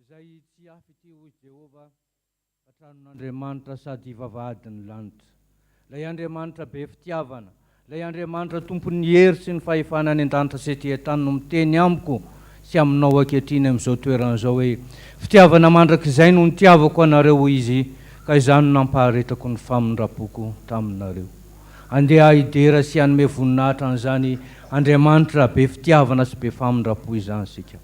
Izay tsy afy ty hoy Jehova Patranon'Andriamanitra sady vavahady ny lanitra. Lay Andriamanitra be fitiavana, lay Andriamanitra tompon'ny hery sy ny fahefana any an-danitra sy ety an-tany no miteny amiko sy aminao ankehitriny amin'izao toeran'izao hoe fitiavana mandrakizay no nitiavako anareo izy, ka izany no nampaharetako ny famindrapoko taminareo. Andeha hidera sy hanome voninahitra an'izany Andriamanitra be fitiavana sy be famindrapo izany sika.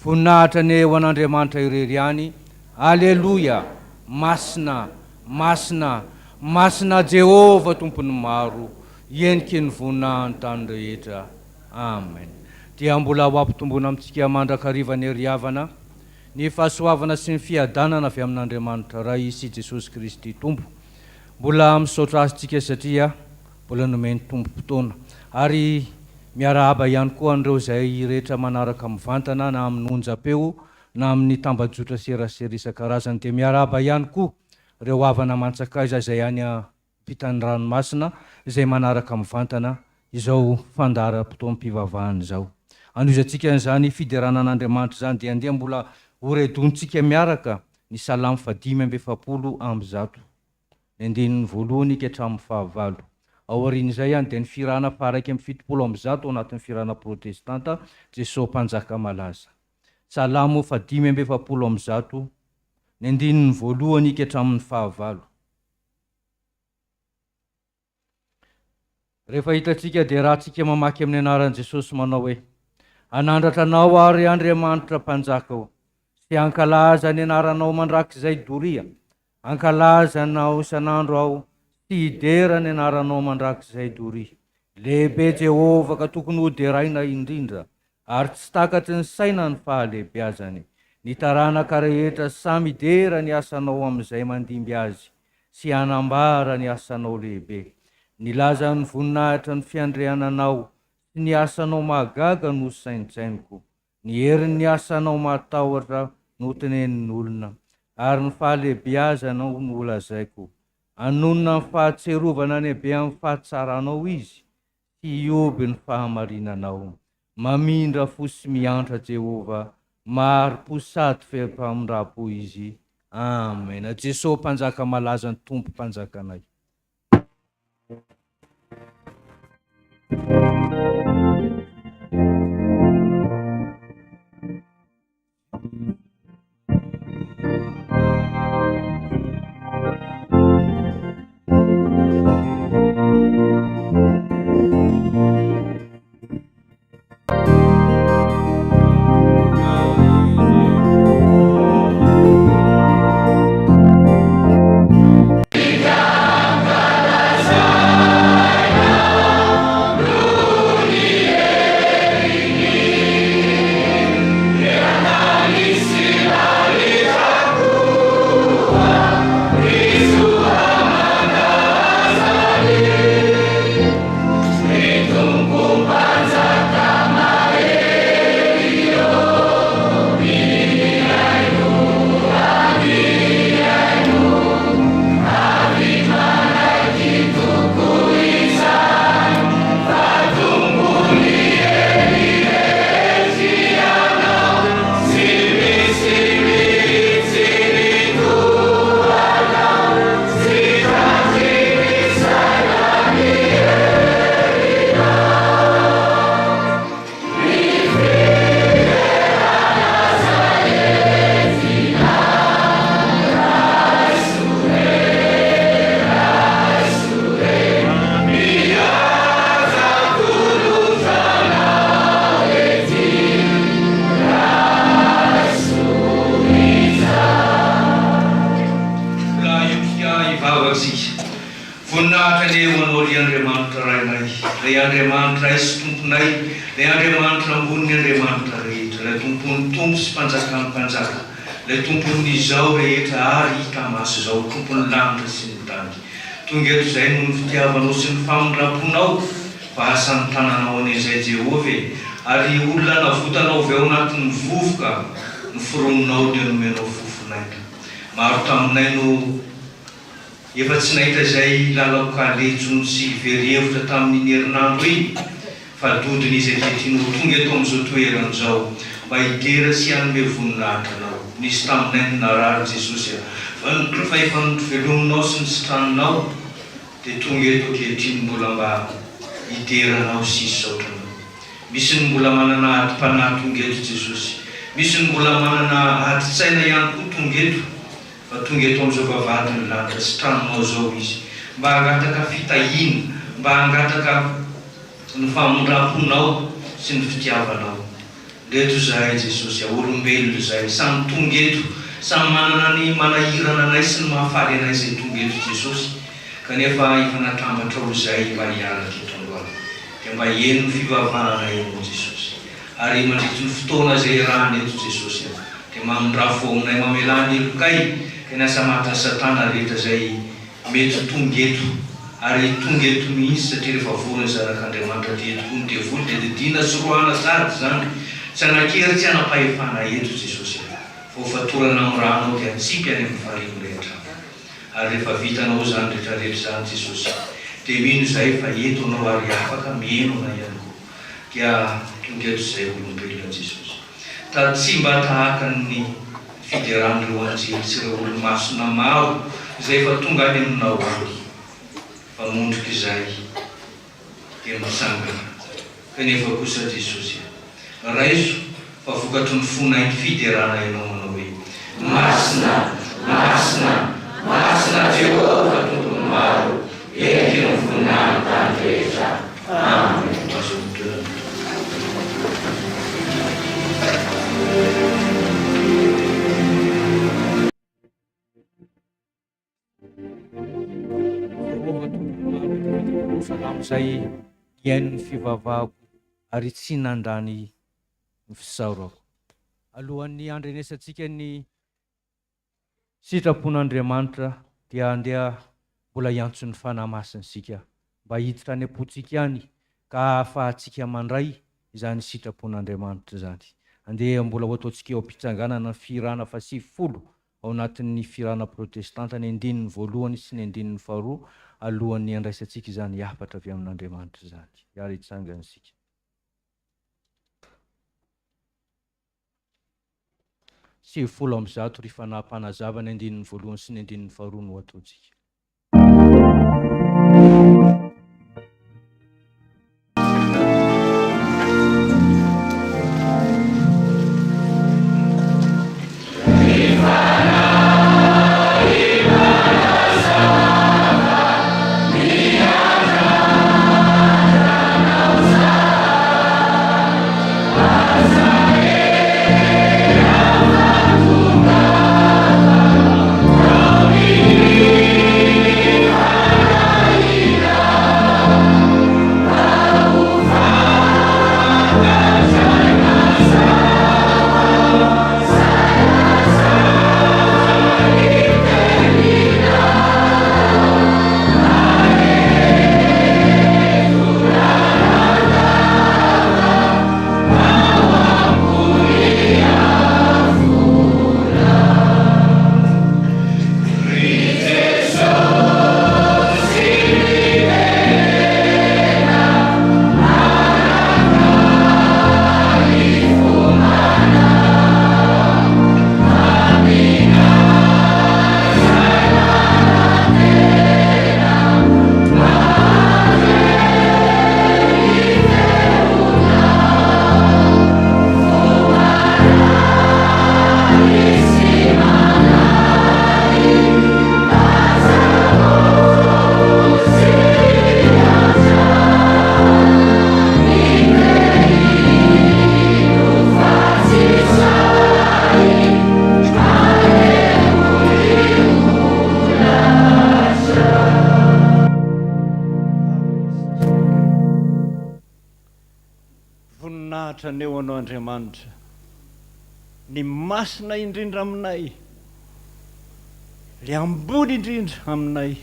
Voninahitra ny eo an'Andriamanitra irery any. Aleluia. Masina, masina, masina Jehova tompony maro, endriky ny voninahiny tany rehetra. Amen. Dia mbola ho ampitombona amintsika mandrakariva ny heriavana, ny fahasoavana sy ny fiadanana avy amin'Andriamanitra Ray sy Jesosy Kristy Tompo. Mbola misaotra azy tsika satria mbola nomeny tompo-potoana, ary miarahaba ihany koa an'ireo izay rehetra manaraka mivantana na amin'ny onjam-peo na amin'ny tambajotra serasera isan-karazany, dia miarahaba ihany koa ireo havana mantsakaiza izay any ampitan'ny ranomasina izay manaraka mivantana izao fandaharam-potoam-pivavahana izao. Anoizantsika an'izany fideranan'Andriamanitra izany dia andeha mbola horedontsika miaraka ny Salamo 570 ny andinin'ny voalohany ka hatramin'ny fahavalo. Aorian'izay ihany dia ny firana faraiky amin'ny 70 ao anatin'ny firana protestanta Jesosy mpanjaka malaza. Salamo 570 ny andinin'ny voalohany ka hatramin'ny fahavalo. Rehefa hitantsika dia rahantsika mamaky amin'ny anaran'i Jesosy manao hoe: anandratra anao ary Andriamanitra mpanjakao, sy ankalaza ny anaranao mandrakizay doria, ankalaza anao isan'andro aho, sy hidera ny anaranao mandrakizay doria. Lehibe Jehova ka tokony hoderaina indrindra, ary tsy takatry ny saina ny fahalehibeazany. Ny taranaka rehetra samy hidera ny asanao amin'izay mandimby azy, sy hanambara ny asanao lehibe. Nilaza ny voninahitra ny fiandriananao, sy ny asanao mahagaga no saintsainiko. Ny herin'ny asanao matahotra no tenenin'ny olona, ary ny fahalehibeazanao no lazaiko. Anonona ny fahatserovana ny be amin'ny fahatsaranao izy, sy hioby ny fahamarinanao. Mamindra fo sy miantra Jehova, maro-po sady fempamindrapo izy. Amen. Jesosy mpanjaka malaza, ny tompo mpanjakanay. Fiangonana lay Andriamanitra ay sy tomponay, lay Andriamanitra ambony ny Andriamanitra rehetra, lay tompon'ny tompo sy mpanjakan'ny mpanjaka, lay tompon'ny izao rehetra ary hita maso izao, tompon'ny lanitra sy ny tany. Tonga eto izay no ny fitiavanao sy ny famondraponao fa asan'ny tananao an'izay Jehovah, ary olona navotanao avy ao anatin'ny vovoka ny foroninao dia nomenao fofonaika. Maro taminay no efa tsy nahita izay lalao kaletsony sy very-hevitra tamin'ny herinandro iny, fa dodin'izy ankehitriny ho tonga eto amin'izao toeran'izao mba hitera sy hanome voninahitra anao. Nisy taminay ny narary Jesosy fa efa novelominao sy ny sitranonao dia tonga eto ankehitriny mbola mba hiteranao sy hisaotranao. Misy ny mbola manana adi-panahy tonga eto Jesosy, misy ny mbola manana adi-tsaina ihany koa tonga eto, fa tonga eto amin'izao vavahady ny lanitra sy tranonao zao izy mba hangataka fitahina, mba hangataka ny famondraponao sy ny fitiavanao. Leto zahay Jesosy, olombelona izay samy tonga eto, samy manana ny manahirana anay sy ny mahafaly anay izay tonga eto Jesosy, kanefa efa natambatrao izay mba hiaraka eto androany, dia mba heno ny fivavahana eno Jesosy, ary mandritra ny fotoana izay rahany eto Jesosy, dia mamondrafo aminay mamelany elokay, kenasa mata Satana rehetra izay mety tonga eto, ary tonga eto mihitsy satria rehefa vorona zanak'Andriamanitra dia eto koa ny devoly dia didina sy roana sady zany, tsy hanakery tsy hanapahefana eto Jesosy, fa ho fatorana amin'ny ranao dia antsipy any amin'ny farivo rehetra. Ary rehefa vitanao zany rehetrarehetra zany Jesosy, dia mino izay fa eto anao ary afaka mienona ihany koa, dia tonga eto izay olombelona Jesosy. Tsy mba tahaka ny fideran'ireo anjely sy ireo olo-masona maro izay efa tonga any aminao any, fa mondrika izay dia masangana. Kanefa kosa Jesosy, raiso fa vokatry ny fonain'ny fiderana ianao manao hoe masina, masina, masina Jehova tompony maro, eky ny voninahiny tany rehetra. Amen. Salamo izay hiaino ny fivavahako ary tsy nandany ny fisaorako. Alohan'ny andrenesantsika ny sitrapon'Andriamanitra dia andeha mbola hiantso ny fanahy masinsika mba hiditra any am-pontsika any ka ahafahantsika mandray izany sitrapon'Andriamanitra izany. Andeha mbola ho ataontsika eo am-pitsanganana ny firana fa 70 ao anatin'ny firana protestanta ny andinin'ny voalohany sy ny andinin'ny faharoa, alohan'ny andraisantsika izany hiafatra avy amin'Andriamanitra izany. Ary hitsangana isika. Sivifolo amby zato ry fanaham-panazava ny andinin'ny voalohany sy ny andinin'ny faharoa no ataontsika. voninahitra ny eo anao Andriamanitra, ny masina indrindra aminay, le ambony indrindra aminay,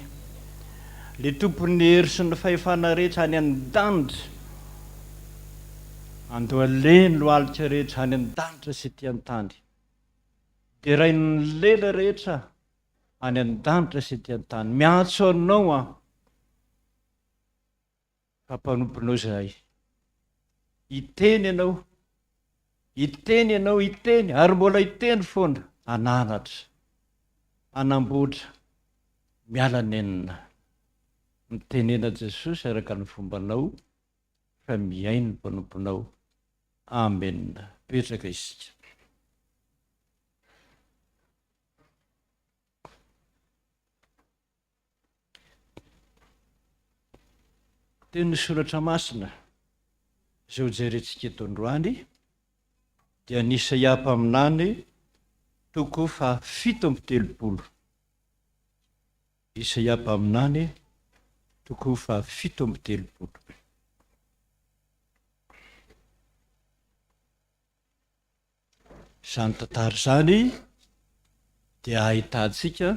le tompony hery sy ny fahefana rehetra any an-danitra, andohaleny lohalika rehetra any an-danitra sy ety an-tany, dia rain'ny lela rehetra any an-danitra sy ety an-tany, miantso anao fa mpanomponao zahay. Iteny ianao, iteny ianao, iteny, ary mbola iteny foana, ananatra, anamboatra, miala nenina. Mitenena Jesosy araka ny fombanao, fa miainy ny mpanomponao. Amen. Petraka isika. Teny ny soratra masina izay hojerentsika eto androany dia ny Isaia mpaminany toko fa 7:30. Isaia mpaminany toko fa 7:30. Izany tantara izany dia ahitantsika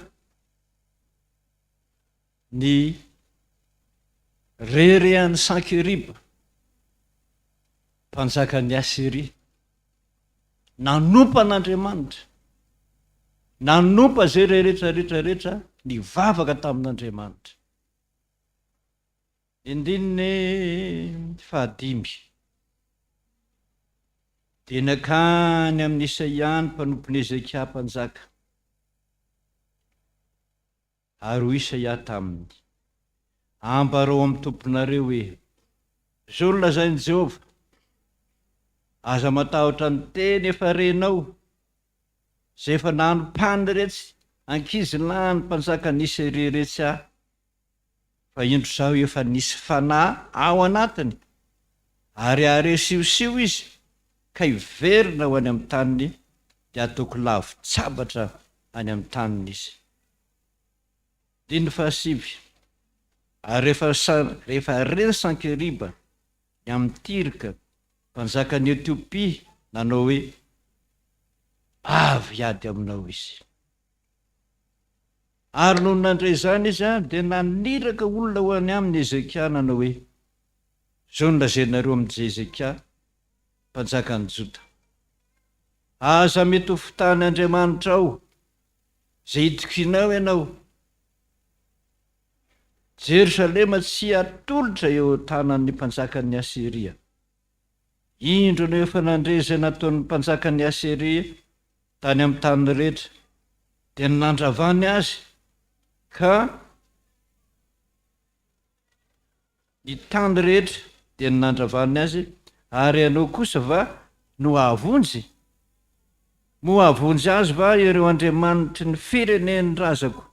ny reren'ny Sankeriba, mpanjakan'ny Asiria, nanompa an'Andriamanitra, nanompa zay rehetrarehetra nivavaka tamin'Andriamanitra. Indininy 5 dia nakany amin'ny Isaia ny mpanompony Ezekia mpanjaka, ary ho Isaia taminy: ambarao amin'ny tomponareo hoe, zao no lazain'i Jehova, aza matahotra ny teny efa renao, zay efa nanompaniny retsy ankizy lahy ny mpanjaka nisy reretsy ahy, fa indro zao efa nisy fanahy ao anatiny, ary areosiosio izy, ka hiverina ho any amin'ny taniny, dia ataoko lavitsabatra any amin'ny taniny izy. 7. Ary rehefa reny Sankeriba ny amin'ny Tirika, mpanjaka ny Etiopia, nanao hoe, avy hiady aminao izy. Ary noho nandray izany izy dia naniraka olona ho any amin'ny Ezekia, nanao hoe, zao no lazainareo amin'ny Ezekia mpanjakan'ny Joda: aza mety ho fitany Andriamanitra ao, zay itokinao ianao, Jerosalema tsy atolotra eo tanan'ny mpanjakan'ny Asiria. Indro no efa nandray izay nataon'ny mpanjakan'ny Asiria tany amin'ny tany rehetra, dia nandravany azy, ka ny tany rehetra dia nandravany azy, ary ianao kosa va no avonjy? Mo avonjy azy va ireo andriamanitry ny firenen'ny razako,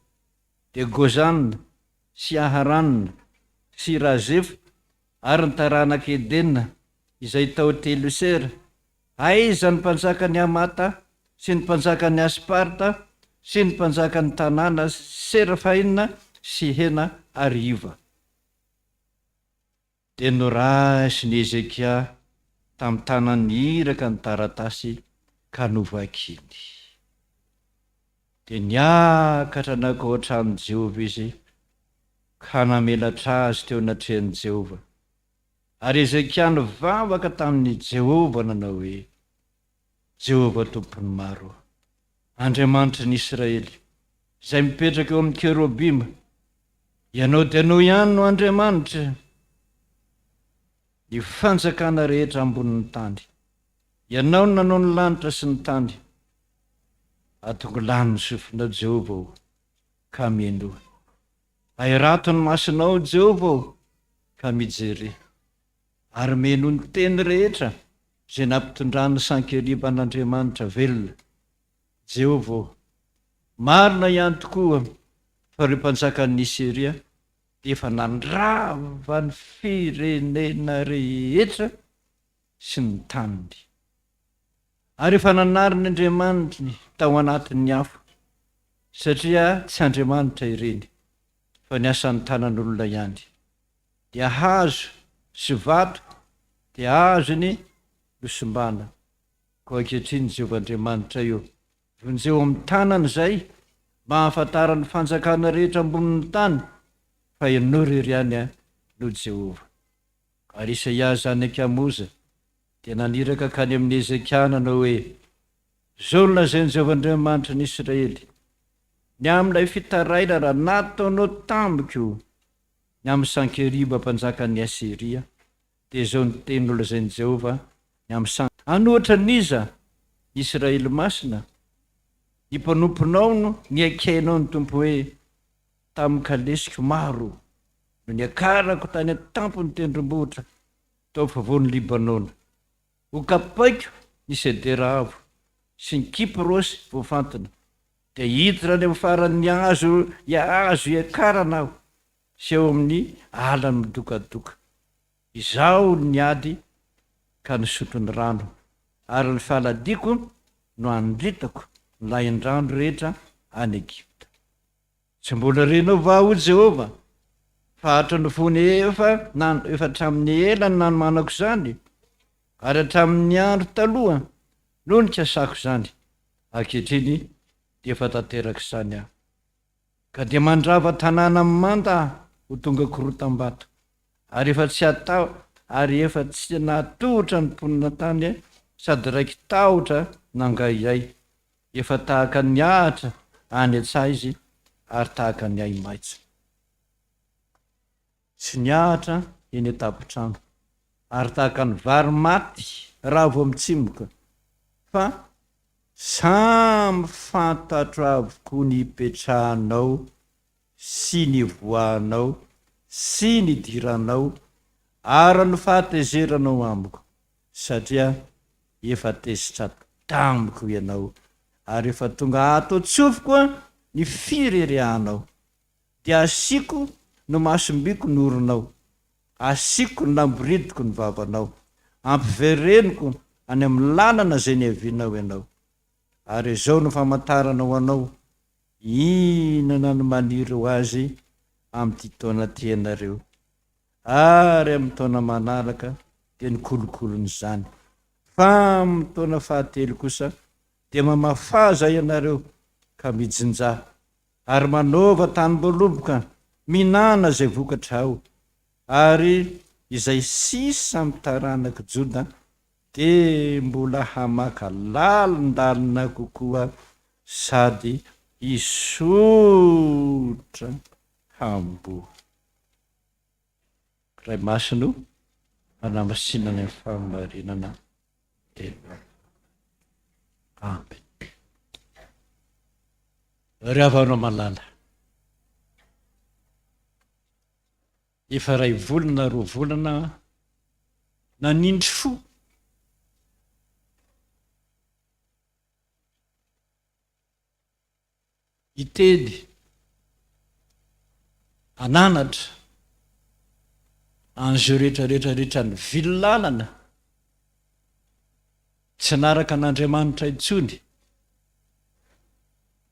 dia Gozana sy Aharanna sy Razefa, ary ny taranaka Edenna izay tao Telusera, aiza ny mpanjakan'ny Amata sy ny mpanjakan'ny Asparta sy ny mpanjakan'ny tanàna Serafaina sy Hena Ariva. Dia noraisiny Ezekia tamin'ny tanany iraka ny taratasy ka novakiny. Dia niakatra nakao an-tranon'i Jehova izy, ka namelatra azy teo anatrehan'i Jehova. Ary Ezekia nivavaka tamin'ny Jehova, nanao hoe, Jehova tompony maro, Andriamanitra ny Israely, izay mipetraka eo amin'ny kerobima, ianao dia anao ihany no Andriamanitra, ny fanjakana rehetra ambonin'ny tany. Ianao no nanao ny lanitra sy ny tany. Atongo lany ny sofina Jehova ao, ka mienoha. Airato ny masonao Jehova ao, ka mijery. Ary meno ny teny rehetra izay nampitondrany Sankeriba an'Andriamanitra velona. Jehova ao, marina ihany tokoa fa ireo mpanjakan'ny Siria dia efa nandrava ny firenena rehetra sy ny taniny. Ary efa nanariny Andriamanitra tao anatin'ny afo, satria tsy Andriamanitra ireny, fa ny asan'ny tanan'olona ihany. Dia hazo sy vato dia azony losombana ko ankehitriny Jehovahandriamanitra io vonjeo amin'ny tanany izay mba hahafantara ny fanjakana rehetra ambonin'ny tany fa ianao rery any a no Jehova. Ary Isaia zanaka Amoza dia naniraka kany amin'ny Ezekia nanao hoe zao no lazain'i Jehovahandriamanitra ny Israely: ny amin'ilay fitaraina raha nataonao tamiko ny amin'ny Sankeriba mpanjakan'ny Asiria, dia zao ny teny no lazain'i Jehova ny amin'ny anoatra niza Israely masina, ny mpanomponao no ny akainao ny tompo hoe tamin'ny kalesiko maro no ny akarako tany an-tampony tendrombohitra tao afovoan'ny Libanona, ho kapaiko ny sedera avo sy ny kiprosy voafantina, dia hiditra any amin'ny faran'ny hazo iakarana aho sy eo amin'ny alany midokadoka. Izao ny ady ka nisotro ny rano, ary ny faladiko no andritako ny lahin-drano rehetra any Egipta. Tsy mbola renao va ho Jehova, fa hatry ny fony efa hatramin'ny ela ny nanomanako izany, ary hatramin'ny andro taloha no nikasako izany. Ankehitriny dia efa tanteraka izany aho, ka dia mandrava tanàna manta ho tonga korotam-bato, ary efa tsy nahatohitra ny mponina tany sady raiky tahotra nangaihai. Efa tahaka ny ahitra any an-tsaha izy, ary tahaka ny ay maitso. Tsy ny ahitra eny an-tampon-trano, ary tahaka ny vary maty raha vao mitsimoka, fa samy fantatro avokoa ny ipetrahanao sy ny voanao sy ny diranao ary ny fahatezeranao amiko, satria efa tezitra tamiko ianao, ary efa tonga ato tsofiko ny firerehanao. Dia asiako no masombiko ny oronao, asiako ny lamboridiko ny vavanao, ampivereniko any amin'ny lalana izay niavianao ianao. Ary izao no famantaranao anao inona no maniry ho azy amin'ity taona ty ianareo, ary amin'ny taona manaraka dia ny kolokolony izany. Fa amin'ny taona fahatelo kosa dia mamafaza ianareo ka mijinja, ary manova tany-boaloboka minana izay vokatra ao, ary izay sisa mitaranaka Joda dia mbola hamaka lalindalina kokoa sady isotra hambo. Ray masino manamasinana ny fahamarinana tena. Amen. Ry havanao malala, efa 2 volana 2 volana nanindry fo itedy ananatra an'izao rehetrarehetra ny villalana tsy anaraka an'Andriamanitra intsony,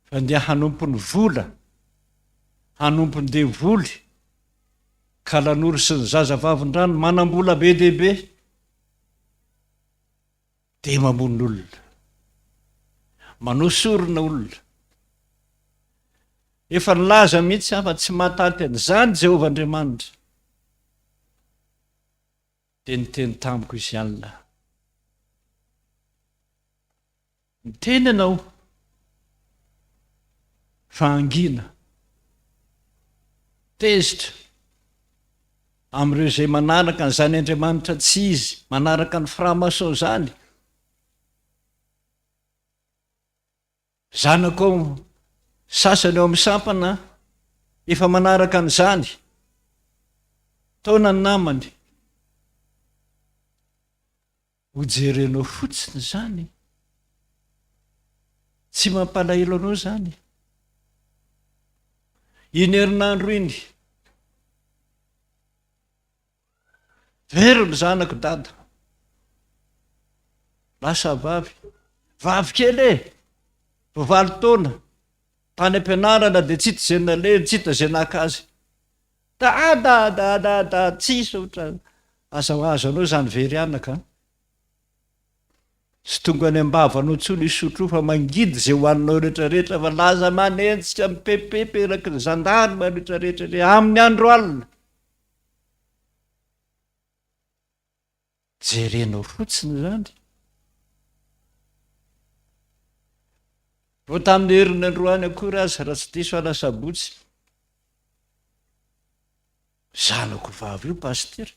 fa ndia hanompo ny vola, hanompo ny devoly, ka lanoro sy ny zazavavin-drano manambola be dehibe dia mamono olona, manosorona olona. Efa nilaza mihitsy fa tsy mahataty an'izany Jehovahandriamanitra, dia niteny tamiko izy alina: niteny ianao fa angina tezitra amin'ireo izay manaraka n'izany Andriamanitra tsy izy, manaraka ny framason izany. Zanako sasany eo amin'ny sampana efa manaraka an'izany, taona ny namany. Ho jerenao fotsiny izany, tsy mampalahelo anao izany. Iny herinandro iny very ny zanako dada, lasa vavy kely vao 9 taona, tany am-pianarana dia tsy hita izay naleny, tsy hita izay naka azy. Da tsisy otra azahoazo anao izany very anaka. sy tonga any ambavano ntsony isotro fa mangidy zay hoaninao rehetrarehetra fa laza manentsika mipepepe eraky ny zandarma rehetrarehetra re amin'ny andro alina jerenao fotsiny zany vo tamin'ny heriny androany akory azy raha tsy diso ala sabotsy zanako vavy io pastera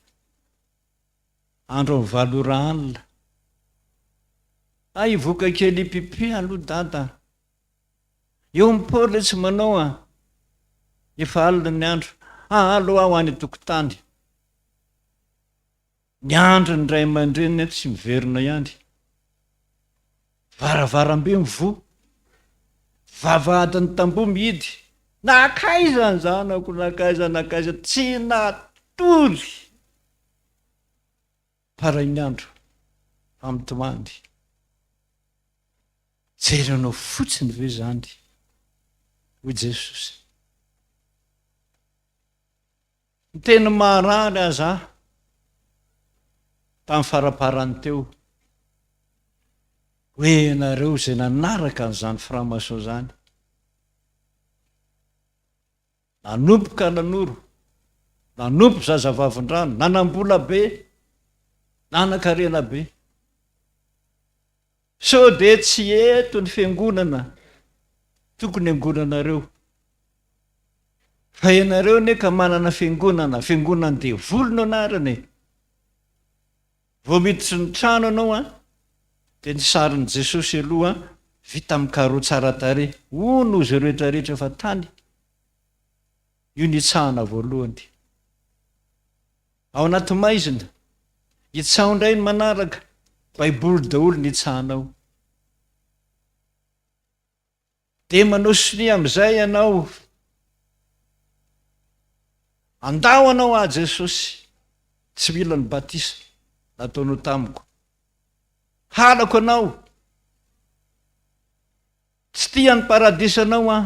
andro amin'ny valora alina ivoaka kely pipi aloha dada eo mipôly tsy manao efa alina ny andro aloha aho any tokotany ny andro ny ray aman-dreniny tsy miverina ihany varavarambe mivo vavahadiny tambo mihidy nakaiza ny zanako nakaiza tsy natory paray ny andro amtomany jerenao fotsiny ve zany hoy Jesosy ny teny marary aza tamin'ny faraparany teo hoe nareo zay nanaraka n'izany framason zany nanompoka nanoro nanompo zazavavin-drano nanambola be nanan-karena be so de tsy eto ny fiangonana tokony angonanareo fa ianareo ne ka manana fiangonana de volona anarany vo miditsy ny trano anao de ny sarin'i Jesosy aloha vita mikaro tsara tare ono izy rehetrarehetra fa tany io nitsahana voalohany ao anaty maizina itsao indray ny manaraka baiboly daholo nitsahanao de manao soni am'izay ianao andao anao Jesosy tsy mila ny batisa nataonao tamiko halako anao tsy tia ny paradisa anao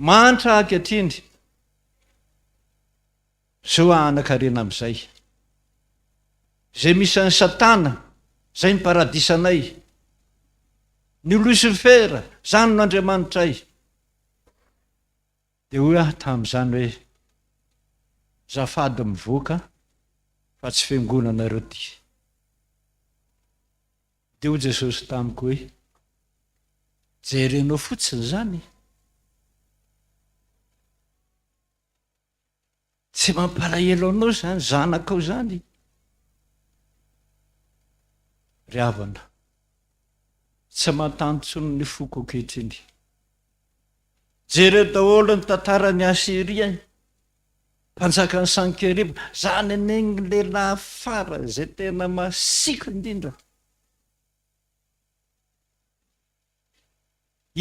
mantra ankehitriny zao anakarena am'izay zay misy any Satana zay ny paradisanay ny Lucifera zany no Andriamanitray de hoe tamin'izany hoe zafady mivoaka fa tsy fiangonanareo ty de ho Jesosy tamiko hoe jerenao fotsiny zany tsy mampalahelo anao zany zanakao zany ry havana tsy matantsony ny foko ankehitriny jereo daholo ny tantarany Asiria mpanjakany Sankeriba zany aneny lehilahy fara zay tena masiko indrindra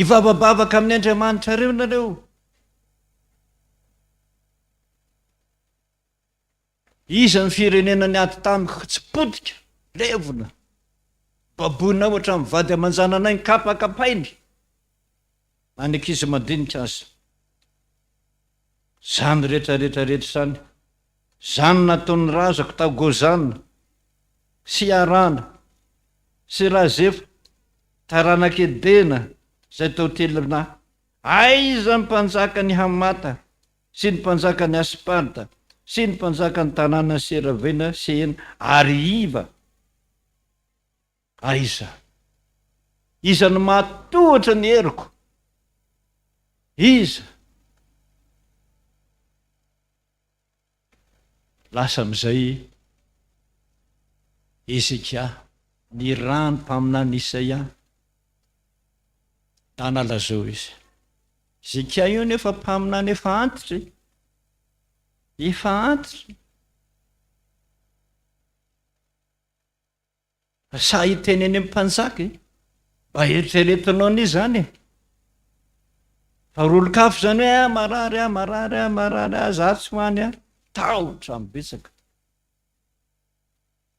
ivavabavaka amin'ny Andriamanitra reo nareo iza ny firenena ny ady tamiko tsy potika levona baboina ohatra mivady amanjananay ny kapakapainy ankizy madinika azy zany rehetrarehetrarehetra zany zany nataon'ny razako tao Gozana sy Arana sy Razefa Taranakedena zay tao telona aiza ny mpanjaka ny Hamata sy ny mpanjaka ny Asparta sy ny mpanjaka ny tanàna Seravena sy ena ary iva aiza iza ny matohatra ny heriko iza lasa am'izay Ezekia ny rano mpaminany Isaia tanalazao izy Ezekia io nefa mpaminany efa antitra sa hiteny eny mpanjaka mba eritreretinao ny zany fa rolo-kafo zany hoe marary za tsy hoany tahotra mibetsaka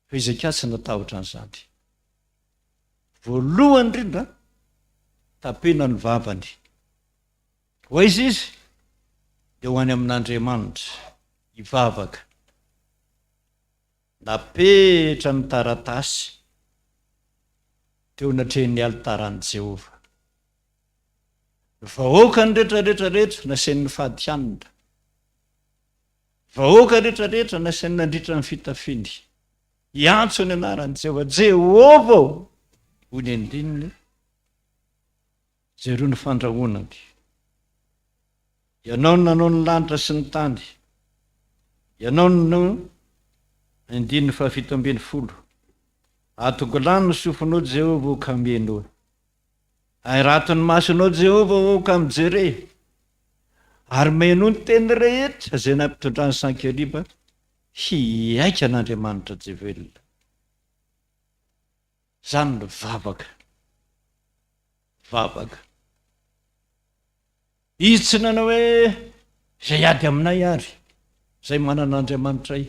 fa Ezekia tsy natahotra an'izany voalohany indrindra tapena ny vavany ho izy de ho any amin'Andriamanitra ivavaka napetra ny taratasy teo natrehn'ny altaran'i Jehova. Vahoaka ny rehetrarehetrarehetra nasain'ny fahatianina, vahoaka rehetrarehetra nasainy nandritra ny fitafiny, iantso ny anaran'i Jehova. Jehova ho ny andininy, zay roa ny fandrahonany. Ianao no nanao ny lanitra sy ny tany, ianao no andininy 720. Atongolano ny sofonao Jehova ho ka mienao, airaton'ny masonao Jehova ho ka mijere, ary meno ny teny rehetra zay nampitondrany sankeriba hiaika n'Andriamanitra jevelona. Zany no vavaka, vavaka. Izy tsy nanao hoe zay ady aminay ary, zay manan'Andriamanitra i.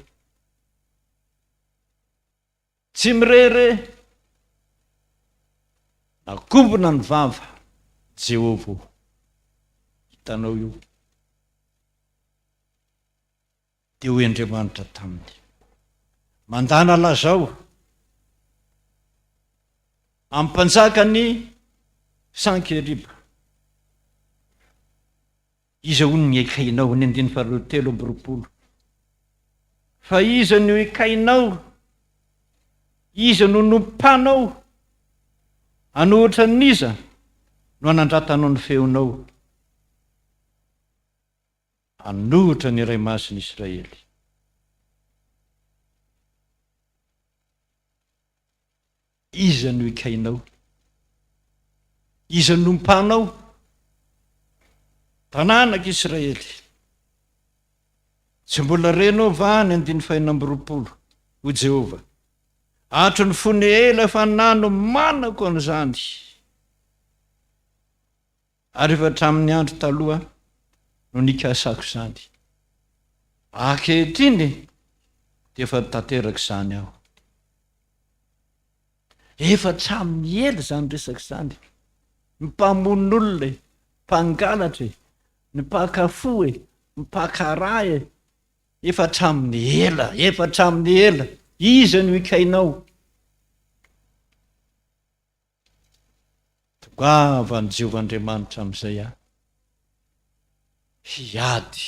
Tsy mirere, nakobona ny vava, Jehova hitanao io. Dia ho Andriamanitra taminy. Mandana lazao amin'ny mpanjakany sankeriba. Iza hono ny ikainao, ny 2:3. Fa iza no ikainao, iza no nompanao, anohatra n'iza no anandratanao ny feonao, anohatra ny iray masiny Israely. Iza no ikainao, iza no nompanao, tanànak'Israely. Tsy mbola renao va ny 2:20 ho Jehova. Atro ny fony ela fa nano manako an'izany. Ary efa hatramin'ny andro taloha no nikasako izany. Ankehitriny dia efa tanteraka izany aho. Efa hatramin'ny ela izany resaka izany. Ny mpamonin'olona, mpangalatra, ny mpakafoe, mpakarae, efa hatramin'ny ela, efa hatramin'ny ela. Iza no ikainao? Togavan'i Jehova Andriamanitra amin'izay aho. Hiady,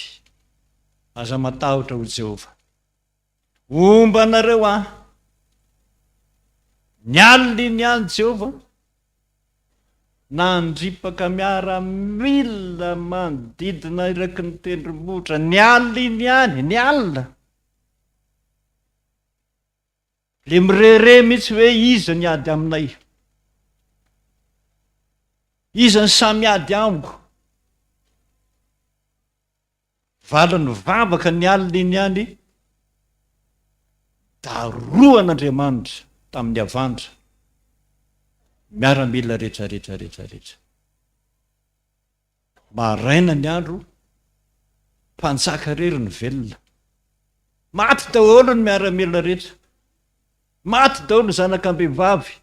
aza matahotra ho Jehova. Omba anareo aho. Nialiny Jehova, nandripaka miaramila manodidina iraky ny tendrombohitra. Nialiny any, nialina. Le mirere mitsy hoe iza ny ady aminay, iza ny samy ady amiko. Valany vavaka ny alina any, daroan'Andriamanitra tamin'ny avandra, miaramila rehetrarehetra. Maraina ny andro, mpanjaka rery ny velona. Maty daholo ny miaramila rehetra, maty daholo ny zanak'ambehivavy.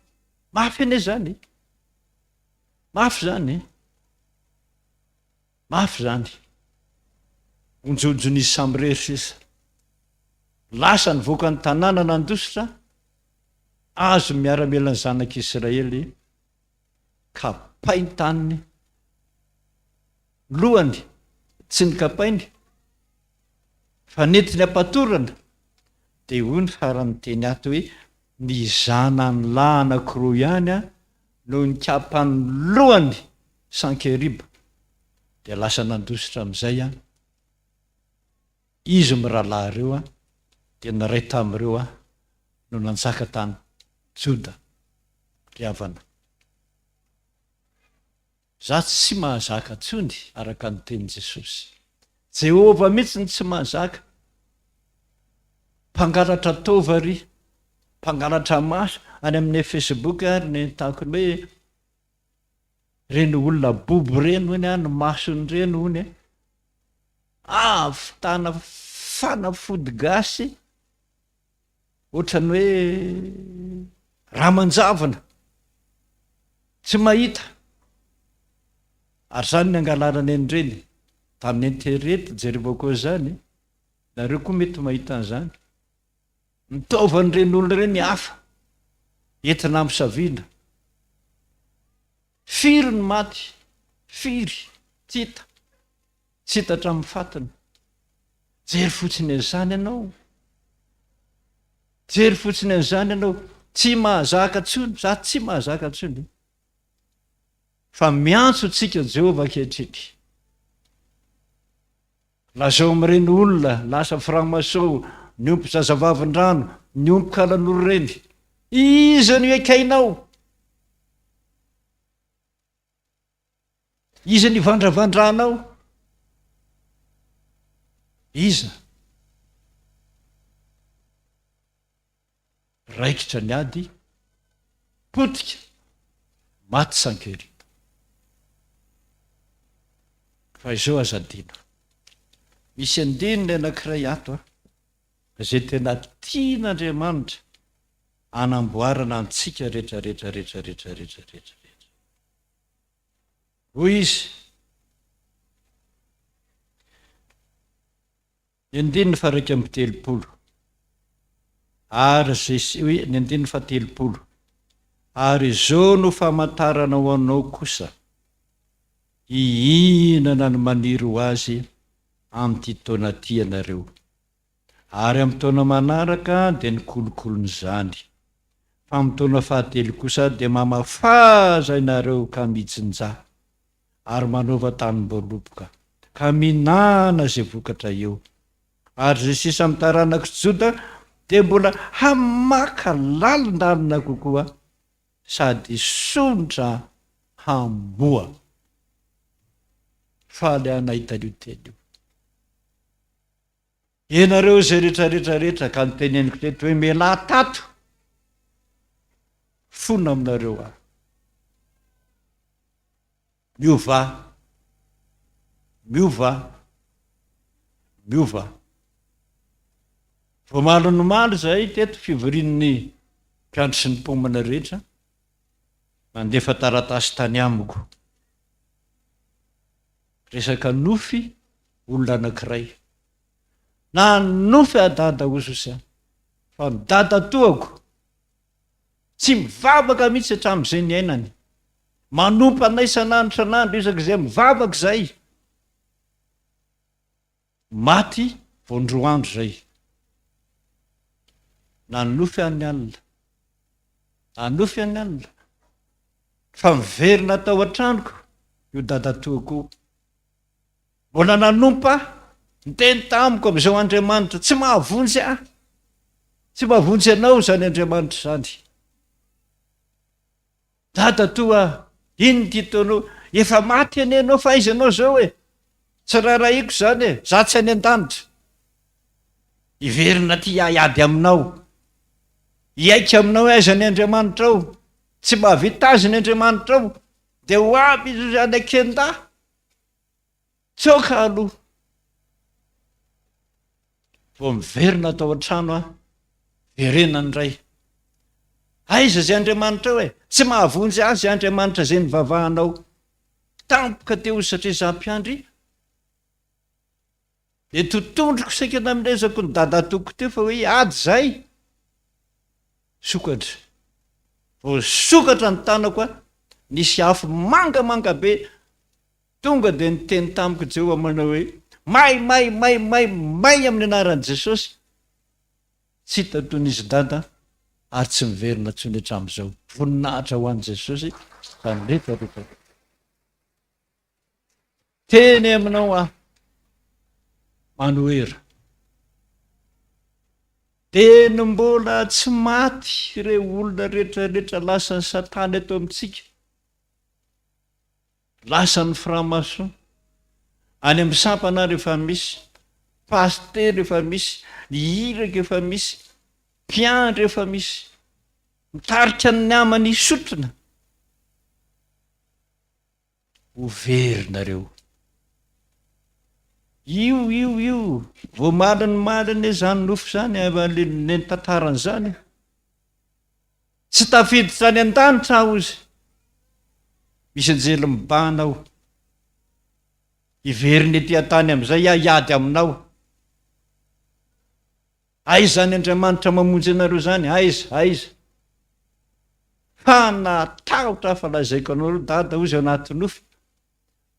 Mafy ane zany, mafy zany, mafy zany. Onjojon'izy samy rery sisa. Lasa nivoaka ny tanàna nandositra, azo miaramila ny zanak'Israely, kapainy taniny, lohany tsy ny kapainy, fa nentiny ampatorana. Dia hoy ny faran'ny teny ato hoe ny zanany lahy anankiroa ihany no nikapany lohany sankeriba. Dia lasa nandositra amin'izay izy mirahalahy ireo dia naray tamin'ireo no nanjaka tany Joda ry havana. Za tsy mahazaka intsony araka ny tenin Jesosy. Jehova mihitsy ny tsy mahazaka. Mpangalatra tovary, mpangalatra maso any amin'ny Facebook ary ny takony hoe reny olona bobo reny hony ny masony reny hony avitana fanafody gasy ohatrany hoe ramanjavana tsy mahita. Ary zany ny angalarana enyreny tamin'ny internet jerevako zany, nareo koa mety mahita an'izany. Nitaovan'ireny olona ireny hafa entina amin'ny saviana firy ny maty, firy tsy hitatra amin'ny fatiny. Jery fotsiny an'izany ianao, jery fotsiny an'izany ianao, tsy mahazaka ntsony, za tsy mahazaka ntsony, fa miantso tsika Jehovah ankehitriny. Lazao amin'ireny olona lasa framaso, ny ompo zazavavin-drano, ny ompo kalan'olo reny, iza no ekainao, iza ny vandravandranao, iza raikitra ny ady, potika maty sankerita. Fa izao azadino, misy andininy anankiray ato zay tena tian'Andriamanitra anamboarana antsika rehetrarehetra. Hoy izy, ny andininy fa 1:30 ary ny andininy fa 30, ary izao no famantarana ho anao kosa hihinana ny maniry ho azy amin'ity taona ty ianareo, ary amin'ny taona manaraka dia ny kolokolony izany, fa amin'ny taona fahatelo kosa dia mamafaza ianareo ka mitsinja ary manaova tanim-baoloboka ka minana zay vokatra eo, ary zay sisa amin'ny taranaka Joda dia mbola hamaka lalindalina kokoa sady sondra hamboa. Faly anay talio teny io. Ianareo zay rehetrarehetra ka nyteneniko teto hoe mialahy tato, fona aminareo aho. Miova. Vao malonymaly zay teto fivorian'ny mpiandro sy ny mpomana rehetra, mandefa taratasy tany amiko. Resaka nofy olona anankiray. Na nofy adada ososy, fa ny dada toako tsy mivavaka mihitsy hatramin'izay ny ainany. Manompa anay sanandro isak'izay mivavaka zay. Maty voandroandro zay. Na nofy any alina, fa miverina tao an-tranoko io dada toako. Mbola nanompa miteny tamiko amin'izao Andriamanitra, tsy mahavonjy aho, tsy mahavonjy anao zany Andriamanitra zany. Dada toa, iny ty taonao, efa maty ane anao, fa aiza anao zao e? Tsy raharaiko zany e, za tsy any an-danitra. Iverina ty iady aminao, iaika aminao aiza ny Andriamanitra ao, tsy mahavita azy ny Andriamanitra ao, dia ho aby izy zany akenda. Tsoka aloha. Vao miverina tao an-trano aho, verenany ray. Aiza zay Andriamanitra ao e? Tsy mahavonjy azy Andriamanitra zay nivavahanao. Tampoka teo satria za mpiandry. Dia totondriko saika namilezako ny dada toko teo fa hoe ady zay. Sokatra. Vao sokatra ny tanako a, nisy afo mangamanga be. Tonga dia niteny tamiko Jehovah manao hoe may amin'ny anaran'i Jesosy. Tsy hita toy n'izy dada ary tsy miverina ntsony hatramin'izao. Voninahitra ho an'i Jesosy fa rehetrarehetra. Teny aminao aho, manoera. Teny mbola tsy maty ireo olona rehetrarehetra lasa ny Satana eto amintsika. Lasa ny framason. Any amin'ny sampana rehefa misy, paster rehefa misy, hiraka efa misy, mpiandry efa misy, mitarika ny namany sotrona. Ho verinareo. Io, vao maliny zany nofo zany, ny tantarany zany. Tsy tafidy zany an-danitra aho izy. Misy anjely mibahana aho. Iveriny etỳ an-tany amin'izay iady aminao. Aiza ny Andriamanitra mamonjy anareo zany? Aiza? fa natahotra falazaiko anao dada ozy anaty nofo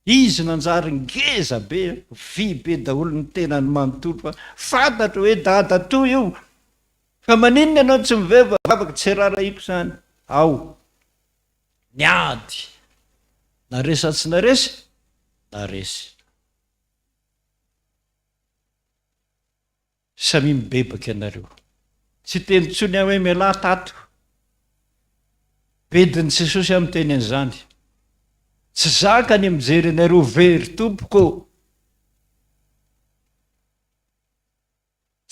izy nanjary ngeza be vy be daholo ny tenany manontolo fa fantatro hoe dada to io fa maninona ianao tsy mivavaka tsy raraiko zany ao niady naresa tsy naresy naresy samy mibebaka ianareo tsy teny tsony hoe miala tato bediny jesosy amin'ny teny an'izany tsy zaka ny mijery anareo very tompoko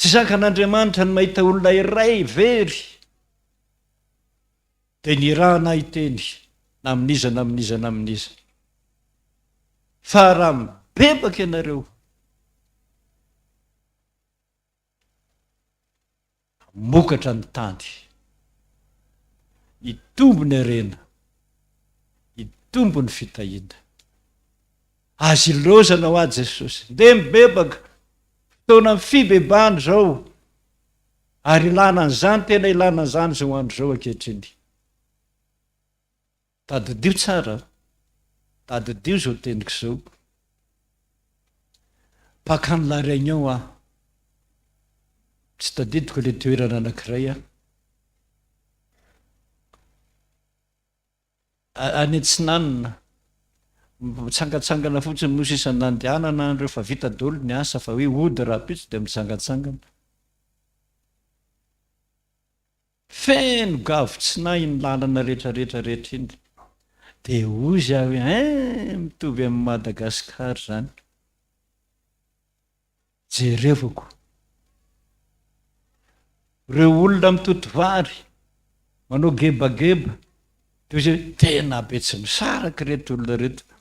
tsy zaka an'Andriamanitra ny mahita olona iray very dia ny raha na iteny na aminiza na aminiza na aminiza fa raha mibebaka ianareo mokatra ny tany itombo ny arena itombo ny fitahiana azy ilozana ho azy Jesosy nde mibebaka fotoana ny fibebahany zao ary ilana an'izany tena ilana an'izany zao andro zao ankehitriny tadidio tsara tadidio zao teniko zao pakany la réunion ah tsy tadidiko le toerana anankiray any Antsinanana mitsangatsangana fotsiny nosy isan'ny nandehanana andreo fa vita daholo ny asa fa hoe ody raha pitsy dia mitsangatsangana feno gavo tsy nahy ny lalana rehetrarehetra rehetra iny dia ozy aho hoe mitovy amin'ny Madagasikara zany jerevako reo olona mitoto vary manao gebageba dia ozy tena be tsy misaraka rehetra olona rehetra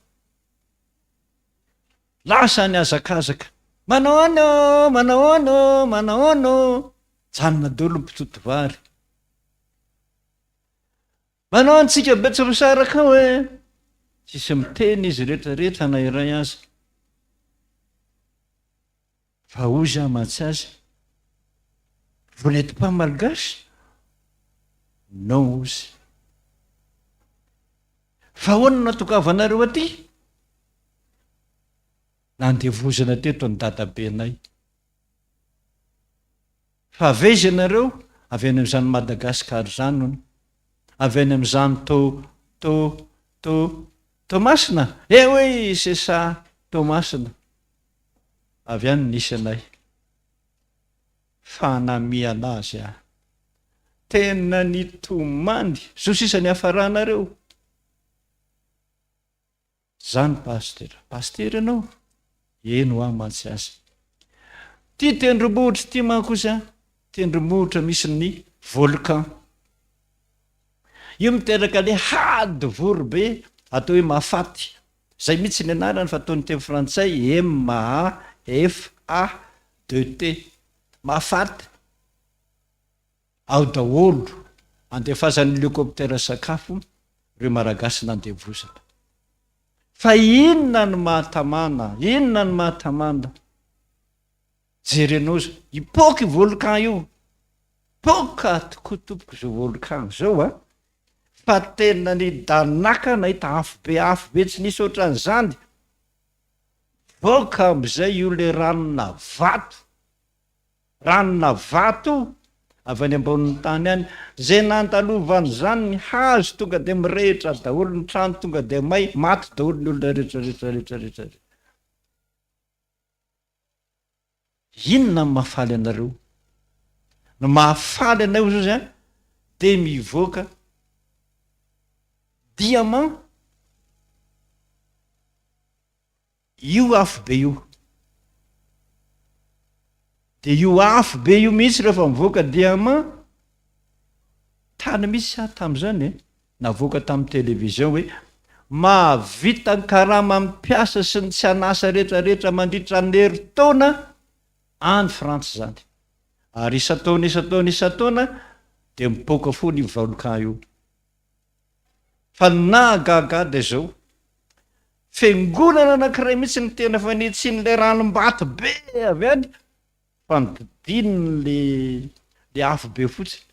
lasa ny azakazaka manaono manaono manaono janona daholo mpitoto vary manao antsika be tsy misaraka hoe tsisy miteny izy rehetra rehetra na iray azy fa ozy aho matsy azy vous n'êtes pas malgache non ozy fa hoana natokavanareo aty nandevozana teto ny dadabenay fa aveza ianareo avy any amin'izany Madagasikara zany no avy any amin'izany Tomasina hoe sesa Tomasina avy any nisy anay fanamiana azy tena nitomany sosisany hafaranareo zany pastera ianao eno ah matsy azy ty tendrombohitra ty mankosa tendrombohitra misy ny volcan io miteraka le hady vorobe atao hoe mafaty zay mihitsy ny anarany fa ataony teny frantsay MAFADT mafaty ao daholo andefazan'ny hélicoptère sakafo reo Malagasy nandevozana fa inona ny mahatamana inona ny mahatamana jerenao zao ipoky volcan io poka tokoa tompoko zao volcan zao fa tena ny danaka nahita afo be tsy nisy ohatran'izany voka am'izay io le ranona vato avy any ambonin'ny tany any zay nandalovany zany ny hazo tonga dia mirehitra daholo ny trano tonga dia maty daholo ny olona rehetrarehetrarehetrarehetra inona ny mahafaly anareo ny mahafaly anareo zao zany dia mivoaka diamant io afo be io dia io afo be io mihitsy rehefa mivoaka diamant tany misy tamin'izany navoaka tamin'ny televizion hoe mahavita ny karama mampiasa sy ny tsy anasa rehetrarehetra mandritra ny herintaona any Frantsa zany ary isataona dia mipoka foana io volcan io fa nagagada izao fiangonana anankiray mihitsy ny tena fanitsiny le ranom-bato be avy any fa nodidininy le afo be fotsiny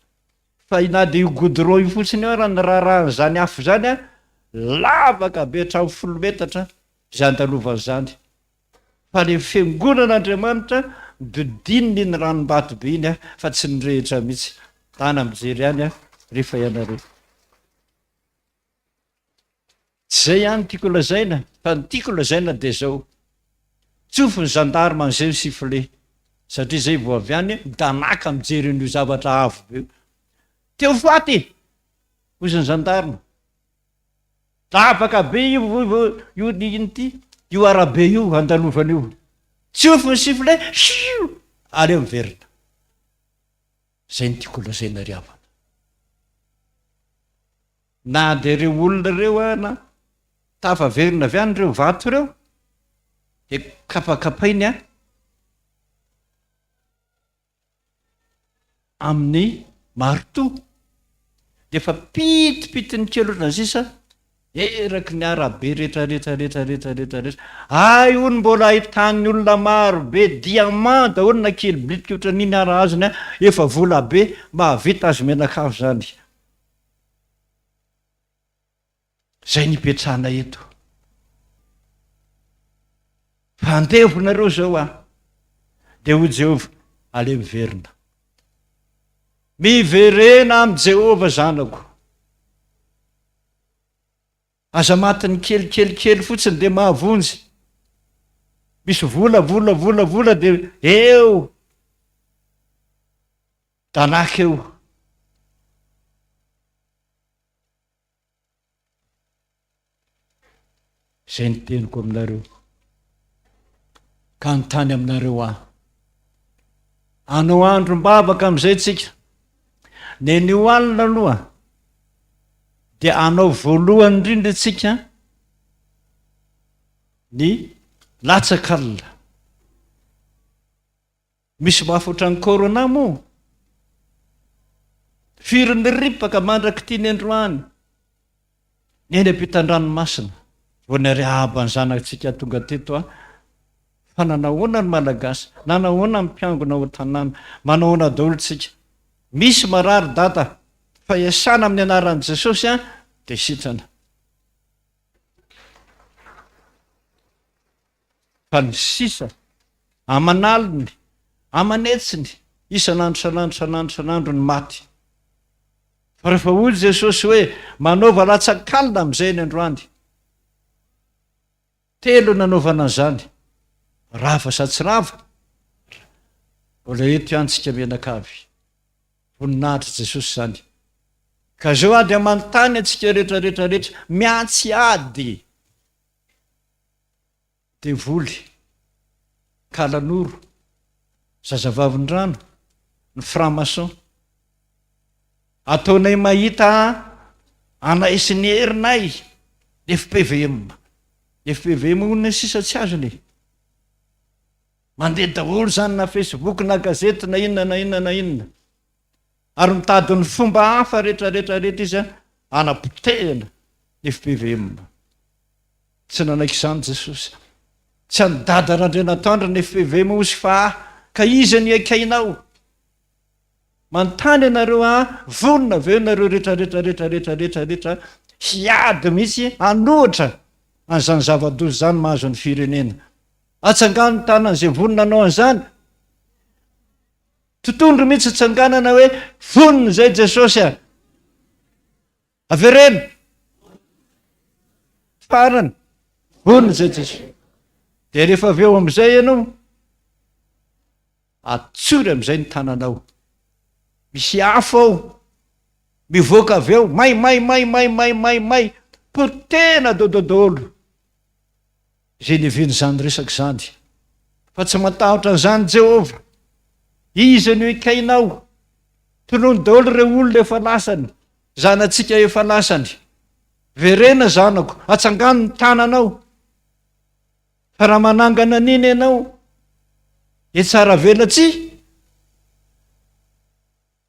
fa na de io godro io fotsiny ao raha ny raharahany zany afo zany a lavaka be hatramo 10 metatra zany talovany zany fa le fiangonan'Andriamanitra dodininy iny ranombato be iny a fa tsy nirehitra mihitsy tana mijery any a rehefa ianareo tsy zay ihany tiako lazaina fa ny tiako lazaina de zao tsofo ny gendarme an'izay ny sifle satria zay vo avy any danaka mijery n'io zavatra avo be teo faty hozy ny gendarme tapaka be io iny ty io arabe io andalovana io tsofo ny sifle aleo miverina zay ny tiako lazaina ry havana na de reo olona reo ana tafaverina avy any reo vato reo de kapakapainy a amin'ny marto de fa pitipitiny kely otrana sisa eraky ny arabe rehetrarehetrarehetrarehetrarehetra ay ony mbola ahitany olona maro be diamant daholo na kely blitika otra niny ara azony a efa vola be mahavita azy menakavo zany zay nipetrahana eto fandevonareo zao a de ho Jehova ale miverina miverena am' Jehova zanako aza matiny kelikelikely fotsiny de mahavonjy misy vola de eo danaka eo zay ny teniko aminareo ka nytany aminareo anao andro mbabaka am'izay tsika nenio alina aloha de anao voalohany indrindra tsika ny latsakalina misy mahafotra ny corona moa firy ny ripaka mandraky tia ny androany neny ampitan-dranomasina vo ny ariaba ny zanakitsika tonga teto fa nanahoana ny malagasy nanahoana ny mpiangona ao tanàna manahoana daholo tsika misy marary data fa iasana amin'ny anaran'i Jesosy de sitrana fa ny sisa amanaliny amanetsiny isanandro ny maty fa rehefa hoy Jesosy hoe manaova latsakalina am'izay ny androany telo nanaovana an'izany rava sa tsy rava mbola eto ihany menakavy voninahitra Jesosy zany ka zao ady amanontany atsika rehetrarehetrarehetra miatsy ady de voly kalanoro zazavavin-drano ny franc-maçon ataonay mahita anaisy ny herinay FPVM onona sisa tsy azony mandeha daholo zany na Facebook na gazety na inona ary mitady ny fomba hafa rehetrarehetrarehetra izy anapotehana FPVM tsy nanaiky izany Jesosy tsy andada randrenatandra ny FPVM osy fa ka izy ny akainao manontany anareo vonona aveo nareo rehetrarehetrarehetrarehetrarehetrarehetra hiady mihitsy anohatra an'izany zava-dozy zany mahazo ny firenena atsangano tanan'izay vonona anao an'izany totondro mihitsy atsanganana hoe vonona zay Jesosy averena farany vonona zay Jesosy de rehefa aveo am'izay ianao atsory am'izay ny tananao misy afo ao mivoaka aveo may potena dododolo zay neveny zany resaky zany fa tsy matahotra an'izany Jehova izy ny ikainao tonono daholo re olona efa lasany zanatsika efa lasany verena zanako atsangano ny tananao fa raha manangana niny ianao tsara velatsy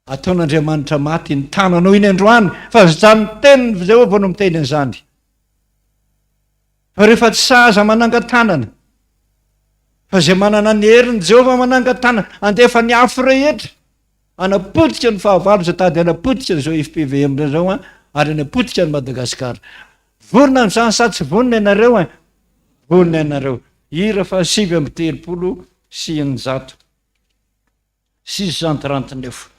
ataon'Andriamanitra maty ny tananao iny androany fa zany teniny Jehova no miteny an'izany fa rehefa tsy sahaza mananga-tanana fa zay manana ny herin'i Jehova mananga-tanana andefa ny afo rehetra anapotika ny fahavalo zay tady anapotika zao FPVM zao ary anapotika ny Madagasikara. Vonona n'izany sa tsy vonona ianareo vonona ianareo. Hira fa 7:30 639.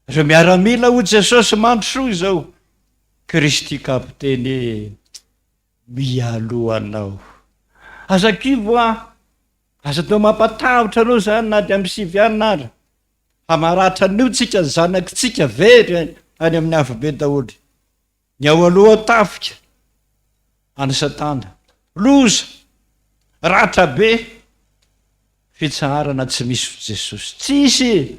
Reo miaramila ho Jesosy mandrosoa izao. Kristy kapiteny mialohanao. Aza kivo aza tao mampatahotra anao zany na de amin'ny 7 alina ary. Hamaratra anio tsika zanakitsika very any amin'ny afobe Daoly. Ny ao aloha tafika any Satana. Loza ratra be fitsarana tsy misy Jesosy. Tsisy.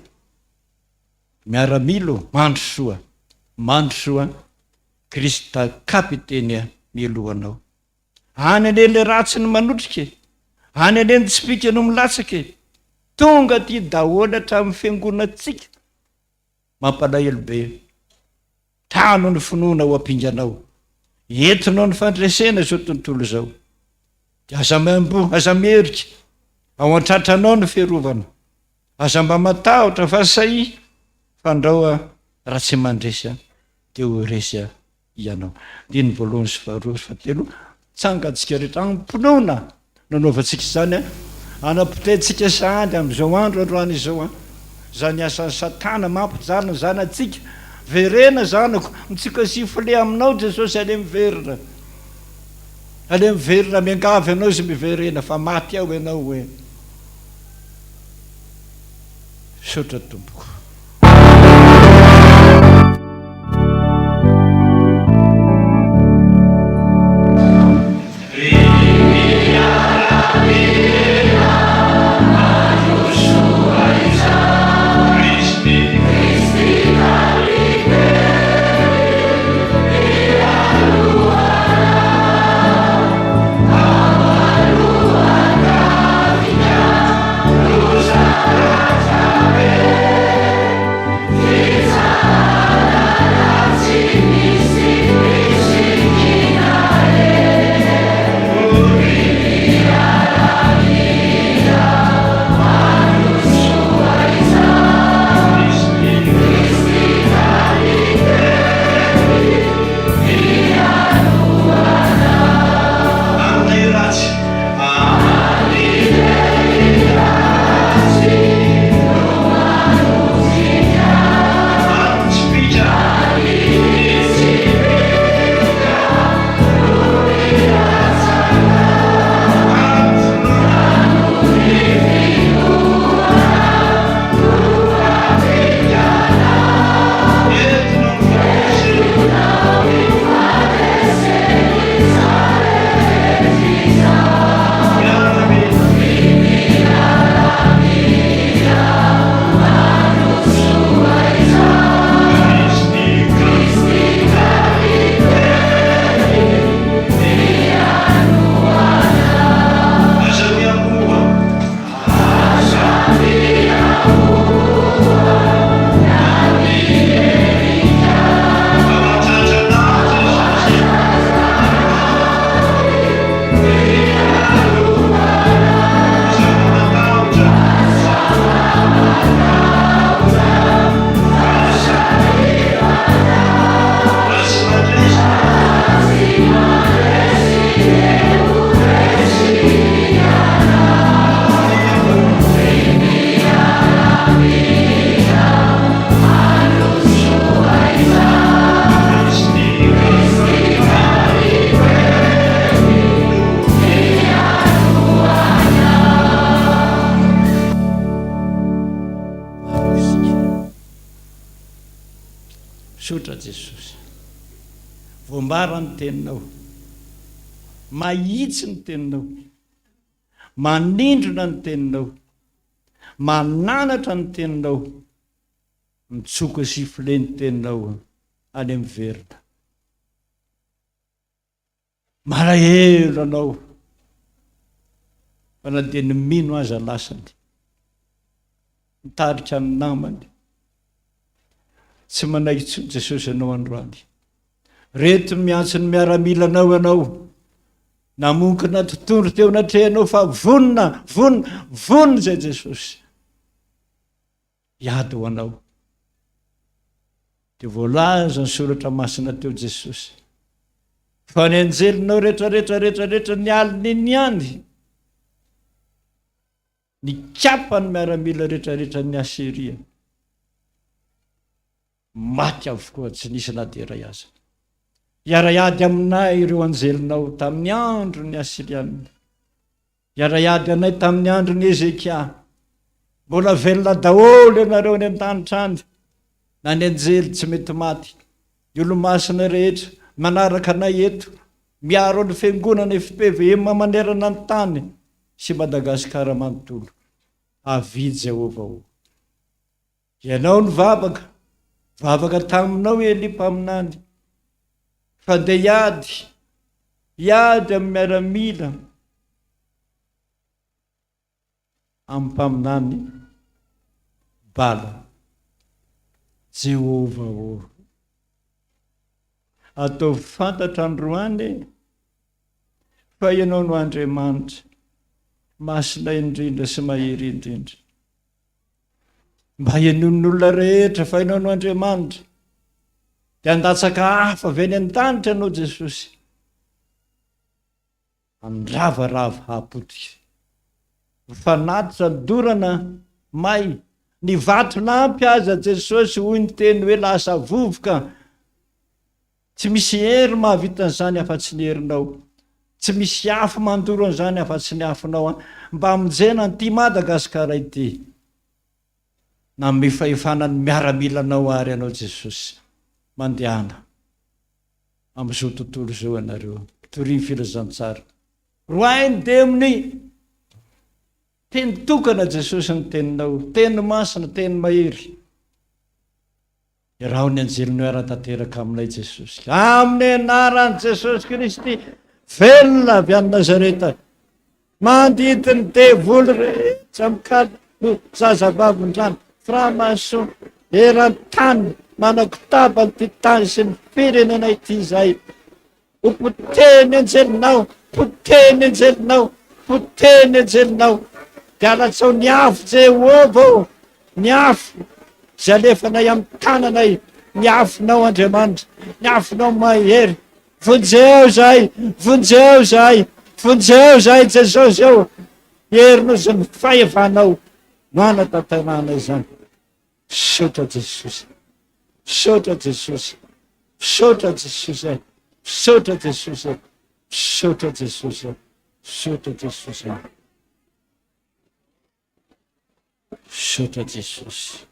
Miaramilo mandrosoa Krista kapiteny mialohanao. Any anele ratsy ny manotrike, any aneny tsy pika no milatsake. Tonga ty Daoly hatramin'ny fiangonatsika. Mampalahelo be. Tano ny finoana ho ampinganao. Entinao ny fandraisana zao tontolo zao. De aza mambo, aza mierika. Ao an-tratranao ny fiarovana. Aza mba matahotra fa say fandrao raha tsy mandresa de ho resy ianao. Dia ny voalohany sy faharoa sy fahatelo tsangatsika rehetra ampinoana nanaovantsika izany anapotentsika sady amin'izao andro androany izao zany asan'ny Satana mampijarina zany atsika verena zanako mitsika sifle aminao Jesosy ale miverina miangavy anao izy miverena fa maty ao ianao hoe sotra tompoko. Sotra Jesosy. Voambara ny teninao. Mahitsy ny teninao. Manindrona ny teninao. Mananatra ny teninao. Mitsoka sifle ny teninao any amin'ny verina. Malahelo anao. Fa na dia ny mino aza lasany. Mitarika ny namany. Tsy manaitso Jesosy anao androany. Reto miantso ny miaramilanao anao. Namonkona tontolo teo natrehanao fa vonona zay Jesosy. Hiady ho anao. dia voalaza ny soratra masina teo Jesosy fa ny anjelinao rehetrarehetrarehetrarehetra ny aliny any ny kapany miaramila rehetrarehetra ny Asiria maty avokoa, tsy nisy na dia iray aza. Iara-iady aminay ireo anjelinao tamin'ny andro ny Asiriana, iara-iady anay tamin'ny andro ny Ezekia. Mbola velona daholo ianareo ny an-danitra any, na ny anjely tsy mety maty, ny olo-masina rehetra manaraka anay eto miaro ny Fiangonana FPVM manerana ny tany sy Madagasikara manontolo. Avidy Jehova o. Ianao ny vavaka taminao Elipa aminany, fa dia iady amin'ny miaramila amin'ny mpaminany bala. Jehova o. Atao fantatra androany fa ianao no Andriamanitra masina indrindra sy mahery indrindra. Mba henon'olona rehetra fa ianao no Andriamanitra dia andatsaka hafa avy any an-danitra ianao Jesosy, andravarava hapotika, mifanatitra ny dorana may, ny vatona ampy aza Jesosy hoy ny teny hoe lasa vovoka. Tsy misy hery mahavita an'izany afa-tsy ny herinao, tsy misy afo mandoro an'izany afa-tsy ny afonao. Mba hamonjena an'ity Madagasikara ity, na mifahefanany miaramilanao ary ianao Jesosy. Mandehana amin'izao tontolo izao ianareo, toria filazantsara roainy dia amin'ny teny tokana Jesosy ny teninao, teny masina, teny mahery. Raha ny anjelinao ara-tanteraka aminay Jesosy, amin'ny anaran'i Jesosy Kristy velona avy any Nazareta, mandidiny devoly rehetra mikalo zazavavin-drano, framason, eran-tany, manakotaba ny titany sy ny firenena ity izay. Ho poteny anjelinao, poteny anjelinao, poteny anjelinao. Dia alatsao ny afo Jehova, ny afo izay alefanay amin'ny tananay, ny afonao Andriamanitra, ny afonao mahery. Vonjeo zay, vonjeo zay, vonjeo zay Jesosy eo. Herinao izay ny fahevanao no anatanterahana izany. Sotra Jesosy, sotra Jesosy, sotra Jesosy, sotra Jesosy, sotra Jesosy, sotra Jesosy, sotra Jesosy,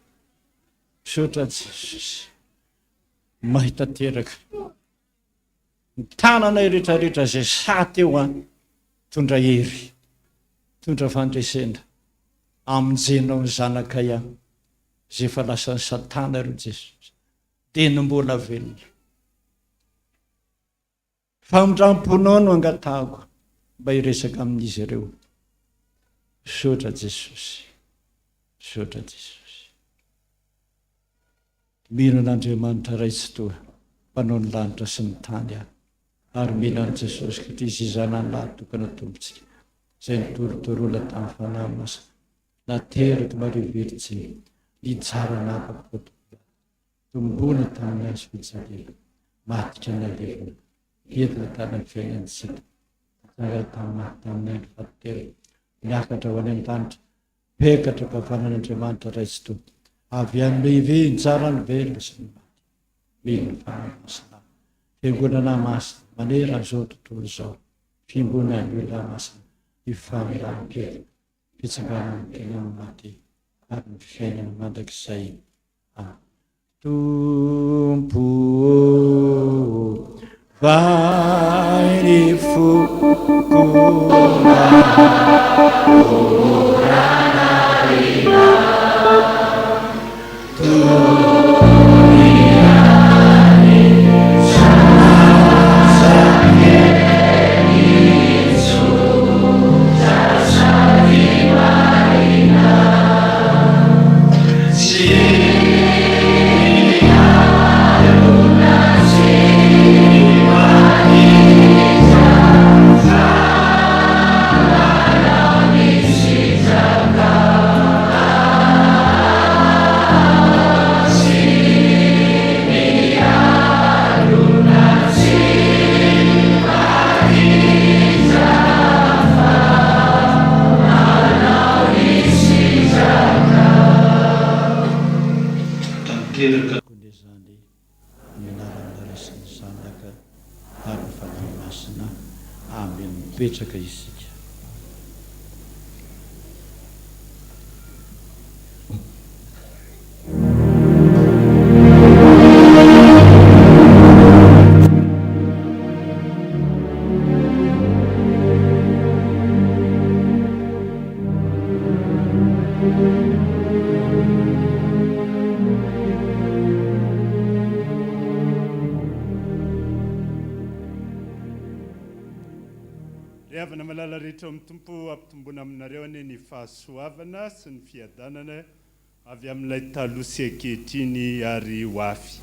sotra Jesosy. Mahita teraka ny tananay rehetrarehetra izay saty eo tondra hery, tondra fandraisana, amonjenao ny zanakay izay efa lasa ny Satana ro Jesosy, teny mbola velona. Famindramponao no angatahako mba hiresaka amin'izy ireo. Sotra Jesosy, sotra Jesosy. Mino n'Andriamanitra raitsy toa, mpanao ny lanitra sy ny tany ary mino an'i Jesosy Kristy izanany lahy tokana tompontsika, izay nitorotorola tamin'ny fanahy masina, nateraka mariviritsy, nitsara napakota, tombona tamin'ny azo fijaliana, matika ny alevina, entina tanany fiainantsika, tsara tamin'ny andro fahatelo, miakatra ho any an-danitra, pekatra kavanan'Andriamanitra raitsy toa, avy amin'ny lehibe nitsara ny velona sy ny maty. Mino ny fanahy masina, fiangonana masina, manera an'izao tontolo izao, fiangonana ny olona masina, hifamirano-kely, fitsangana ny tena ny maty, ary ny fiainana mandrakizay. Tompo vai ny fokona oranarina, toniani sasakenisu sasavimarina si masina. Amen. Mipetraka isika. Avana malala rehetra amin'ny tompo ampitombona aminareo ane ny fahasoavana sy ny fiadanana avy amin'ilay taloha sy ankehitriny ary hoafy.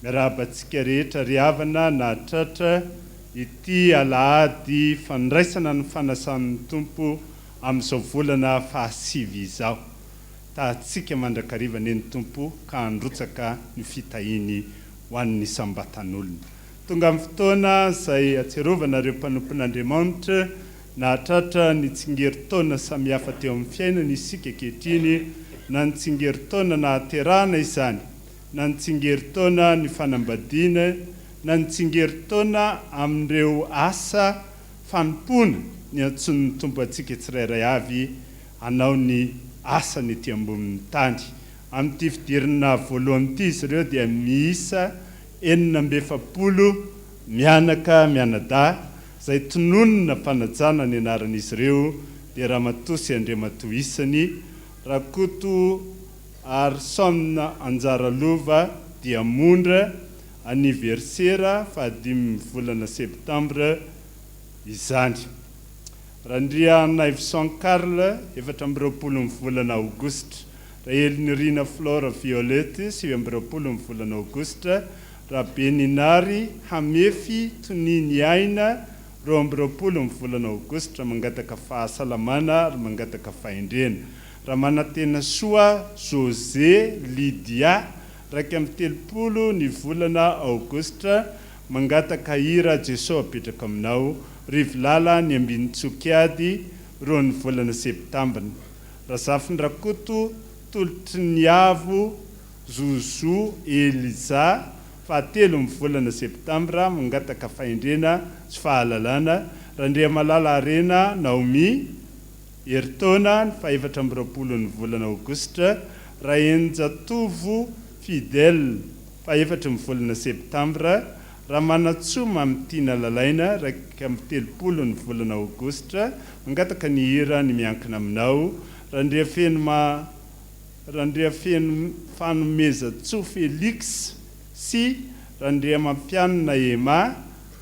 Miarabantsika rehetra ry havana na tratra ity alahady fandraisana ny fanasan'ny tompo amin'izao volana fahasivy izao. Tahantsika mandrakarivana ny tompo ka handrotsaka ny fitahiny ho an'ny sambatan'olona. Tonga amin'ny fotoana izay atserovana ireo mpanompon'Andriamanitra nahatratra ny tsingeritaona samihafa teo amin'ny fiainana isika ankehitriny, na ny tsingeritaona nahaterahana izany, na ny tsingeritaona ny fanambadiana, na ny tsingeritaona amin'ireo asa fanompona ny antson'ny tompo antsika tsirairay avy hanao ny asany ety ambonin'ny tany. Amin'ity fidirana voalohany ity izy ireo dia miisa 470 mianaka mianadahy izay tononona fanajana ny anaran'izy ireo dia Ramatosy Andriamatoa isany, Rakoto Arsona Anjaralova Diamondra anniversaire 5 volana septambra izany. Randria Naivson Karl 20 volana aogostra, Rahelinirina Flora Violette 20 volana aogostra, Rabeninary Hamefy Toniny Aina 20 volana aogostra mangataka fahasalamana ary mangataka fahendrena. Ramanatena Soa José Lydia 30 ny volana aogostra mangataka hira Jesao apetraka aminao. Rivolala ny Ambinitsokiady 2 volana septambra. Razafiny Rakoto Tolotriniavo Zouzou Eliza 7 volana septambra mangataka fahendrena sy fahalalana. Randria Malala Arena Naomi Ertona 14 ny volana aogostra. Rahenjatovo Fidèle 4 volana septambra. Ramanatsoma Mitina Lalaina 30 ny volana aogostra mangataka ny hira ny miankina aminao. Randria feno fanomeza Tso Félix sy Randria Mampianina Ema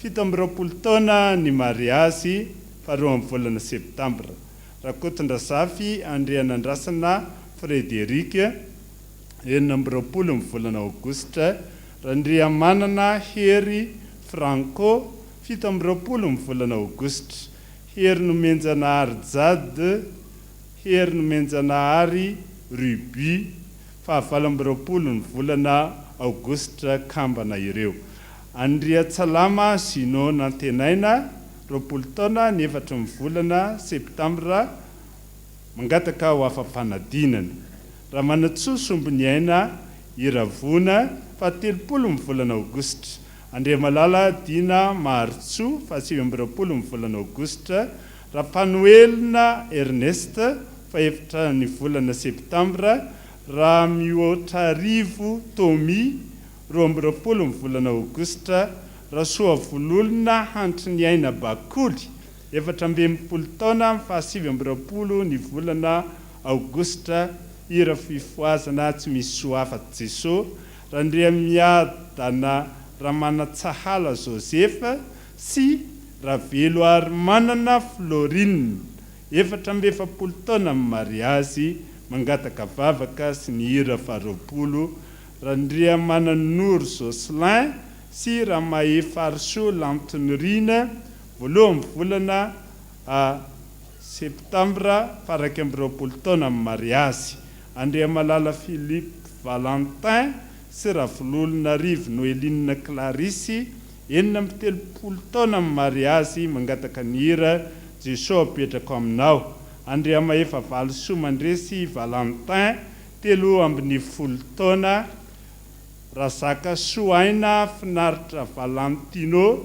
17 taona ny mariazy 2 volana septambra. Rakotondrasafy Andrea Nandrasana Frédéric 20 volana aogostra. Randria Manana Hery Franco 17 volana aogostra. Hery Nomenjanahary Jade, Hery Nomenjanahary Ruby 20 ny volana aogostra kambana ireo. Andria Tsalama Sino Nantenaina 20 taona ny 4 volana septambra mangataka ho afa-panadinana. Ramanatsoa Somboniaina Iravona 17 volana aogostra. Andria Malala Dina Mahartso 17 ny volana aogostra. Rapanoelina Ernest 7 ny volana septambra. Ramiotrarivo Tomi 20 ny volana aogostra. Rasoavololona Hantriniaina Bakoly 17 taona 17 ny volana aogostra. Hira fifoazana tsy misy soafa-ty Jesao. Randria miadana Ramanatsahala Josepha sy Ravelo ary manana Florine 17 taona amin'ny mariazy mangataka vavaka sy ny hira 20. Randria Mananoro Jocelyn sy Ramae Farso Lantonirina 1 volana septambra 20 taona amin'ny mariazy. Andria Malala Philippe Valentin sy Ravololona Rive Noeline Clarisse 70 taona amin'ny mariazy mangataka ny hira Jesao apetraka aminao. Andria Maefa Valisoa Mandresy Valentin 70 taona. Razaka Soaina Finaritra Valentino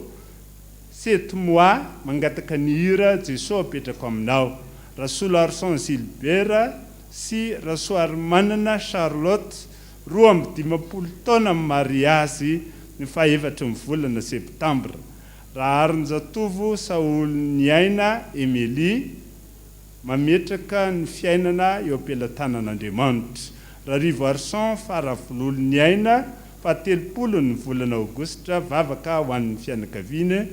7 mois mangataka ny hira Jesosy apetrako aminao. Rasoa Larson Gilbert sy rasoa Manana Charlotte 12 taona amin'ny mariazy ny 4 volana septambra. Raha Aronjatovo Saoly Niaina Émilie mametraka ny fiainana eo ampelantanan'Andriamanitra. Raha Rivo Arson Faravololo Niaina 30 ny volana aogositra vavaka ho an'ny fianakaviana.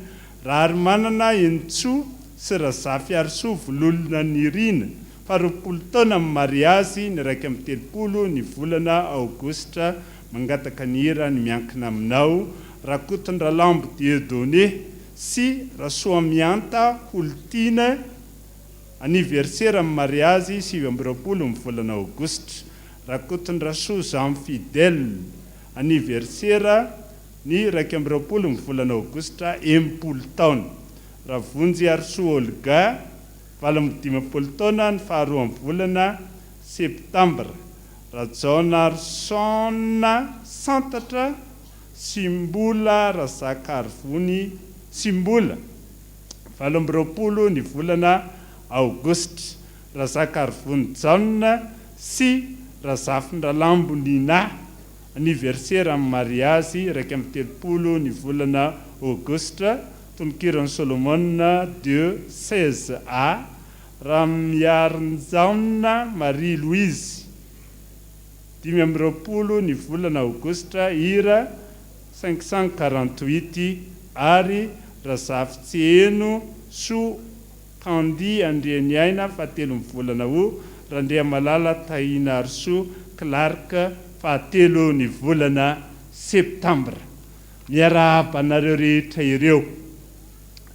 Raha Manana Entso sy Razafy Arso vololona Nirina 20 taona amin'ny mariazy ny 30 ny volana aogositra mangataka ny hira ny miankina aminao. Rakotondralambo Dieudonné sy rasoa Mianta Holtina anniversaire amin'ny mariazy 27 ny volana aogositra. Rakotondrasoa Jean Fidèle anniversaire ny 20 ny volana aogositra 10 taona. Ravonjy Arso Olga 15 taona ny 2 volana septambra. Rajona Arsona Santatra Simbola Razaka Arvony Simbola 20 ny volana aogositra. Razaka Arvony Jauna sy Razafindralambo Nina anniversaire amin'ny mariazy 30 ny volana aogositra. Tononkirany Solomona 216A. Ramiarinjaona Marie-Louise 20 ny volana aogositra hira 548 ary Razafy Tsiheno So Kandi Andrianiaina 7 ny volana o. Randrea Malala Tahina Arso Clark 7 ny volana septambra. Miarahaba anareo rehetra ireo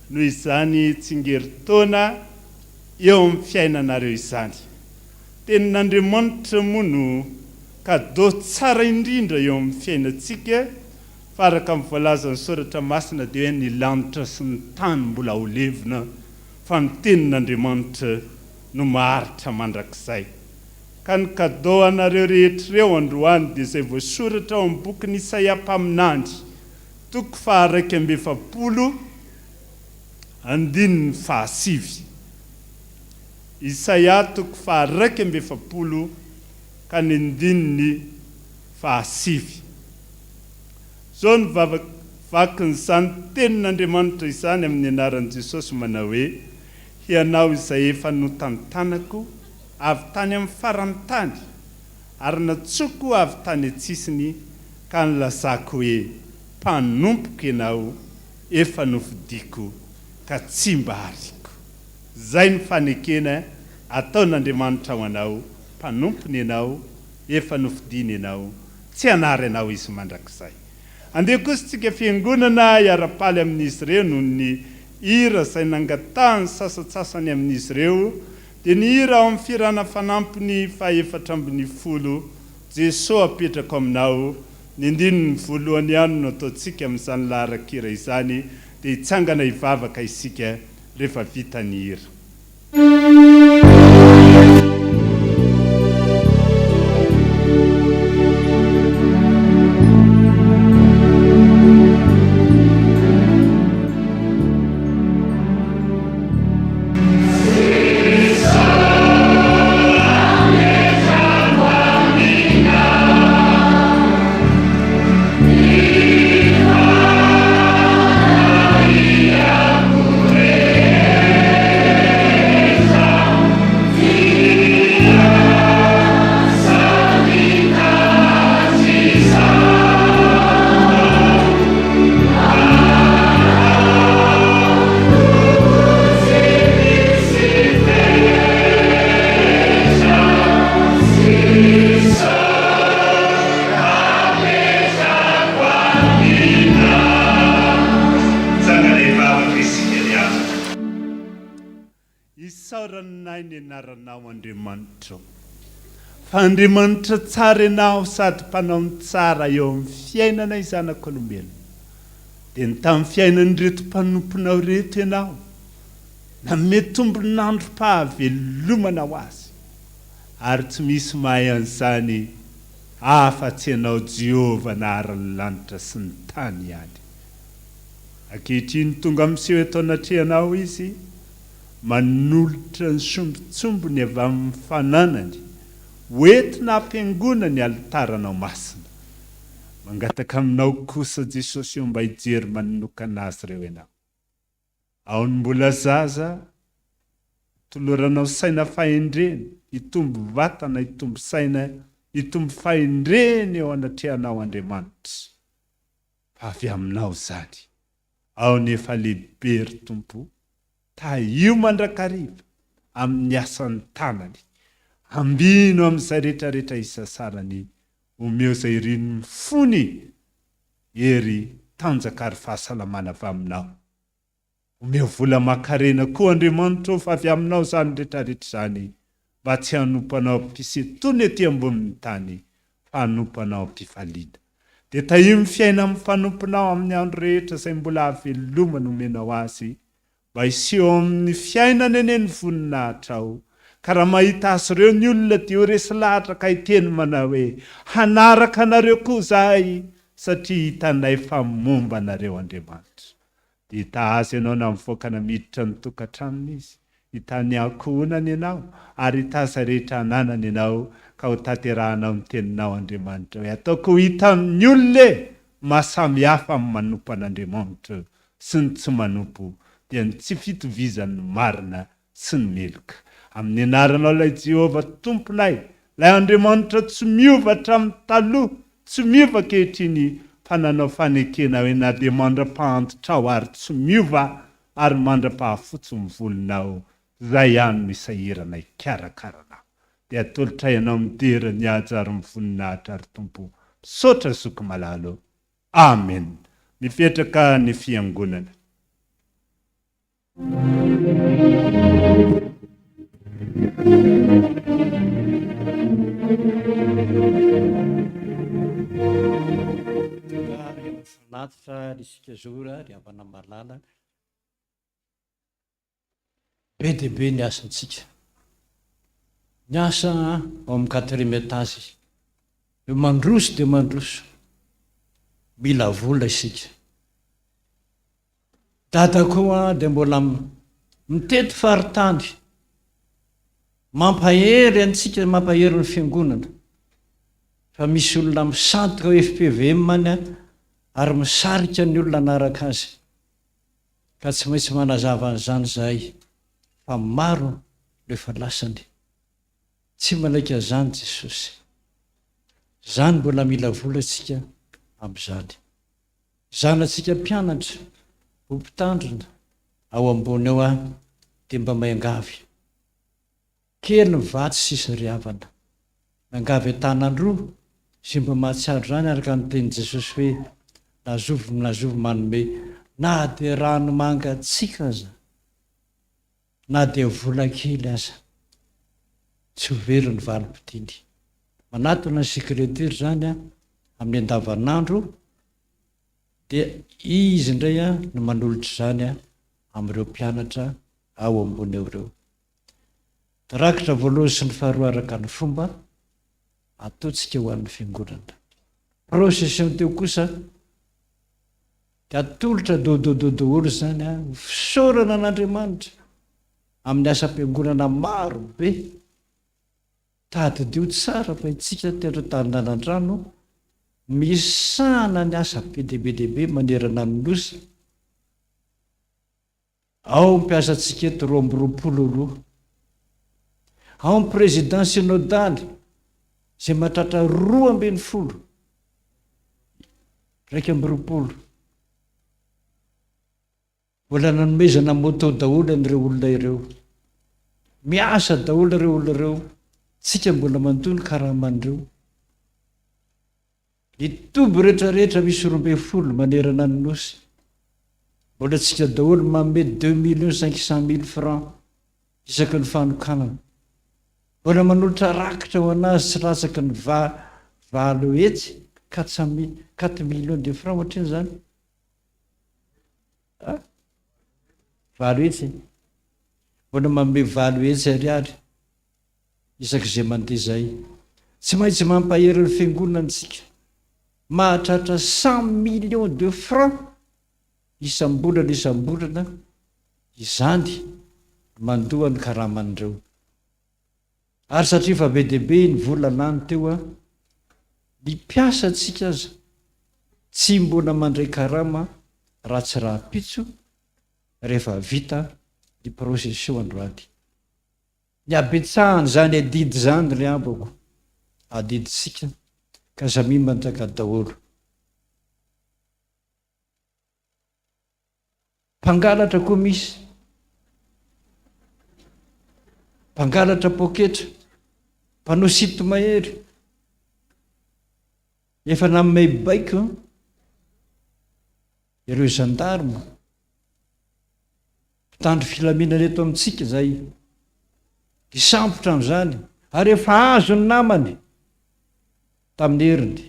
noho izany tsingerin-taona eo amin'ny fiainanareo izany. Tenin'Andriamanitra moa no kadô tsara indrindra eo amin'ny fiainantsika. Faraka amin'ny voalaza ny soratra masina dia hoe ny lanitra sy ny tany mbola ho levina fa ny tenin'Andriamanitra no maharitra mandrakizay. Ka ny kadô anareo rehetra ireo androany dia izay voasoratra ao amin'ny boky ny Isaia mpaminandry 140 andininy 7. Isaia 140 ka ny andininy 7. Zao ny vakin'izany tenin'Andriamanitra izany amin'ny anaran'i Jesosy manao hoe: hianao izay efa notantanako avy tany amin'ny farany tany, ary natsoko avy tany antsisiny, ka nilazako hoe mpanompoka ianao, efa nofidiako ka tsy mba hariko. Zay ny fanekena ataon'Andriamanitra ho anao, mpanompony ianao, efa nofidiny ianao, tsy hanary ianao izy mandrakizay. Andeha kosa tsika fiangonana iara-paly amin'izy ireo noho ny hira izay nangatahany sasatsasany amin'izy ireo, dia ny hira ao amin'ny firana fanampiny 410 Jesosy apetrako aminao. Ny andininy voalohany ihany no ataontsika amin'izany laharan-kira izany, dia hitsangana hivavaka isika rehefa vita ny hira. Andriamanitra tsara ianao sady mpanao ny tsara eo amin'ny fiainana izanak'olombelona. Dia ny tamin'ny fiainany reto mpanomponao reto ianao, nanome tombon'andro fahavelomana ho azy, ary tsy misy mahay an'izany afa-tsy ianao Jehova naharan'ny lanitra sy ny tany ihany. ankehitriny tonga amin'seho eto anatrehanao izy manolotra ny sombitsombony avy amin'ny fananany hoentina ampiangona ny alitaranao masina mangataka aminao kosa Jesosy eo mba hijery maninoka anazy ireo ianao ao ny mbola zaza toloranao saina fahendreny hitombo vatana hitombo saina hitombo fahendreny eo anatrehanao Andriamanitra fa avy aminao zany ao nefa lehibe ry Tompo io mandrakariva amin'ny asan'ny tanany ambino amin'izay rehetrarehetra isasarany omeo izay riny mifony ery tanjaka ary fahasalamana avy aminao omeo vola makarena koa Andriamanitra fa avy aminao zany rehetrarehetra zany mba tsy hanompanao mpisetony ety ambonin'ny tany fa hanompanao mpifaliana dia tahiny fiaina amin'ny fanomponao amin'ny andro rehetra izay mbola havelomana omenao azy mba hiseho amin'ny fiainana eny ny voninahitra ao ka raha mahita azy ireo ny olona dia ho resy lahatra ka hiteny manao hoe hanaraka anareo koa zahay satria hitanay fa momba anareo Andriamanitra dia hita azy ianao na mivoaka miditra ny tokantranony izy hitany ankohonany ianao ary hita izay rehetra ananany ianao ka ho tanterahanao ny teninao Andriamanitra hoe ataoko ho hitan'ny olona mahasamy hafa amin'ny manompo an'Andriamanitra sy ny tsy manompo dia ny tsy fitovizan'ny marina sy ny meloka amin'ny anaranao ilay Jehovah Tomponay ilay Andriamanitra tsy miova hatramin'ny taloha tsy miova ankehitriny fa nanao fanekena hoe na dia mandra-pahantotra ao ary tsy miova ary mandra-pahafotsy ny volonao izay ihany no isahirana hikarakarana dia atolotra ianao midera ny haja ary ny voninahitra ary Tompo misaotra zoky malalo amen mipetraka ny fiangonana fanatitra risika zora ry havana malala be dia be ny asantsika ny asa ao amin'ny 4e étage eo mandroso dia mandroso mila vola isika dada koa dia mbola mitety faritany mampahery antsika mampahery ny fiangonana fa misy olona misantika ao FPVM manya ary misarika ny olona anaraka azy ka tsy maintsy manazava an'izany zahay fa maro rehefa lasany tsy malaika zany Jesosy zany mbola mila vola tsika amin'izany zanatsika mpianatra mpitandrina ao ambony ao dia mba mangavy kely ny vatsy sisa ry havana mangavy an-tanandroa sy mba mahatsiaro zany araka ny teny Jesosy hoe nazovo manome na dia rano manga tsika aza na dia vola kely aza tsy hovery ny valim-pitiny manatona ny sekretera zany amin'ny andavanandro dia izy indray no manolotra zany amin'ireo mpianatra ao ambony eo ireo rakitra voalohany sy ny faharoa araka ny fomba ataontsika ho an'ny fiangonana procession teo kosa dia atolotra dodododoolo zany fisaorana an'Andriamanitra amin'ny asa-piangonana maro be tadidio tsara fa itsika teatro tanylanan-drano misana ny asa be dehibe manerana ny nosy ao mpiasa antsika eto 22 ao ny président synodaly izay mahatratra 12 220 mbola nanomezana moto daholo an'ireo olona ireo miasa daholo ireo olona ireo tsika mbola mantony karahaman'ireo ny toby rehetrarehetra misy 20 manerana ny nosy mbola tsika daholo manome 2,500,000 francs isaky ny fanokanana mbola manolotra rakitra ho anazy tsy latsaky ny valo hetsy 4 millions de francs ohatriny zany valo hetsy mbola manome valo hetsy ariary isak'izay mandeha zay tsy maintsy mampahery ny fiangonana antsika mahatratra 100 millions de francs isambolana izany mandoha ny karaman'ireo ary satria fa be dehibe ny volalany teo a ny piasa antsika aza tsy mbona mandray karama raha tsy raha pitso rehefa vita ny procession androany ny abetsahany zany adidy zany le ambako adiditsika ka zamimantaka daholo mpangalatra koa misy mpangalatra poketra mpanao sito mahery efa namimay baiko ireo gendarme mpitandro filaminana eto amintsika zay isampotra am'izany ary efa azo ny namany tamin'ny heriny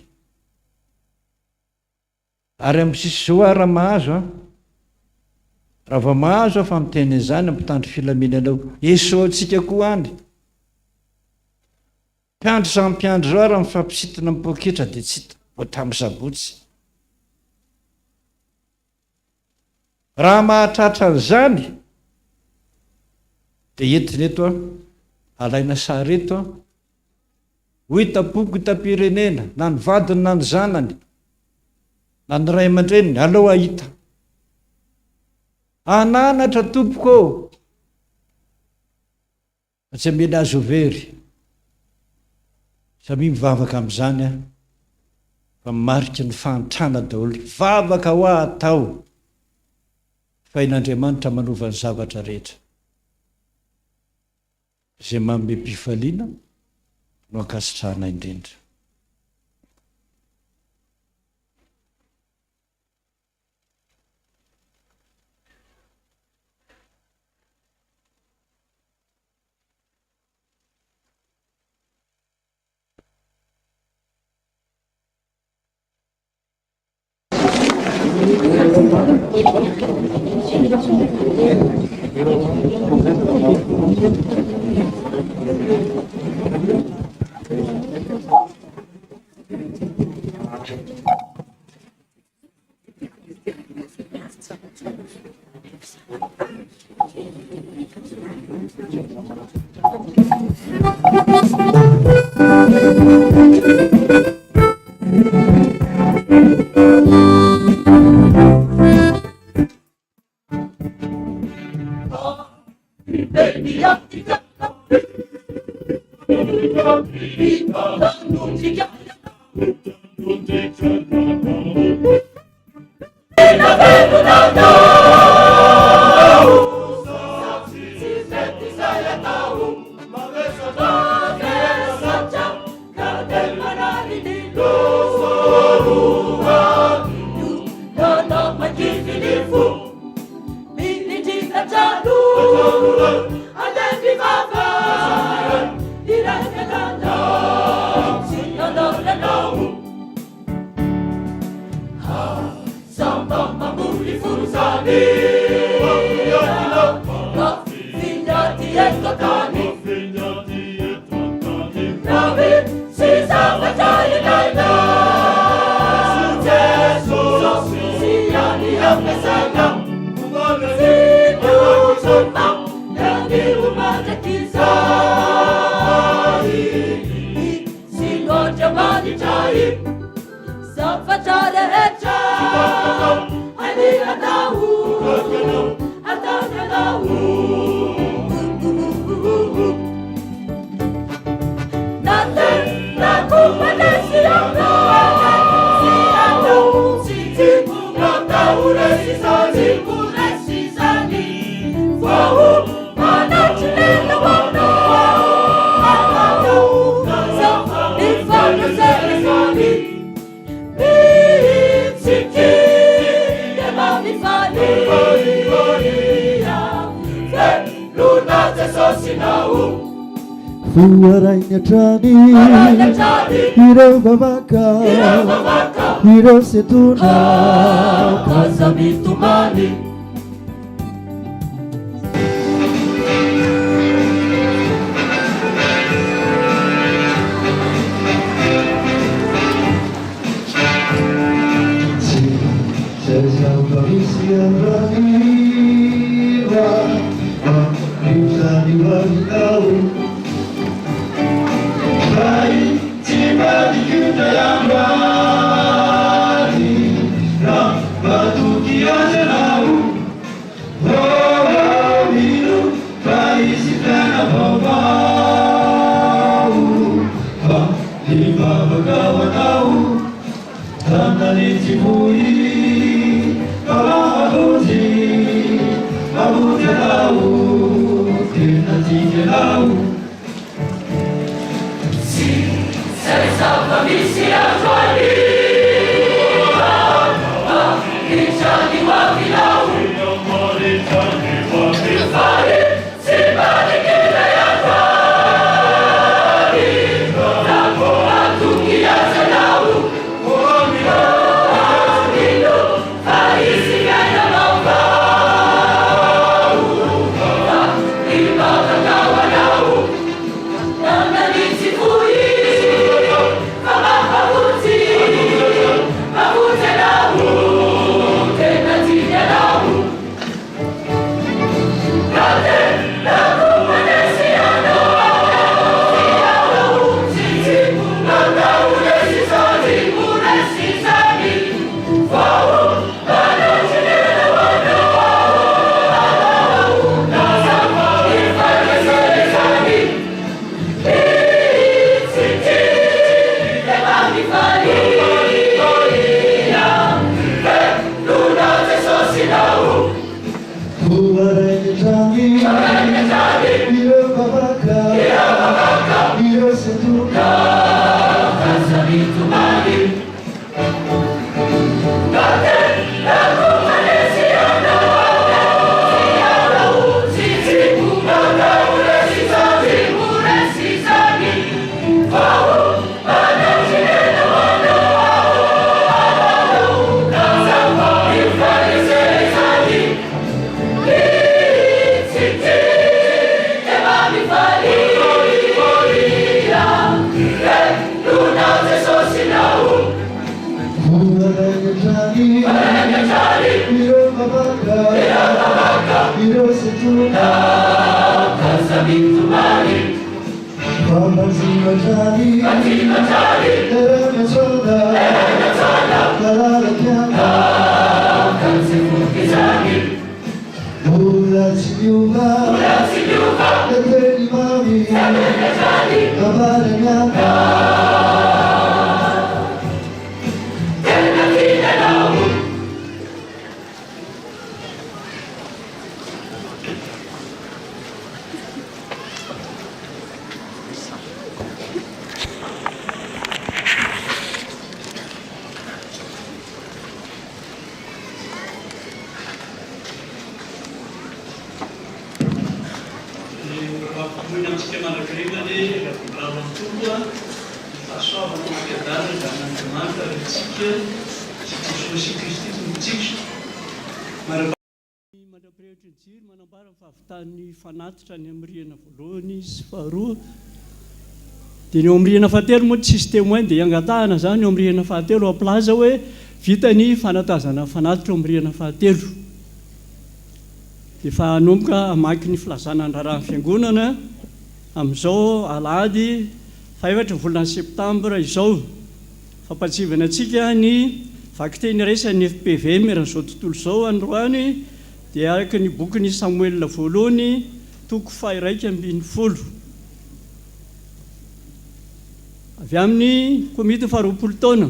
ary amin'ny sisy zao ara mahazo a raha va mahazo a fa miteny izany mpitandro filaminanao eso atsika koa any mpiandro samy mpiandro zao raha mifampisitona amin'ny poketra dia tsy hita ohatramin'ny sabotsy raha mahatratra an'izany dia entiny eto a alaina sary eto a ho hitapoko hitam-pirenena na ny vadiny na ny zanany na ny ray aman-dreniny alao ahita ananatra tompoko fa tsy amena azo very samy mivavaka amin'izany a fa mariky ny fahantrana daholo vavaka ho atao fa in'Andriamanitra manova ny zavatra rehetra zay manome mpifaliana no ankasitrahana indrindra Ireo vavaka ireo setuna kaza mitumani Sezia dia ny eo amrihana fahatelo moa tsisy témoin dia angatahana zany eo amrihana fahatelo aplaza hoe vitany fanatazana fanatitra eo amrihana fahatelo dia fa anomboka amaky ny filazana andrarahan'ny fiangonana amin'izao alahady faefatra volana septambra izao fampatsivana antsika ny vakiteny raisan'ny FPVM rahan'izao tontolo izao androany dia araka ny bokyny Samuel voalohany toko 1:1. Avy amin'ny komity faharoapolo taona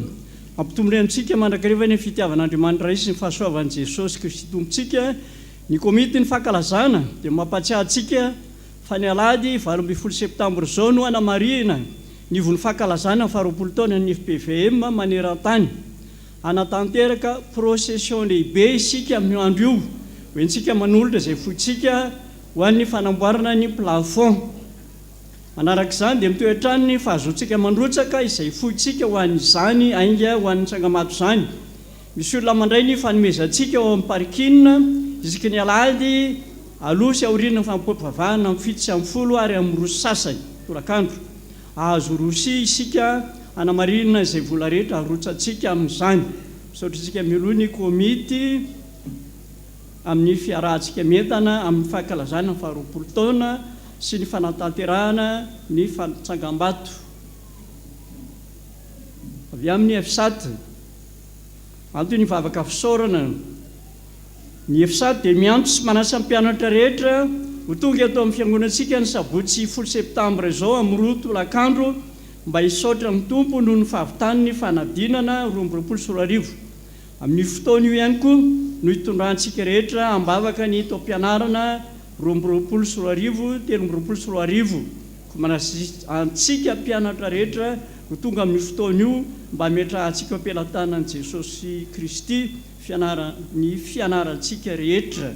mampitombory amintsika mandrakariva ny fitiavan'Andriamanitra Ray sy ny fahasoavan'i Jesosy Kristy tompontsika ny komity ny fankalazana dia mampatsiahy antsika fa ny alahady 12 septambra izao no anamarihana ny vony fankalazana faharoapolo taona ny FPVM maneran-tany anatanteraka procession lehibe isika amin'ny andro io hoentsika manolotra izay fotsika ho an'ny fanamboarana ny plafond manarak'izany dia mitoetrany ny fahazoantsika mandrotsaka izay fotsika ho an'izany ainga ho an'ny tsangamato izany misy olona mandray ny fanomezantsika ao amin'ny parkina isaky ny alahady aloha sy aoriana Fotoam-pivavahana amin'ny 7 sy 10 ary amin'ny roa sasany torakandro ahazo rosi isika anamarina izay vola rehetra arotsantsika amin'izany misaotra isika mialoha ny komity amin'ny fiarahantsika metana amin'ny fahakalazana ny faharoapolo taona sy ny fanatanterahana ny fatsangam-bato. Avy amin'ny F7 antony ny vavaka fisaorana. Ny F7 dia miantso sy manasa ny mpianatra rehetra ho tonga eto amin'ny fiangonantsika ny sabotsy 10 septambra izao amin'ny roa tolakandro mba hisaotra ny tompo noho ny fahavitany ny fanadinana 2024. Amin'ny fotoana io ihany koa no hitondrantsika rehetra ambavaka ny taom-pianarana 2024 2024 ko manasa antsika mpianatra rehetra ho tonga amin'ny fotoana io mba metrahantsika ampelantanan'i Jesosy Kristy ny fianarantsika rehetra.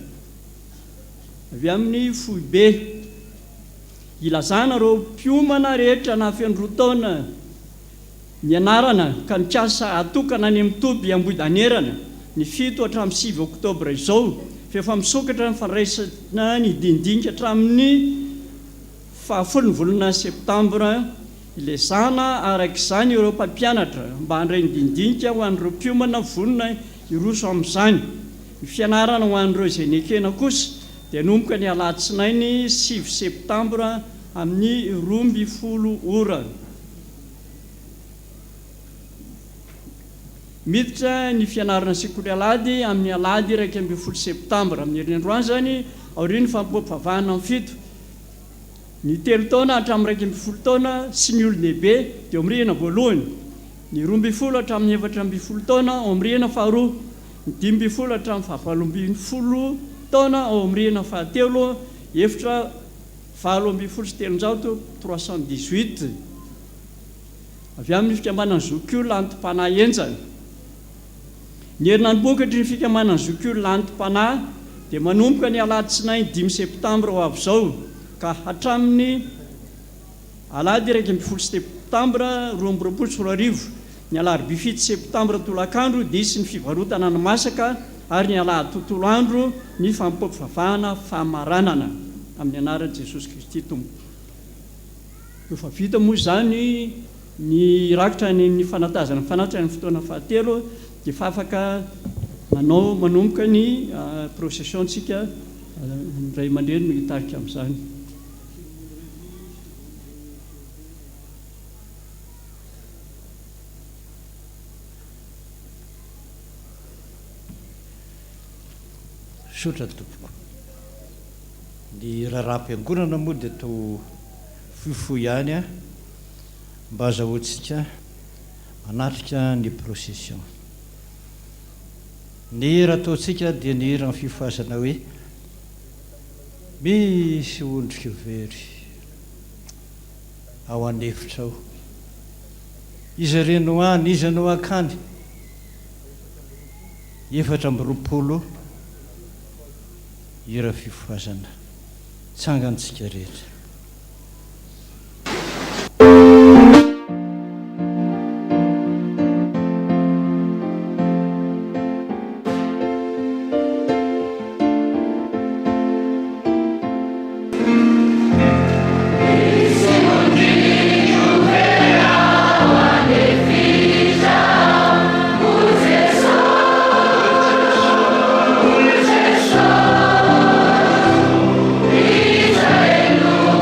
Avy amin'ny fohy be ilazana reo mpiomana rehetra na fendroa taona mianarana ka mikasa atokana ny mitoby amboidanerana ny 7 hatramin'ny 7 oktobra izao fa misokatra ny fandraisana ny dindinika hatramin'ny 10 volana septambra ilazana arak'izany ireo mpampianatra mba handray ny dindinika ho an'ireo mpiomana vonona iroso amin'izany. Ny fianarana ho an'ireo izay nekena kosa dia nomboka ny alatsinainy 7 septambra amin'ny 12 ora. Miditra ny fianarana sekoly alady amin'ny alady 12 septambra amin'ny herinandro zany aorian'ny Tompo-pivavahana amin'ny 7. Ny 3 taona hatramin'ny 12 taona sy ny olon-dehibe dia ao amin'ny rihana voalohany. Ny 12 hatramin'ny 14 taona ao amin'ny rihana faharoa. Ny 15 hatramin'ny 17 taona ao amin'ny rihana fahatelo. 318. Avy amin'ny fikambanany zokiolona antom-panahy enjana. Ny herinandro-bokatry ny fikambanany zokiolona antom-panahy dia manomboka ny alatsinainy 5 septambra ho avy izao ka hatramin'ny alady 12 septambra 2024. Ny alarobia 7 septambra tolakandro dia isy ny fivarotana ny masaka ary ny alahady tontolo andro ny fampivavahana famaranana amin'ny anaran'i Jesosy Kristy Tompo. Rehefa vita moa zany ny rakitra ny fanatazana fanatitra ny fotoana fahatelo dia fa afaka manao manomboka ny procession-tsika ray aman-dreny no hitarika amin'izany. Sotra tompoko. Ny raharam-piangonana moa dia atao fohifohy ihany mba azahoantsika manatrika ny procession. Ny hira ataontsika dia ny hira ny fifazana hoe misy ondrika very ao anefitra ao. Iza reno any, iza no akany. 420 hira fifazana. Tsangantsika rehetra. Israel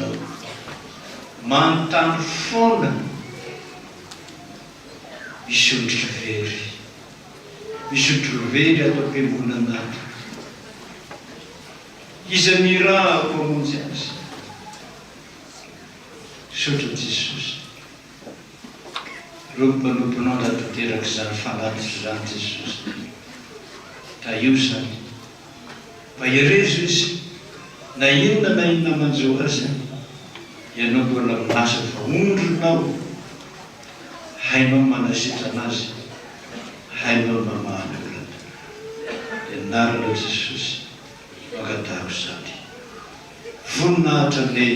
zao manontany foana misondrika very, misondro very ato am-piangonanato. Iza mirahako amonjy azy, sotro Jesosy. Ro mpanomponao da tanteraka izany fanaty izany Jesosy. Da io zany mba irezo izy na inona manjo azy, ianao mbola minasa fa ondronao, hainao manasitra anazy, hainao mamaly olona. Ianarana Jesosy mankatahako sady. Voninahitra le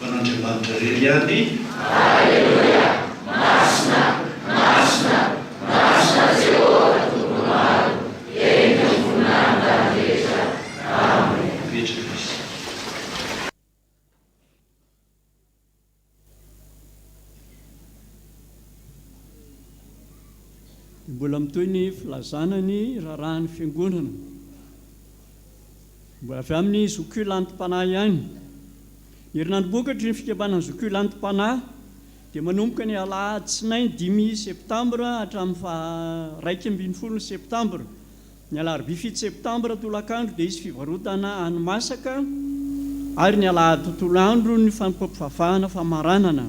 man'Andriamanitra rery ihany. Alleluia. Masina, masina, masina Jehova tombonaro, eny voninahitra rehetra. Amen. Petra Kristy. Mbola mitoy ny filazana ny rarahan'ny fiangonana. Mbola avy amin'ny zokio lantim-panahy ihany. Herinandro bokatry ny fikambanany zokio lantim-panahy dia manomboka ny alahady tsinainy 5 septambra hatramin'ny 1 septambra. Ny alarobia 7 septambra tolakandro dia izy fivarotana hani-masaka, ary ny alahady tontolo andro ny Fotoam-pivavahana famaranana.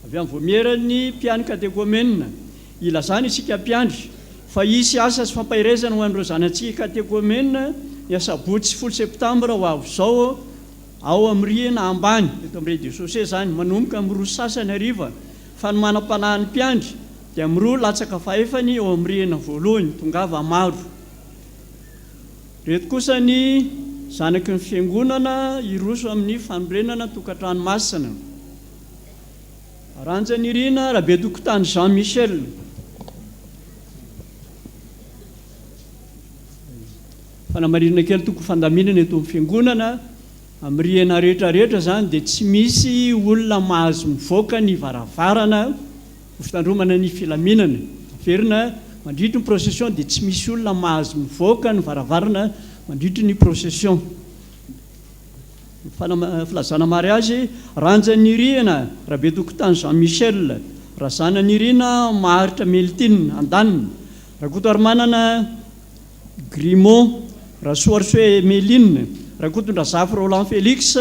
Avy amin'ny voamierany mpiany katekomena, ilazana isika mpiandry fa isy asa sy fampahirezana ho an'ireo zanantsika katekomena ny asabotsy 10 septambra ho avy izao ao amin'ny rihana ambany eto amin'ny radio sose zany, manomboka amin'ny 2 sasany hariva fanomanam-panahin'ny mpiandry dia amin'ny 2 latsaka fahefany ao amin'ny rihana voalohany tongava maro. Reto kosa ny zanaky ny fiangonana iroso amin'ny fanorenana tokantrano masina. Ranjany irina rabe dokotany Jean Michel. Fanamarina kely toko fandaminana eto amin'ny fiangonana amin'ny rihana rehetrarehetra zany dia tsy misy olona mahazo mivoaka ny varavarana ho fitandromana ny filaminana. Averina mandritry ny procession dia tsy misy olona mahazo mivoaka ny varavarana mandritry ny procession. Filazana mariazy ranjany rihana rabe dokotany Jean Michel, razanany rihana maharitra Meltine andaniny, rakoto manana Grimont, rasoarsoe Méline, rakotondrazafy Roland Félix,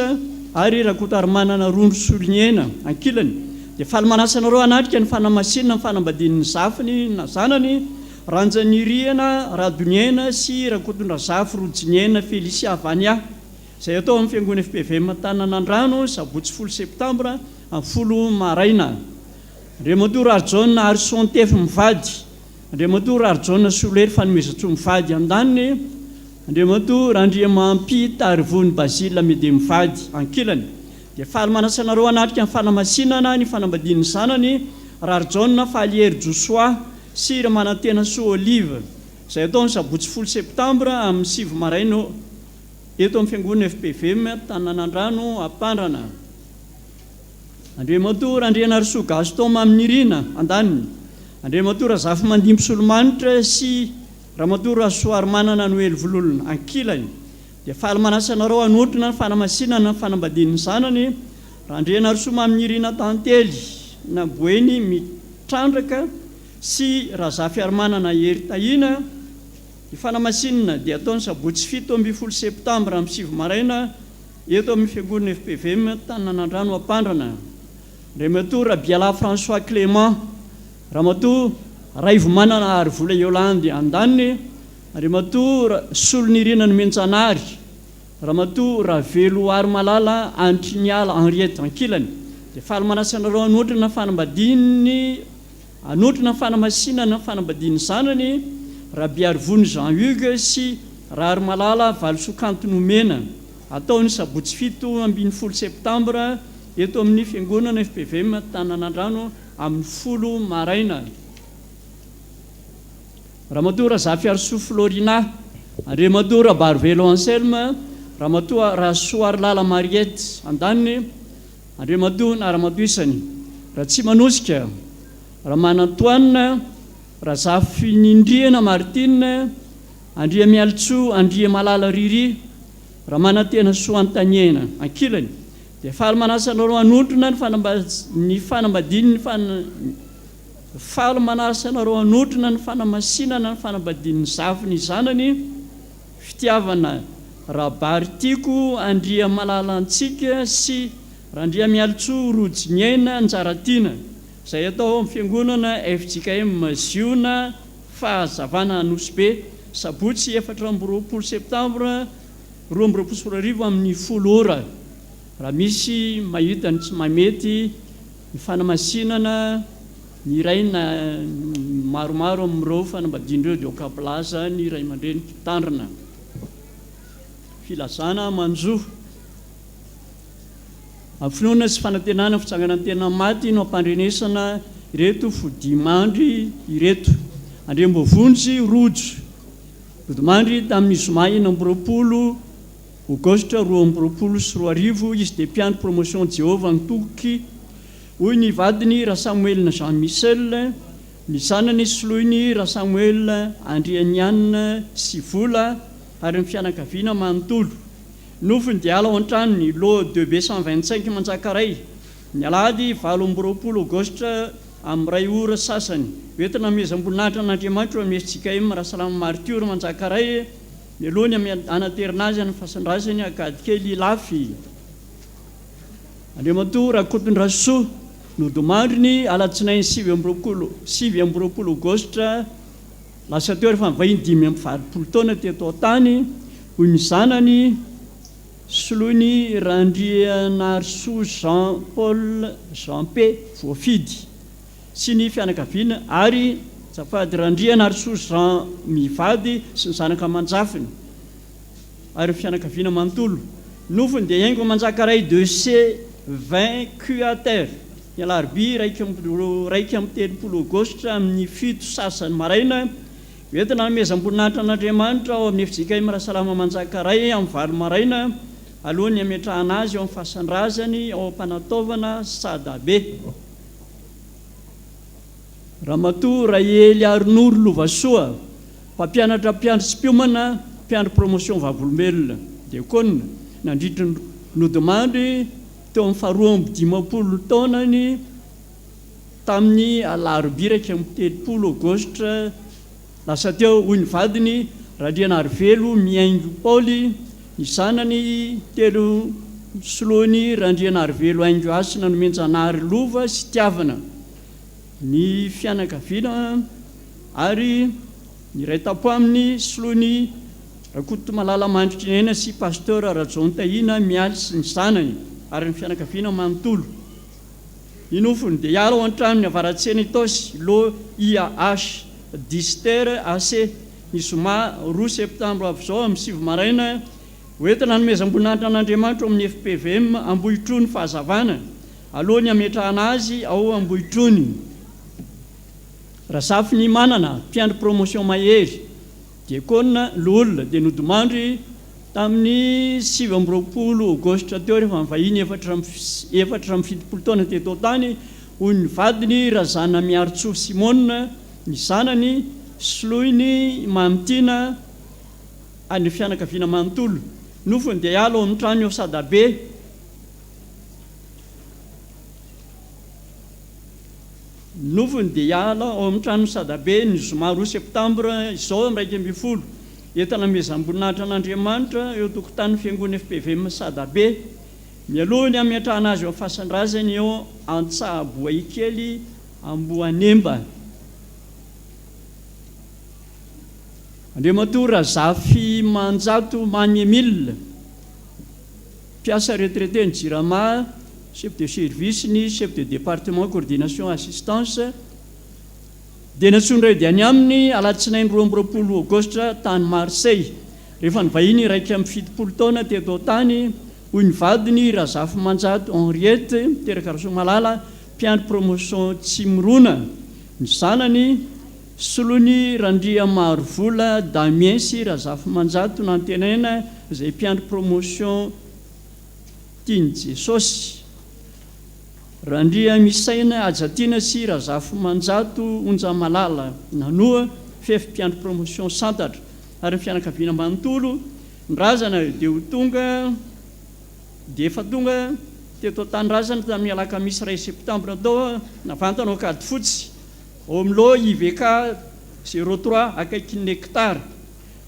ary rakoto manana Rondro Soliniena ankilany. Dia faly manasana anatrika ny fanamasinana ny fanambadian'ny zafiny na zanany, ranjany rihana Radoniena sy rakotondrazafy Rojiniena Félicia Vania. Izay atao amin'ny Fiangonana FPVM Tananandrano sabotsy 10 septambra amin'ny 10 maraina. Andriamatoa Arjona Arson Tefy mivady, Andriamatoa Arjona Solery fanomezatsoa mivady andaniny, Andriamatoa Randriamampi Tarivony Basile Mede mivady ankilany. Dia faly manasanareo anatrika ny fanamasinana ny fanambadian'ny zanany Arjona Falière Joshua sy Ramanantena Soa Olive. Izay atao amin'ny sabotsy 10 septambra amin'ny 7 maraina eto amin'ny Fiangonana FPVM Tananandrano Ampandrana. Andriamatoa Randriana Arso Gaston Maminirina andaniny, Andriamatoa Razafy Mandimby Solomanitra sy Ramatoa Rasoary Manana Noely Vololona ankilany. Dia faly manasanareo anotrina ny fanamasinana ny fanambadian'ny zanany Randriana Arso Maminirina Tantely na Boeny Mitrandraka sy Razafy Armanana Eritahina. Ny fanamasinana dia ataony sabotsy 17 septambra amin'ny 7 maraina eto amin'ny Fiangonana FPVM Tananandrano Ampandrana. Andriamatoa Rabiala François Clément, Ramatoa Raivo Manana Arivola Yolande andaniny, Andriamatoa Solonirina ny Menjanary, Ramatoa Ravelo Armalala Antriniala Henriette ankilany. Dia faly manasanareo anotrina fanambadiany, anotrina fanamasinana fanambadian'ny zanany Rabiarivony Jean-Hugues sy Rarmalala Valsokantonomena, ataony sabotsy 17 septambra eto amin'ny Fiangonana FPVM Tananandrano amin'ny 10 maraina. Ramatoa Razafy Arso Florina, Andriamatoa Barvelo Anselme, Ramatoa Rasoary Lala Mariette andaniny, Andriamatoa na Ramatoa isany Raha tsy manosika Ramanantoanina, razafy nindriana martina andria mialitsoa andria malala riry raha manantena soa antaniana ankilany dia faly manasanareo anotrona ny fanambadiny faly manasanareo anotrona ny fanamasinana ny fanambadin'ny zafiny zanany fitiavana rabary tiako andria malala antsika sy rahandria mialitsoa rojo ny aina anjaratiana izay atao amin'ny fiangonana FPVM ziona fahazavana Anosy-be sabotsy 4 septambra 2024 amin'ny 10 ora raha misy mahita ny tsy mamety ny fanamasinana ny iray na maromaro amin'ireo fanambadin'ireo dia okaplaza ny iray aman-dreny tandrina filazana manjoa amin'ny finoana sy fanantenana fitsangana ny tena maty no ampandrenesana ireto fodimandry ireto andrembovonjy rojo fodimandry tamin'ny zoma 20 aogositra 2024 izy dia mpiandro promotion Jehova nitokoky hoy ny vadiny raha Samuel Jean Michel ny zanany soloiny raha Samuel Andrianianina sy vola ary ny fianakaviana manontolo nofony dia ala ao an-tranony lo 225 manjakaray ny alahady 20 aogositra amin'ny ray ora sasany hoentina mezam-boninahitra an'Andriamanitra amesitsika raha salama martiora manjakaray mialohany anaterina azy amin'ny fasandrasany akady kely lafy Andriamantoa raha kotondrasoa no domandriny alatsinainy 7 aogositra lasa teo rehefa mivahiny 5 taona teto tany hoy ny zanany soloiny Randrianarso Jean Paul Jean P voafidy sy ny fianakaviana ary zafady Randrianarso Jean mivady sy ny zanaka manjafiny ary fianakaviana manontolo nofony dia haingo manjakaray 220 cuater ny alarby raiky amin'ny 30 aogositra amin'ny 7 sasany maraina hoentina namezam-boninahitra an'Andriamanitra ao amin'ny FPVM raha salama manjakaray amin'ny 20 maraina alohany ametrahana azy ao amin'ny fasandrazany ao am-panataovana sadabe Ramatoa Raely Arnoro Lovasoa mpampianatra mpiandro sy mpiomana mpiandro promotion vavolombelona diakona nandritra nodimandry teo amin'ny 12 taonany tamin'ny alarobia raiky amin'ny 30 aogositra lasa teo hoy ny vadiny Randrianarivelo miaingo Paoly ny zanany 3 soloany Randrianarivelo aingo asina nomenjanary lova sy tiavana ny fianakaviana ary ny ray tapo amin'ny soloany rakoto malala mandritry ny aina sy pasteur Rajontahina mialy sy ny zanany ary ny fianakaviana manontolo inofony dia iala ao an-tranony avaratsena itosy lo IAH Dister AC ny zoma 2 septambra avy zao amin'ny 7 maraina hoentina nomezam-boninahitra an'Andriamanitra amin'ny FPVM Ambohitrony fahazavana alohany ametrahana azy ao Ambohitrony razafy ny manana mpiandro promotion mahery diakona lolona dia nodimandry tamin'ny 7 aogositra teo rehefa mivahiny 7 taona teto tany hoy ny vadiny razana miarotsoa Simona ny zanany soloiny Mamtina any fianakaviana manontolo nofony dia iala ao amin'ny trano ao Sadabe nofony dia iala ao amin'ny trano Sadabe ny zoma 2 septambra izao amin'ny 12 entina mezam-boninahitra an'Andriamanitra eo tokotany fiangonana FPVM Sadabe mialohany ametrahana azy eo amin'ny fasandrazany eo Antsaboay kely Amboanemba Andriamantoa Razafy Manjato Mamy Emile mpiasa retraité ny Jirama chef de service ny chef de département coordination assistance dia natsondra dia any aminy alatsinainy 20 aogositra tany Marseille rehefa nivahiny raiky amin'ny 70 taona teto tany hoy ny vadiny Razafy Manjato Henriette miteraka Rasomalala mpiandro promotion Tsimorona ny zanany soloany Randria Marovola Damien sy Razafy Manjato nantenaina izay mpiandro promotion Tiany Jesosy Randria misaina ajatiana sy razafo manjato onja malala nanoa fefimpiandro promotion santatra ary fianakaviana manontolo nrazana dia ho tonga dia efa tonga teto tany-drazana tamin'ny alakamisy 1 septambra tao navantanao kady fotsy ao amilo IVK 03 akaikin'ny hectara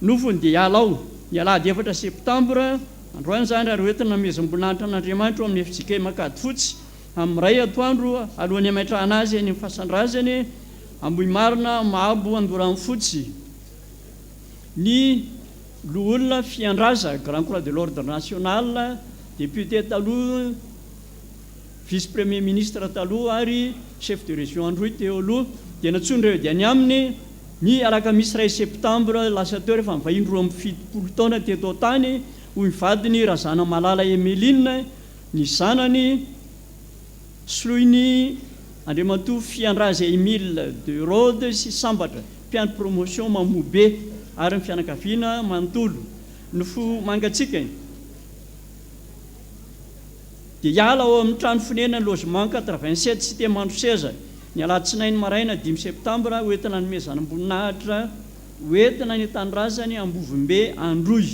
nofony dia hialao ny alahady 4 septambra androany zany ary hoentina namezam-boninahitra an'Andriamanitra amin'ny FJK makady fotsy amin'ny ray atoandro alohan'ny hamaintrahana azy any amin'ny fasan-drazany amboy marina mahabo andorany fotsy ny loholona fiandraza Grand Croix de l'Ordre National député taloha vice premier ministre taloha ary chef de région androy teo aloha dia natsondra dia ny aminy ny alakamisy 1 septambra lasa teo rehefa mivahiny 27 taona teto tany ho mivadiny razana malala Emeline ny zanany soloiny Andriamatoa Fiandraza Emile de Rode sy sambatra mpiandro promotion mamobe ary ny fianakaviana manontolo nofo mangatsika dia hiala ao amin'ny trano fonenany logement 87 sy Temandro Seza ny alatsinainy maraina 5 septambra hoentina nomezanam-boninahitra hoentina ny tany-drazany Ambovombe Androy.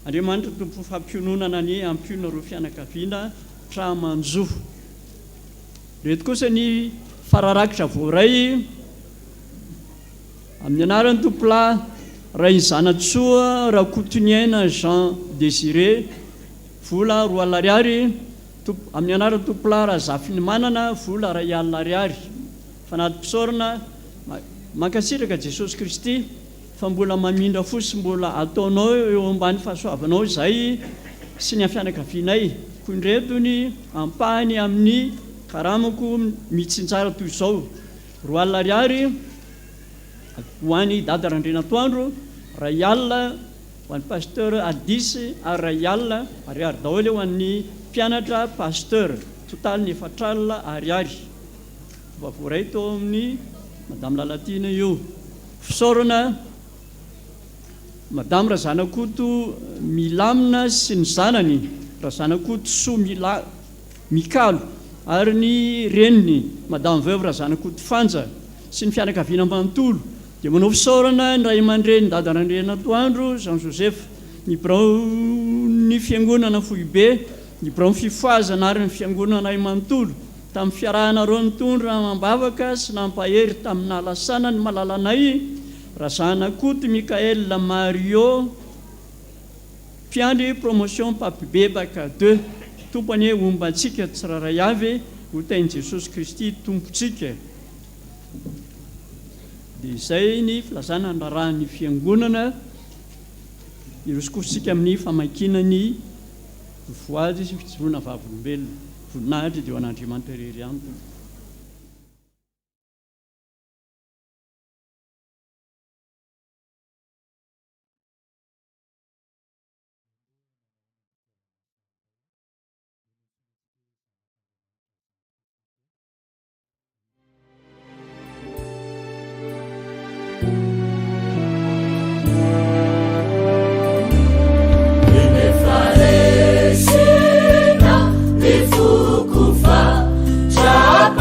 Andriamanitra tompo fampiononana ny ampiona reo fianakaviana tramanjoho. Reto kosa ny fararakitra voaray amin'ny anarany tompola ray zanatsoa Rakotoniaina Jean Désiré vola 2 ariary amin'ny anarany tompola Razafiny Manana vola 2 ariary fanaty pisorona mankasitraka Jesosy Kristy fa mbola mamindra fosy mbola ataonao eo ambany fahasoavanao izay sy ny fianakavianay kondretony ampahany amin'ny karamako mitsinjara toy izao 2 ariary ho an'ny dada Randrenatoandro 2 alina ho an'ny pasteur Adis ary 2 alina ariary daholo ho an'ny mpianatra pasteur totaly ny 4 alina ariary voavoray tao amin'ny madame Lalatina io fisaorana madame Razanakoto Milamina sy ny zanany Razanakoto So Mikalo ary ny reniny madame veuve Razanakoto Fanja sy ny fianakaviana manontolo dia manao fisaorana ny ray aman-dreny dada Randrenatoandro Jean Joseph ny braony fiangonana Foibe ny braony fifoazana ary ny fiangonana manontolo tamin'ny fiarahanareo nitondra mambavaka sy nampahery tamin'ny nalasana ny malalanay Razanakoto Mikael Mario mpiandry promotion papibebaka 2 tompany ombantsika tsiraray avy ho tainy Jesosy Kristy tompontsika. Dia izay ny filazana ndrarahan'ny fiangonana irosokosika amin'ny famakinany voady sy fijoroana vavolombelona voninahitra dia ho an'Andriamanitra irery antony. Sina vifukufa cha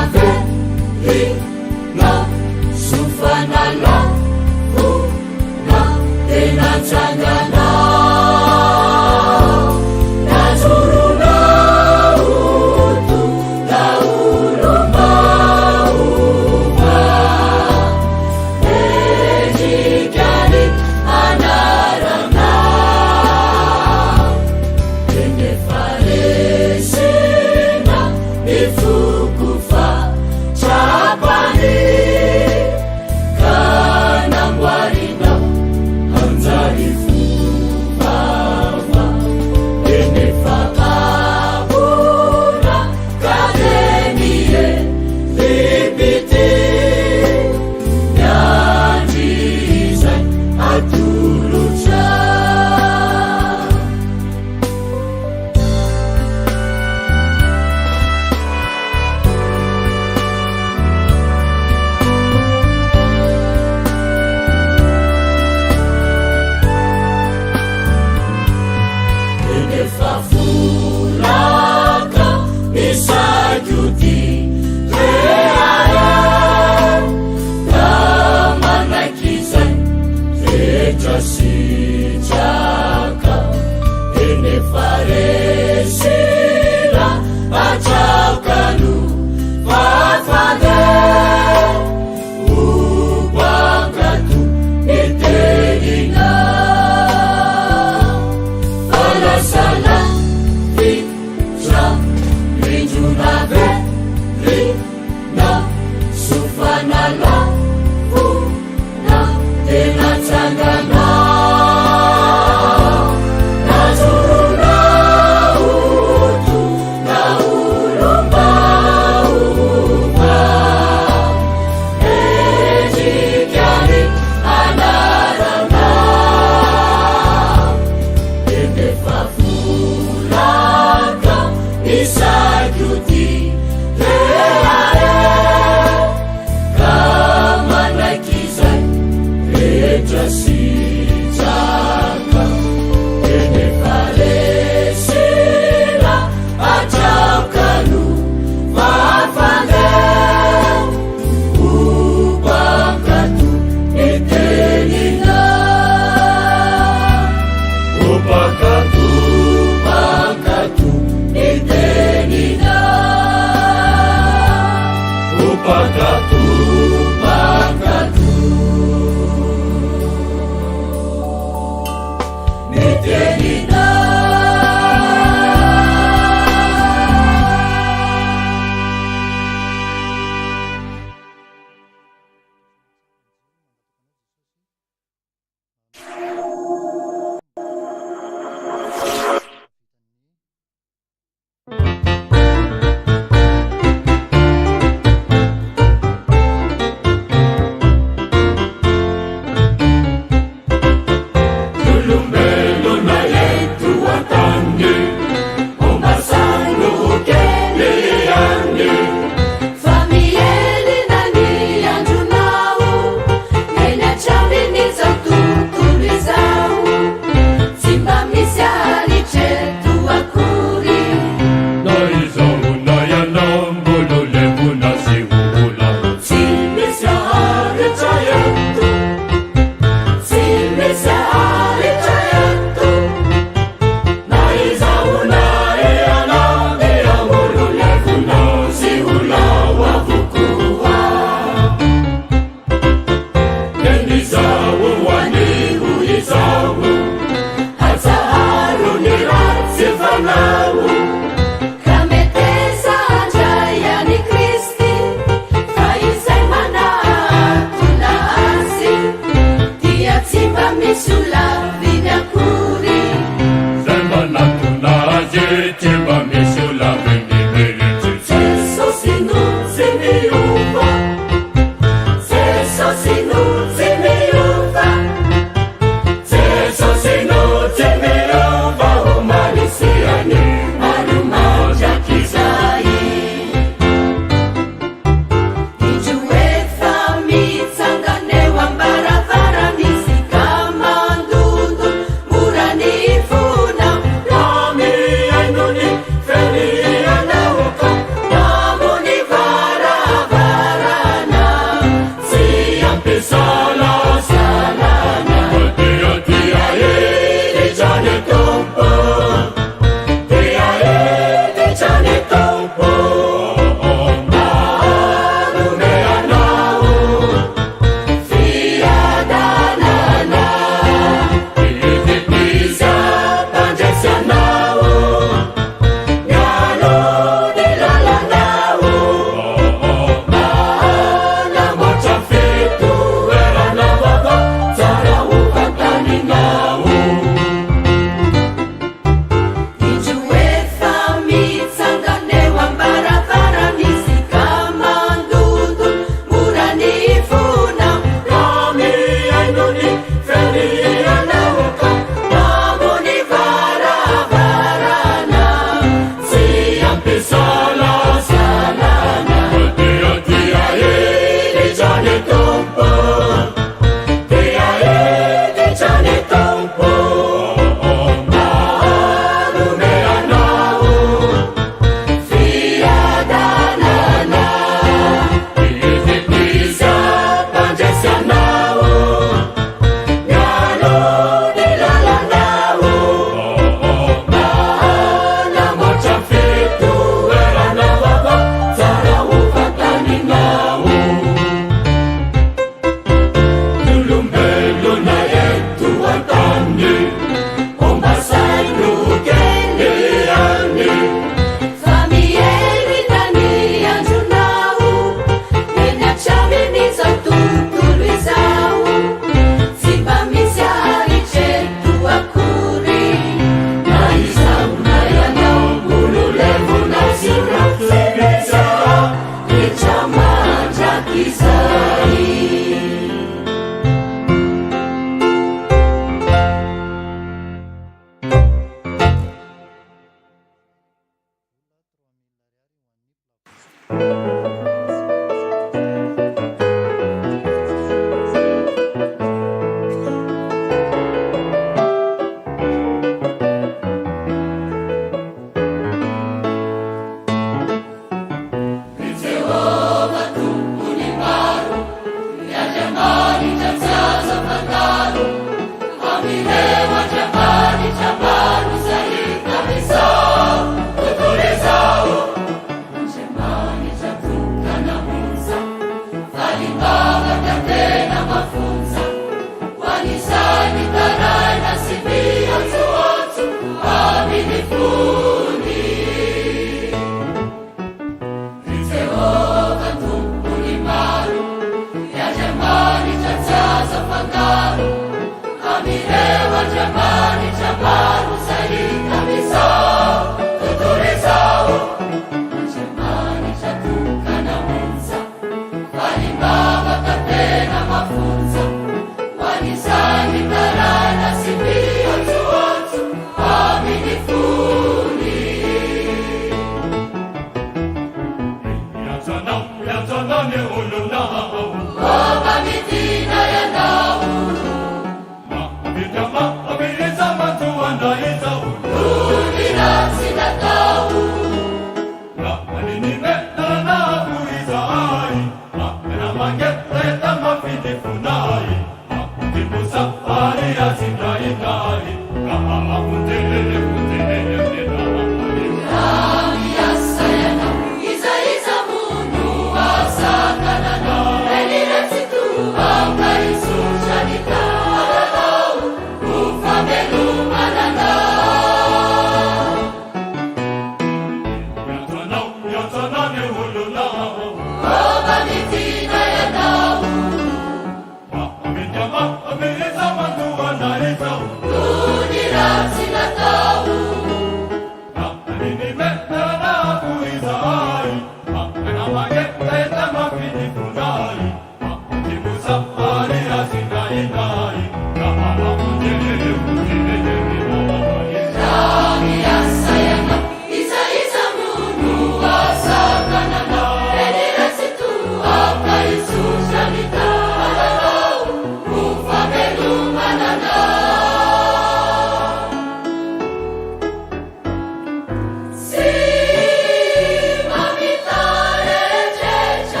Mamita rejecha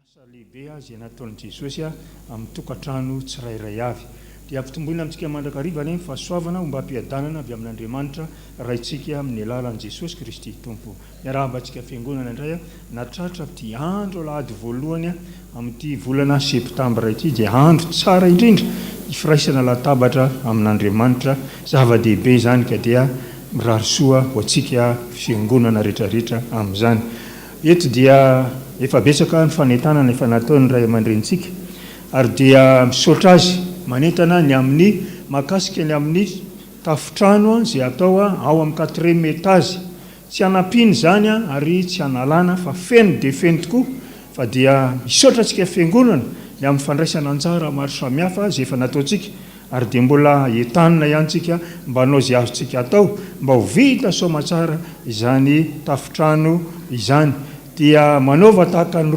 asa lehibe azy nataon'i Jesosy amin'ny tokantrano tsirairay avy. Dia ampitomboina amintsika mandrakarivana ny fahasoavana mba hampiadanana avy amin'Andriamanitra raintsika amin'ny alalan'i Jesosy Kristy Tompo. Miarahaba antsika fiangonana indray natratra amin'ity andro Alahady voalohany amin'ity volana septambra ity dia andro tsara indrindra ifiraisana latabatra amin'Andriamanitra, zava-dehibe izany ka dia mirary soa ho antsika fiangonana rehetrarehetra amin'izany. Eto dia efa betsaka ny fanentanana efa nataony ray aman-drenitsika ary dia misaotra azy manentana ny amin'ny makasika ny amin'ny tafotrano izay atao ao amin'ny 4e étage. Tsy hanampiany izany ary tsy hanalana fa feno dia feno tokoa, fa dia misaotra antsika fiangonana ny amin'ny fandraisana anjara maro samihafa izay efa nataontsika ary dia mbola entanina ihany tsika mba hanao izay azontsika atao mba ho vita soamantsara izany tafotrano izany. Dia manaova tahaka ny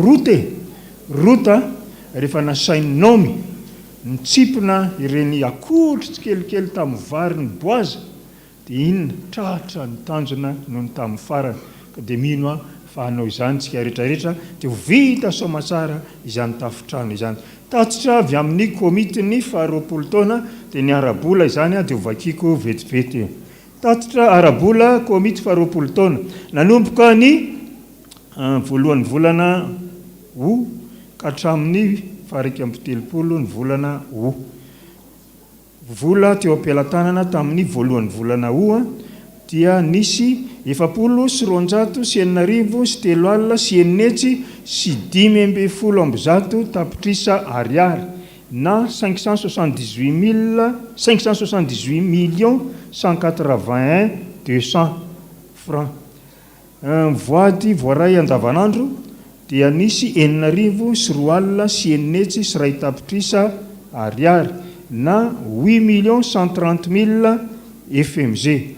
rota rehefa nasainy Naomi nitsipona ireny akotry tsikelikely tamin'ny vary ny boaza dia inona tratra ny tanjona noho ny tamin'ny farany, ka dia mino fa hanao izany tsika rehetrarehetra dia ho vita soamantsara izany tafotrano izany. Tatitra avy amin'ny komitiny faharoapolo taona dia ny arabola izany dia ho vakiako vetivety. Tatitra arabola komity faharoapolo taona nanomboka ny voalohan'ny volana ho ka hatramin'ny faharaiky amby telopolo ny volana ho. Vola teo am-pelatanana tamin'ny voalohan'ny volana ho dia nisy 773,970 tapitrisa ariary na 578,181,200 francs. Voady voaray andavanandro dia nisy 4,4,900 tapitrisa ariary na 8,130,000 FMG.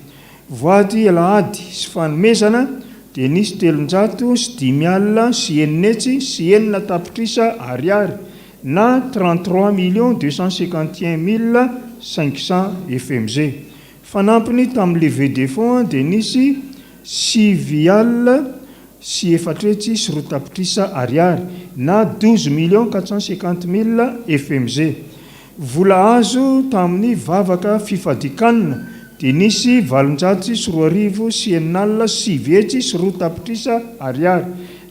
Voady Alahady sy fanomezana dia nisy 305,900 tapitrisa ariary na 33,251,500 FMG. Fanampiny tamin'ny levée des fonds dia nisy 6,4 tapitrisa ariary na 12,450,000 FMG. Vola azo tamin'ny vavaka fifadikanina dia nisy 7,4,900 tapitrisa ariary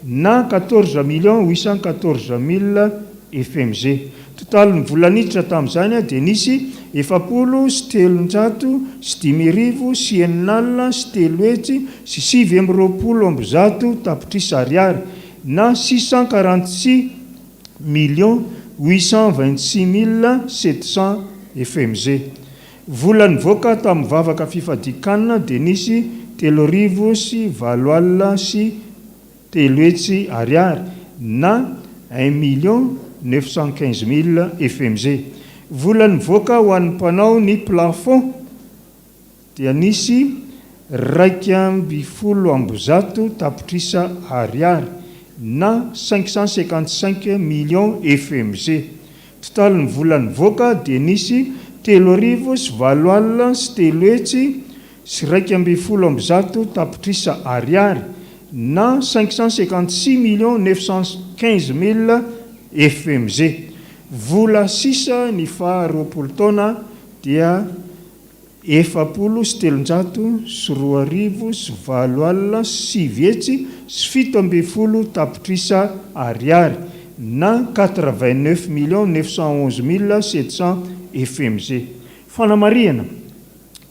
na 14,814,000 FMG. Totalin'ny vola niditra tamin'izany dia nisy 7,7,900 tapitrisa ariary na 646,826,700 FMG. Vola nivoaka tamin'ny vavaka fifadikanina dia nisy 3,803 ariary na 1,915,000 FMG. Vola nivoaka ho an'ny mpanao ny plafond dia nisy 2,0 tapitrisa ariary na 555 millions FMG. Totalin'ny vola nivoaka dia nisy 3,7,3,2,0 tapitrisa ariary na 556,915,000 FMG. Vola sisa ny faharoapolo taona dia 7,3,2,7,7 tapitrisa ariary na 89,911,700 FMG. Fanamariana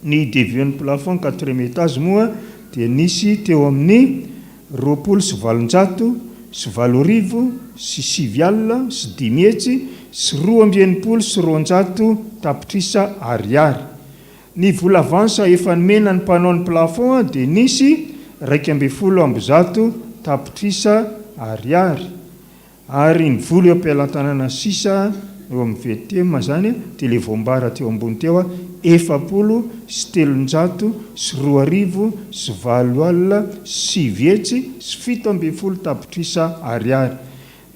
ny devian'ny plafond 4e étage moa dia nisy teo amin'ny 2,7,9,5,2,200 tapitrisa ariary. Ny vola avansa efa nomena ny mpanao ny plafond dia nisy 2,0 tapitrisa ariary ary ny vola eo am-pialantanana sisa eo amin'ny VTM zany dia le voambara teo ambony teo 7,7,7,7 tapitrisa ariary.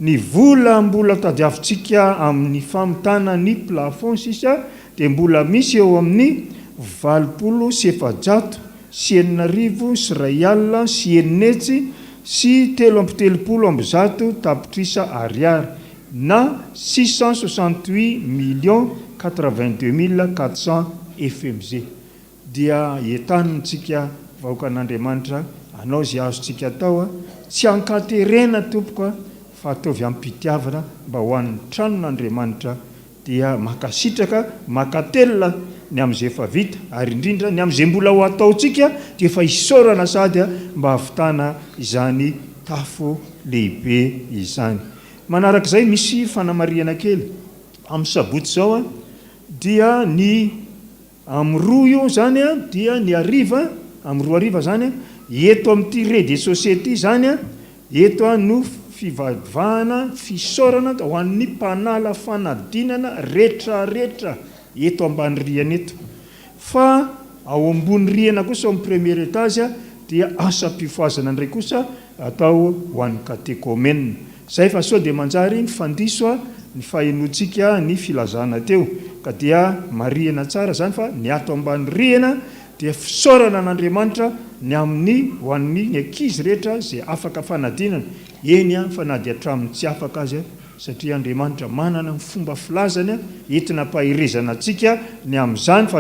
Ny vola mbola tadiavintsika amin'ny famitana ny plafond sisa dia mbola misy eo amin'ny 20,700 sy 4,900 sy 3 tapitrisa ariary na 668 FMG. Dia entanontsika vahoakan'Andriamanitra, anao zay azontsika atao tsy ankaterena tompoka fa ataovy ampitiavana mba ho an'ny tranon'Andriamanitra, dia makasitraka makatelona ny am'izay efa vita, ary indrindra ny am'izay mbola ho ataontsika dia efa isaorana sady mba hahavitana izany tafo lehibe izany. Manarak'izay misy fanamariana kely amin'ny sabotsy zao dia ny am'roa io zany dia ny ariva am'roa ariva zany eto amin'ity ré de société zany eto no fivavahana fisaorana ho an'ny mpanala fanadinana rehetrarehetra eto ambany rihana eto. Fa ao ambony rihana kosa amin'ny premier étage dia asa-pifoazana indray kosa atao ho an'ny katekômena. Zay fa sao dia manjary ny fandiso ny fahenoantsika ny filazana teo, ka dia marihana tsara zany fa ny ato ambany rihana dia fisaorana an'Andriamanitra ny amin'ny ho an'ny ankizy rehetra zay afaka fanadinana. Eny fa na dia hatramin'ny tsy afaka azy satria Andriamanitra manana ny fomba filazany entina mpahirezana antsika ny amin'izany fa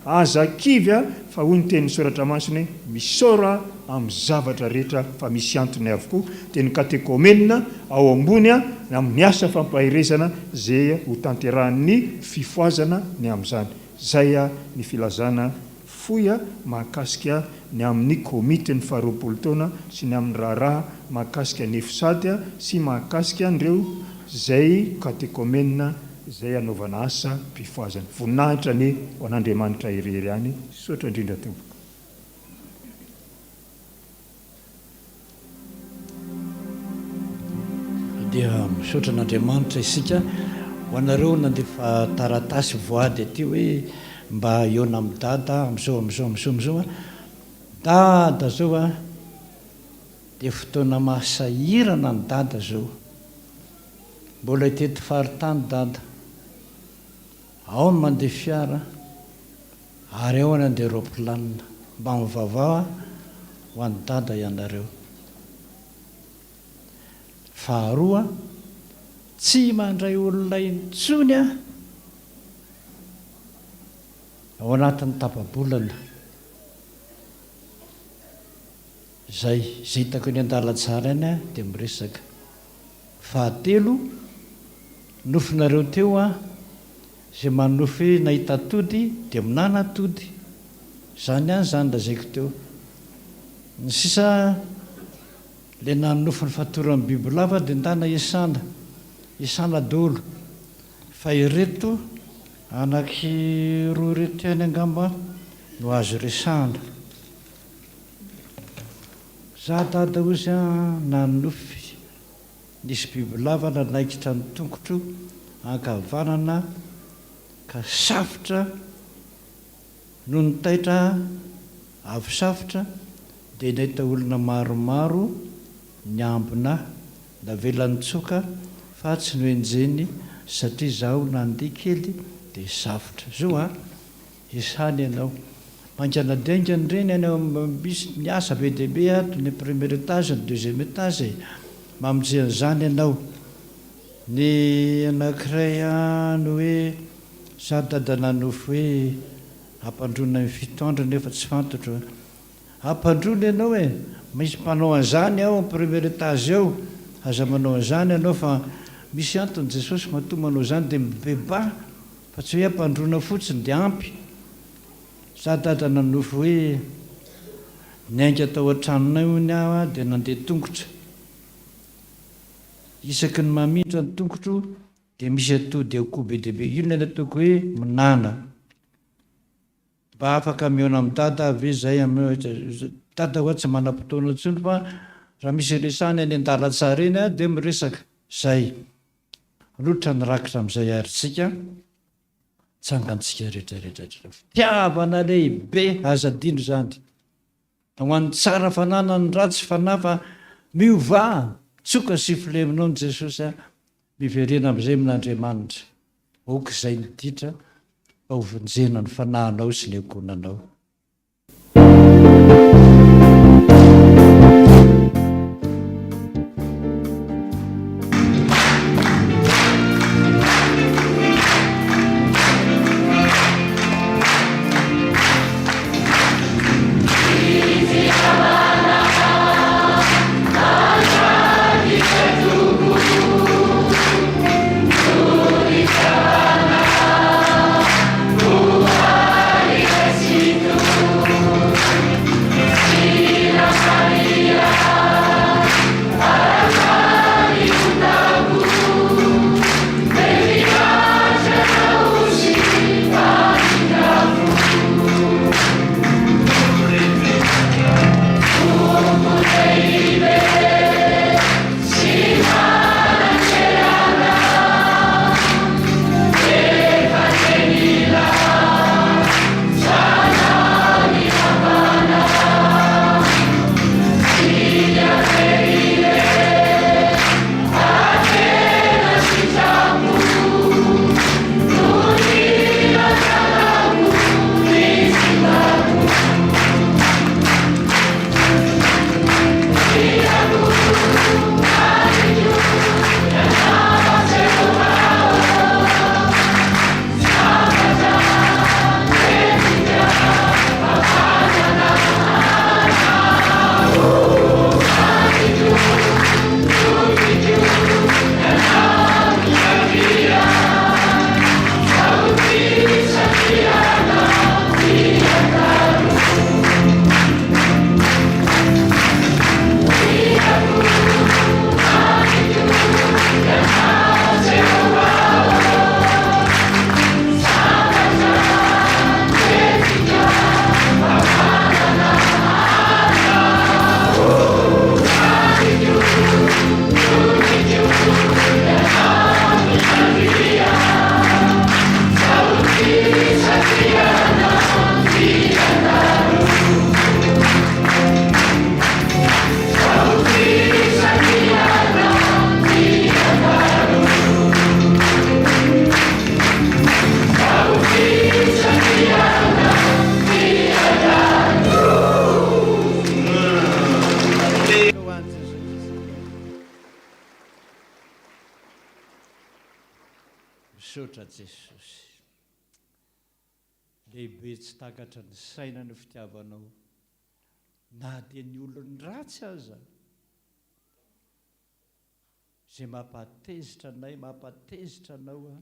azakivy fa hoy ny tenin'ny soratra masina misaora amin'ny zavatra rehetra fa misy antony avokoa. Dia ny katekômena ao ambony amin'ny asa fampahirezana zay ho tanterahan'ny fifoazana ny amin'izany. Zay ny filazana foy mahakasika ny amin'ny komity ny 20 taona sy ny amin'ny raharaha mahakasika ny efisady sy mahakasika an'ireo zay katekômena zay anaovana asa mpifoazana. Voninahitra ny ho an'Andriamanitra irery any. Sotra indrindra tompoka. Dia misaotra an'Andriamanitra isika ho anareo nandefa taratasy voady aty hoe mba eona amin'ny dada am'izao dada zao dia fotoana mahasahirana ny dada zao. Mbola tety faritany dada, ao ny mandeha fiara ary ao ny andeha roplanina, mba mivavao ho an'ny dada ianareo. Faharoa, tsy mandray olona intsony ao anatin'ny tapabolana. Zay hitako ny andala tsara iny dia miresaka. Fahatelo, nofinareo teo zay manofy nahita tody dia minana tody. Zany zany lazaiko teo. Ny sisa le nanofiny fatoran'ny biby lava dia ndana isana dolo. Fa ireto anaky roa reto ihany angamba no azo resana. Za dada ozy nanofy nisy biby lava nanaikitra ny tongotro ankavanana ka safotra no nitaitra avy safotra dia nahita olona maromaro niambina navelan'ny tsoka fa tsy noenjeny satria zaho nandeha kely dia safotra. Zao isany ianao manjanadaingany reny any misy miasa be dia be toy ny premier étage ny deuxième étage mamonjean'izany ianao. Ny anankiray no hoe za dada nanofy hoe ampandrona ny fitondra nefa tsy fantatro. Ampandrona ianao misy mpanao an'izany ao amin'ny premier étage ao, aza manao an'izany ianao fa misy antony Jesosy matoa manao izany dia mibeba fa tsy hoe ampandrona fotsiny dia ampy. Za dada nanofy hoe niainga tao an-tranonay hony aho dia nandeha tongotra. Isaky ny mamindra ny tongotro dia misy atody akoho be dia be. Io ny ataoko hoe minana. Mba afaka mihaona amin'ny dada ave zay dada hoa tsy manam-potoana intsony fa raha misy resany any an-dala tsara eny dia miresaka. Zay loatra nirakitra amin'izay aritsika tsangantsika rehetrarehetra. Fitiavana lehibe aza dino zany. Ho an'ny tsara fanana ny ratsy fanafa miova tsoka sifle aminao ny Jesosy miverena amin'izay amin'Andriamanitra. Oka izay niditra fa hovonjena ny fanahinao sy ny akonanao. Misaotra Jesosy. Lehibe tsy takatra ny saina ny fitiavanao, na dia ny olony ratsy aza, izay mampatezitra anay, mampatezitra anao a,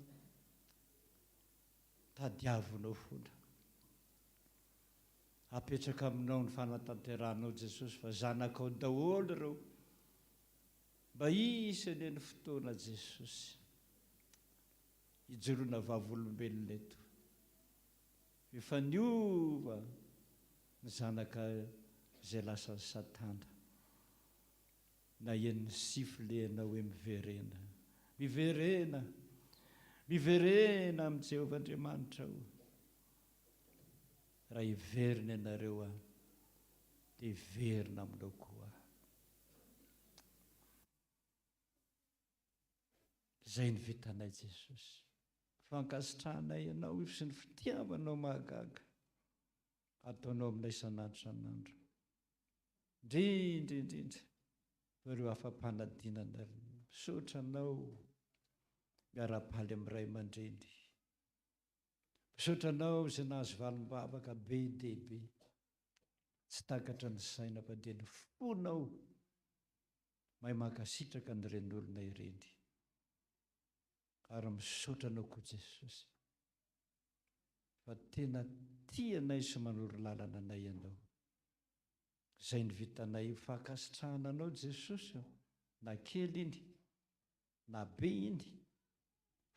tadiavinao foana. Apetraka aminao ny fanatanteranao Jesosy, fa zanakao daholo ireo, mba isany ny fotoana Jesosy, hijoroana vavolombelona eto, mifaniova ny zanaka izay lasa Satana, na en'ny sifilenao hoe miverena, miverena, miverena amin'ny Jehovah Andriamanitra ao. Raha hiverina ianareo a, dia hiverina aminao koa. Izay ny vitanay Jesosy, fankasitrahanay ianao io sy ny fitiavanao mahagaga ataonao aminay san'andro san'andro. Indrindra indrindra ireo afam-panadinana misaotra anao, miara-paly amin'ny ray aman-dreny, misaotra anao izay nahazo valim-bavaka be dia be, tsy takatra ny saina fa dia ny fonao mahay mankasitraka ny ren'olona ireny. Ary misaotra anao koa Jesosy, fa tena tianay sy manoro lalana anay ianao. Izay ny vitanay fankasitrahana anao Jesosy, na kely iny na be iny,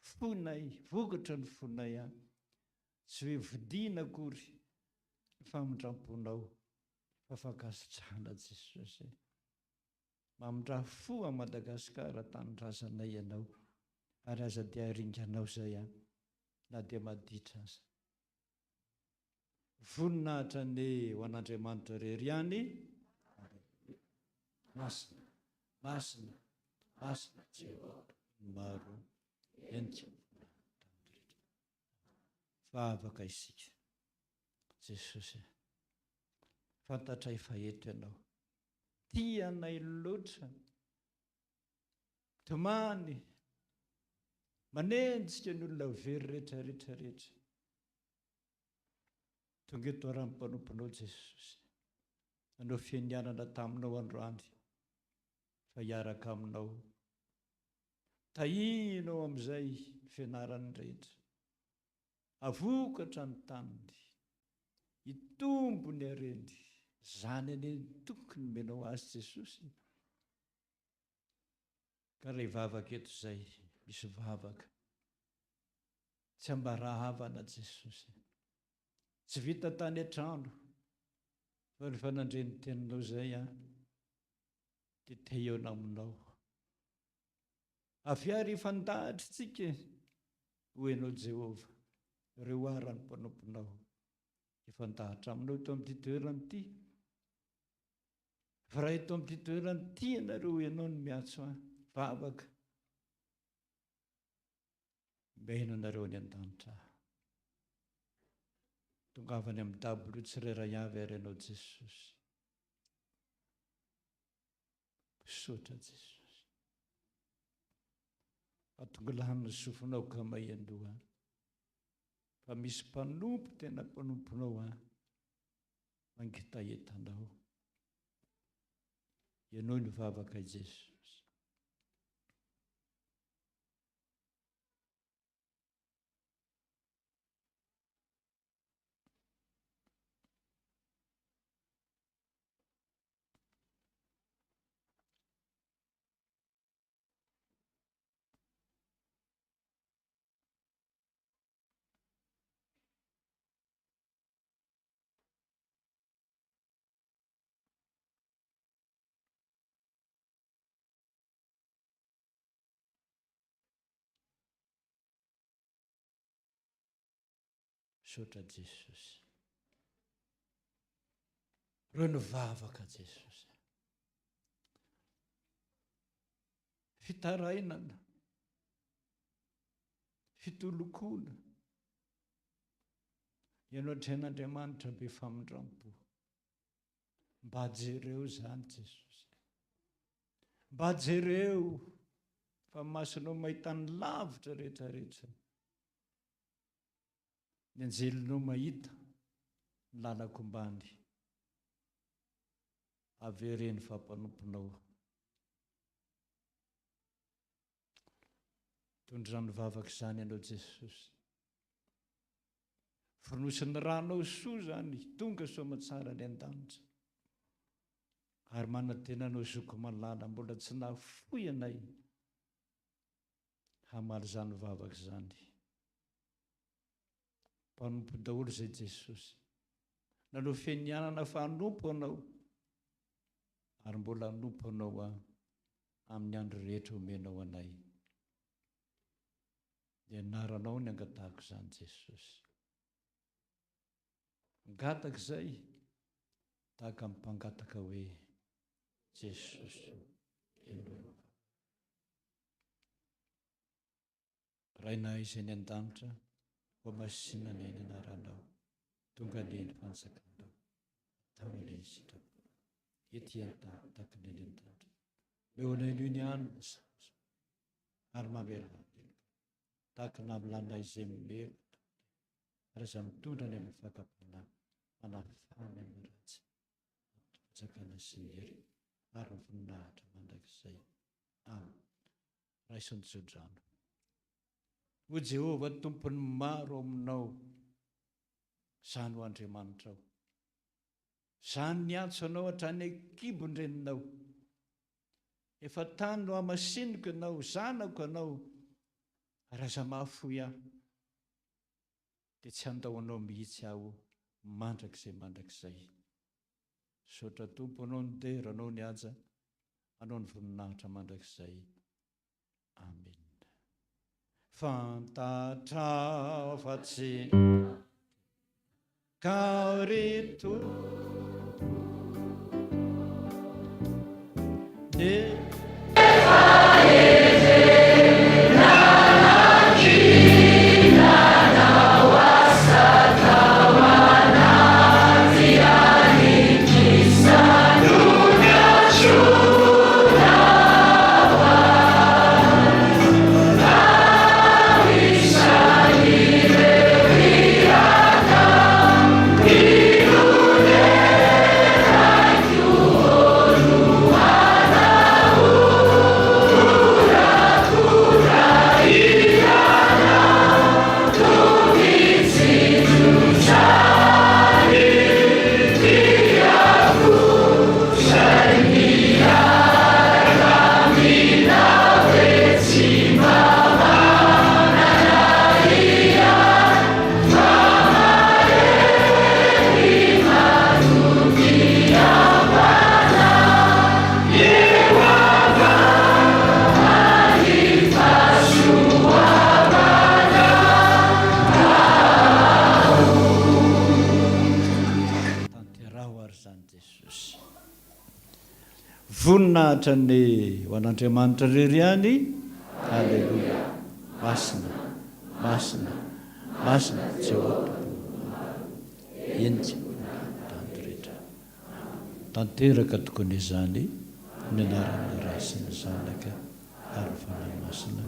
fonay, vokatra ny fonay a, tsy hoe vidiana akory ny famindramponao, fa fankasitrahana Jesosy. Mamindra fo a Madagasikara tanindrazanay ianao, ary aza dia haringanao zay a, na dia maditra aza. Voninahitra ny ho an'Andriamanitra rery ihany. Masina, masina, masina Jehovah maro endrika. Fa afaka isika Jesosy, fantatray fahetra ianao, tianay loatra, tomany manenjika ny olona very rehetra rehetra rehetra. Tonga eto raha mpanomponao Jesosy, anao fianianana taminao androany, fa hiaraka aminao, tahinao amin'izay fianarany rehetra, avokatra ny taniny, hitombo ny areny, zany ane tokony menao azy Jesosy. Ka ilay vavaka eto izay, misy vavaka, tsy ambarahavana Jesosy, tsy vita tany an-trano, fa rehefa nandre ny teninao izay a, dia te hiaona aminao. Afiary hifandahatrintsika ho ianao Jehovah, ireo arany mpanomponao, hifandahatra aminao eto amin'ity toerana ity. Fa raha eto amin'ity toerana ity ianareo ianao no miatso a, vavaka, miaino anareo any an-danitra. Tongavany amin'ny dabilio tsirairay avy ary ianao Jesosy. Misaotra Jesosy, atongilany ny sofinao ka mahay-doha, fa misy mpanompo tena mpanomponao a, mangita entanao. Ianao ny vavaka Jesosy. Misaotra Jesosy, reo ny vavaka Jesosy, fitarainana, fitolokona, ianao Andriamanitra be famindram-po, mba jereo zany Jesosy, mba jereo fa masonao mahita ny lavitra rehetra rehetra, ny anjelinao mahita ny lalako mbany avereny fampanomponao tondrany vavaka izany ianao Jesosy finosiny ranao soa zany tonga soamatsara ny an-danitra ary manatenanao zoko malala mbola tsy nahafoy anay hamaly zany vavaka zany mpanompo daholo zay Jesosy nanao fenianana fa hanompo anao ary mbola hanompo anao amin'ny andro rehetra omenao anay dia anaranao ny angatahako zany Jesosy ngataka zay tahaka mpangataka hoe Jesosy rainay izay ny an-danitra ho masinanay ny anaranao tonga leny fanjakanao atao leny sitrako ety tahaka ny any an-danitra meo anay noho ny anina ary mamelona tahaka namelanay izay mimelo ary za mitondra ny amin'ny fakapana manafana ny ratsy fanjakana sy ny hery ary ny voninahitra mandrakizay amen. Raisan'ny Jodrano ho Jehova tompony maro aminao zany ho Andriamanitra ao zany ny antso anao hatrany akibon-dreninao efa tany no hamasiniko anao zanako anao raha za mahafoy aho dia tsy andahoanao mihitsy aho mandrakizay sotra tompo anao ny dera anao ny aja anao ny voninahitra mandrakizay amen. Fantatra fa tsy ka reto voninahitra ny ho an'Andriamanitra reriany. Alleluia. Masina Jehova enjy tanto rehetra tanteraka tokony izany ny anarana Ray sy ny Zanaka ary ny fanahy masina.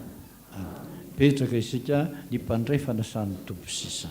Petraka isika ny mpandray fanasan'ny Tompo sisa.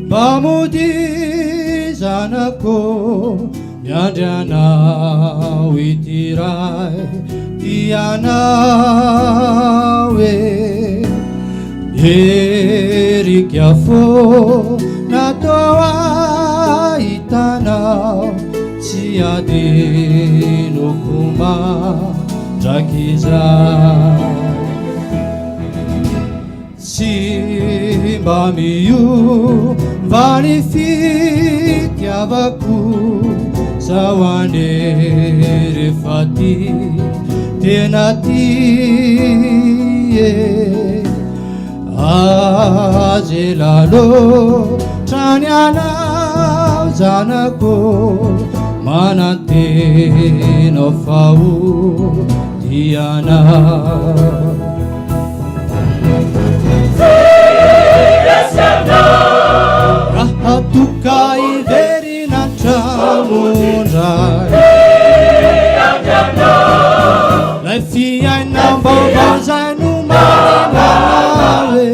Bamudi zanako miandrana witirai tianawe erikiafo natoa itanao siadinokuma drakiza Simba miu vani fitiavaku sawane refati tenatie ajelalo tranyana zanako manante no fau diana Rahatukai veri na tramundai Lefia na babaza numanawe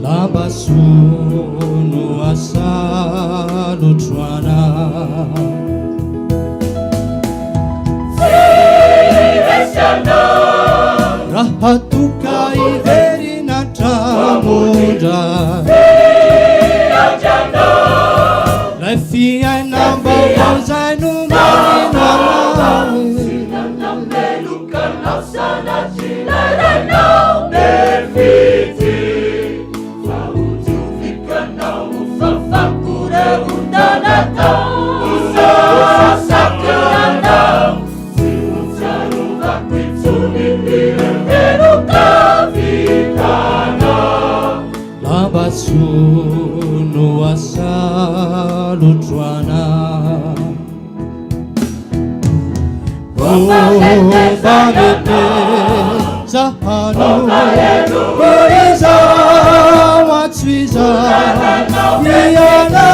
Labasunu asalu trwana Rahatukai veri na tramunda Lefia na babaza numanawe Labasunu asalu trwana Obalete Zahanu Uriza Watswiza Yana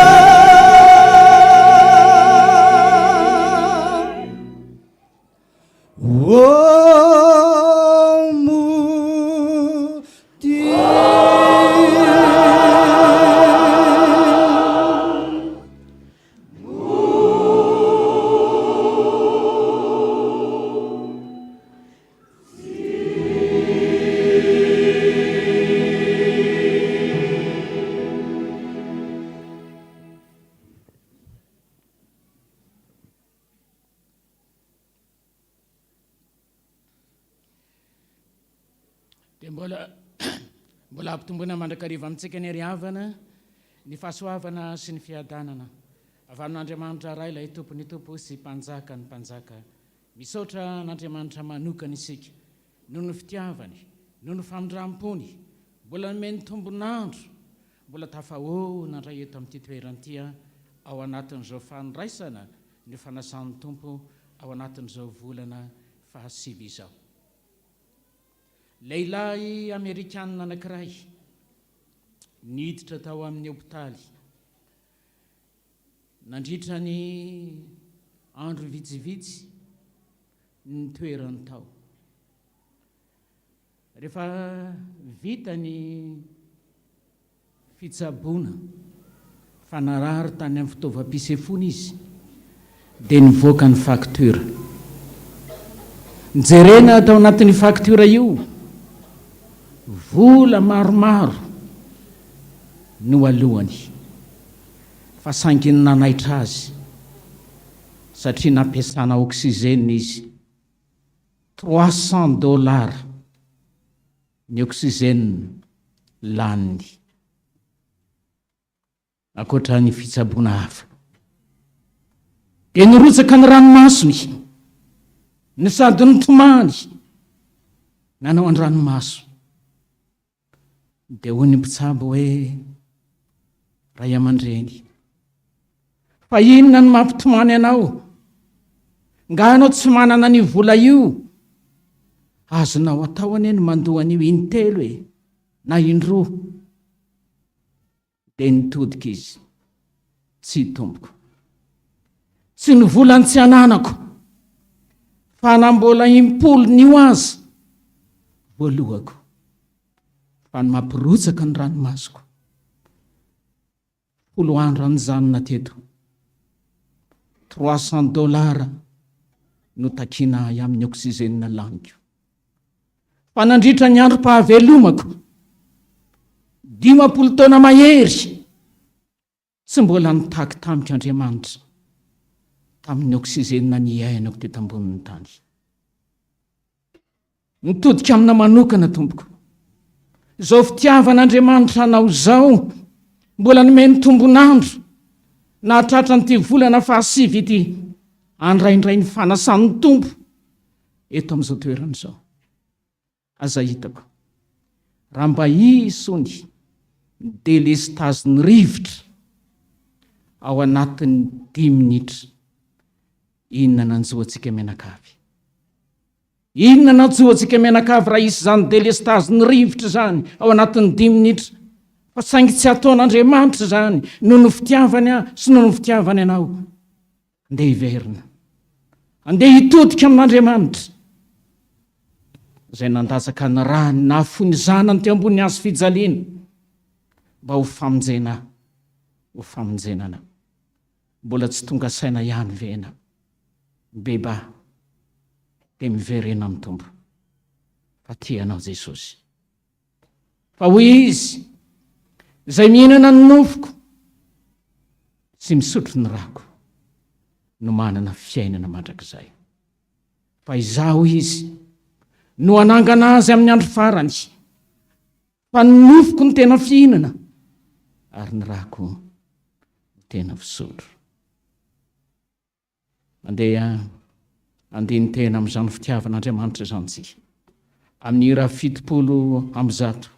dia mbola ampitombona mandrakariva amintsika ny ariavana ny fahasoavana sy ny fiadanana avy amin'Andriamanitra ray ilay tompony tompo sy mpanjaka ny mpanjaka misaotra n'Andriamanitra manokana isika noho ny fitiavany noho ny famindram-pony mbola nomeny tombonandro mbola tafahoana ndray eto amin'ity toerany ao anatin'izao fandraisana ny fanasan'ny tompo ao anatin'izao volana fahasivy izao. Lehilahy Amerikanina anankiray niditra tao amin'ny hopitaly nandritra ny andro vitsivitsy ny toerany tao. Rehefa vita ny fitsaboana fanarary tany amin'ny fitaovam-pisefona izy dia nivoaka ny faktura. Nijerena tao anatin'ny faktura io vola maromaro no alohany, fa saingy ny nanaitra azy satria nampiasana oksizena izy. $300 ny oksizena laniny, akoatra ny fitsaboana hafa. Dia nirotsaka ny ranomasony, ny sady nitomany nanao an-dranomaso. Dia hoy ny mpitsabo hoe, ray aman-dreny, fa inona ny mampitomany anao? Nga anao tsy manana ny vola io, azonao atao anie ny mandohan'io intelo na indroa. Dia nitodika izy, tsy tompoko, tsy ny volany tsy ananako, fa nambola 10 azy voalohako, fa ny mampirotsaka ny ranomasoko. 10 andro anjanona teto, $300 no takina amin'ny oksizena laniko. Fa nandritra ny androm-pahavelomako 50 taona mahery, tsy mbola nitaky tamika Andriamanitra tamin'ny oksizena ny iainako teto ambonin'ny tany. Nitodika amina manokana tompoko, izao fitiavan'Andriamanitra anao zao, mbola nomeny tombonandro nahatratra n'ity volana fahasivy ity, andraindray ny fanasan'ny tompo eto amin'izao toerana izao. Aza hitako, raha mba isony delestazy ny rivotra ao anatin'ny 10 minitra, inona nanjoantsika menakavy? Inona nanjoantsika menakavy raha isy zany delestazy ny rivotra zany ao anatin'ny 10 minitra? Fa saingy tsy ataon'Andriamanitra zany, noho ny fitiavany sy noho ny fitiavany anao. Andeha hiverina, andeha hitodika amin'Andriamanitra, izay nandasaka ny rany nahafony zanany teo ambony hazo fijaliana, mba ho famonjenana. Mbola tsy tonga saina ihany vena, beba dia miverena amin'ny tompo, fa tianao Jesosy. Fa hoy izy, izay mihinana ny nofoko sy misotro ny rako no manana fiainana mandrakizay. Fa izaho izy no anangana azy amin'ny andro farany, fa ny nofoko ny tena fihinana ary ny rako ny tena fisotro. Andeha andiny tena amin'izany fitiavan'Andriamanitra izany tsika, amin'ny raha 70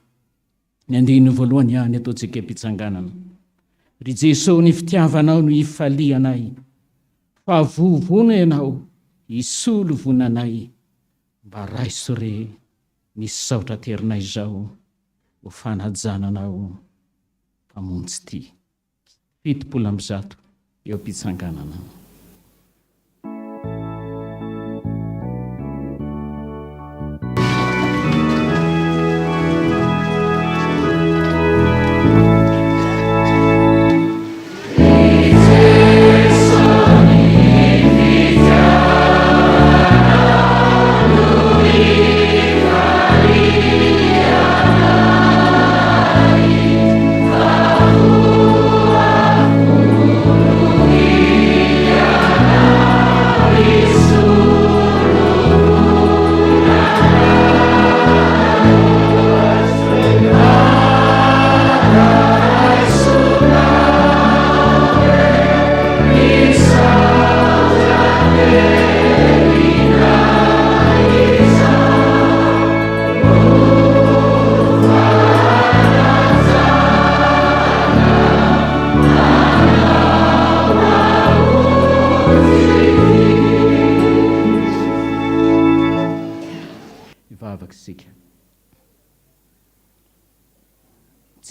ny andiny voalohany ihany ataontsika mpitsanganana. Ry Jesosy, ny fitiavanao no ifalianay, fa vovona ianao isolo vonanay, mba raiso re nisy saotra terinay izao ho fanajananao mpamonjy ty. 70 eo mpitsanganana.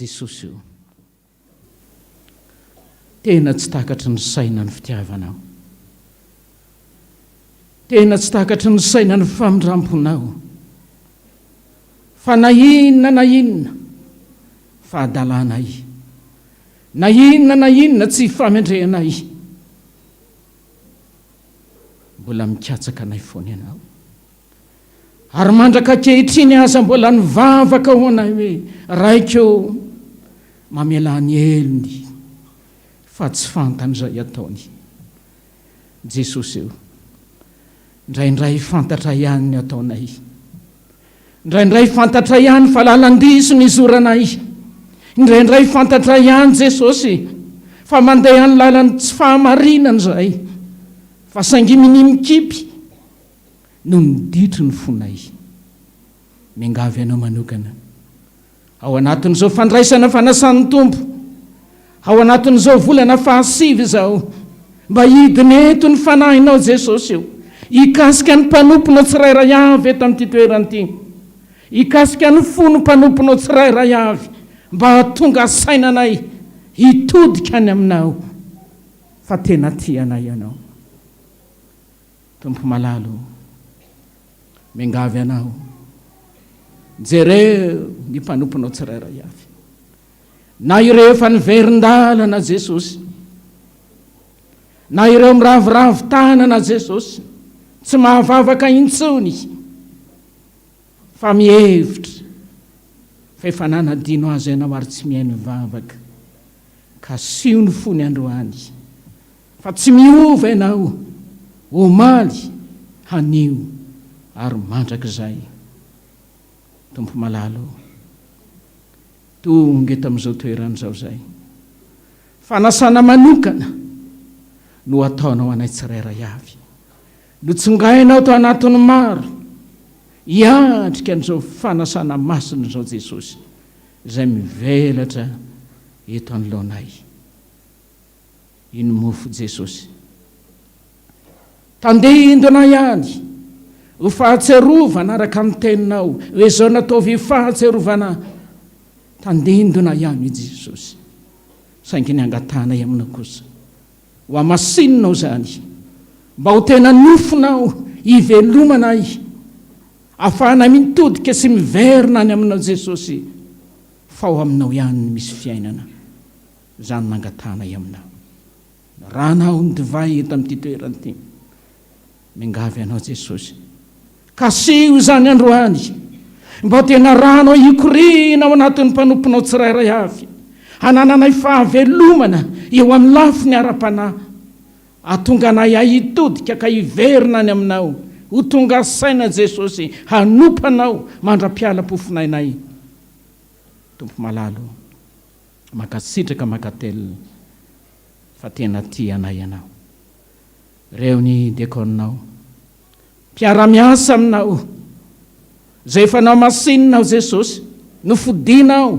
Jesosy io, tena tsy takatry ny saina ny fitiavanao, tena tsy takatry ny saina ny famindramponao, fa na inona fa adalanay, na inona tsy famendrehanay. mbola mikatsaka anay foana ianao, ary mandraka kehitriny aza mbola nivavaka ho anay hoe raikeo mamelany elony fa tsy fantany izay ataony. Jesosy eo, indraindray fantatra ihany ny ataonay, indraindray fantatra ihany fa lalandiso ny zoranay, indraindray fantatra ihany Jesosy fa mandeha ny lalany tsy fahamarinana izay, fa saingy minimikipy no miditry ny fonay. Mingavy ianao manokana ao anatin'izao fandraisana fanasan'ny Tompo, ao anatin'izao volana fahasivy izao, mba hidiny eto ny fanahinao Jesosy eo, hikasika ny mpanomponao tsirairay avy eto amin'ity toerana ity, hikasika ny fo ny mpanomponao tsirairay avy, mba hahatonga sainanay hitodika any aminao fa tena tianay ianao. Tompo malalo, mingavy anao, jereo ny mpanomponao tsirairay avy, na ireo efa niverin-dalana Jesosy, na ireo miravoravo tanana Jesosy, tsy mahavavaka intsony fa mihevitra fa efa nanadino azy ianao ary tsy mihaino mivavaka, ka sio ny fony androany, fa tsy miova ianao, omaly hanio ary mandrak'izay. Tompo malalo, tonga eto amin'izao toeran'izao zay, fanasana manokana no ataonao anay tsirairay avy, no tsongainao tao anatin'ny maro hiatrika an'izao fanasana masina izao Jesosy, izay mivelatra eto anoloanay. Iny mofo Jesosy, tandindona ihany ho fahatserovana araka ny teninao, hoe zao nataovy fahatserovana, tandindona ihany Jesosy, saingy ny angatanay aminao kosa ho amasinonao zany, mba ho tena nofonao hivelomanay, ahafahanay mitodika sy miverina any aminao Jesosy, fa ho aminao ihany ny misy fiainana, zany nangatanay aminao. Ranao ny divay eto amin'ity toerana ity, mingavy anao Jesosy, kasio zany androany, mba tena ranao hikorina ao anatin'ny mpanomponao tsirairay avy, hanananay fahavelomana eo amin'ny lafiny ara-panahy, atonga anay ahitodika ka hiverina any aminao, ho tonga saina Jesosy, hanompanao mandra-piala-pofonainay. Tompo malalo, makasitraka makatelina fa tena tianay ianao. Reo ny diakoninao, mpiara-miasa aminao, zay efa nao masinonao Jesosy, no fodinao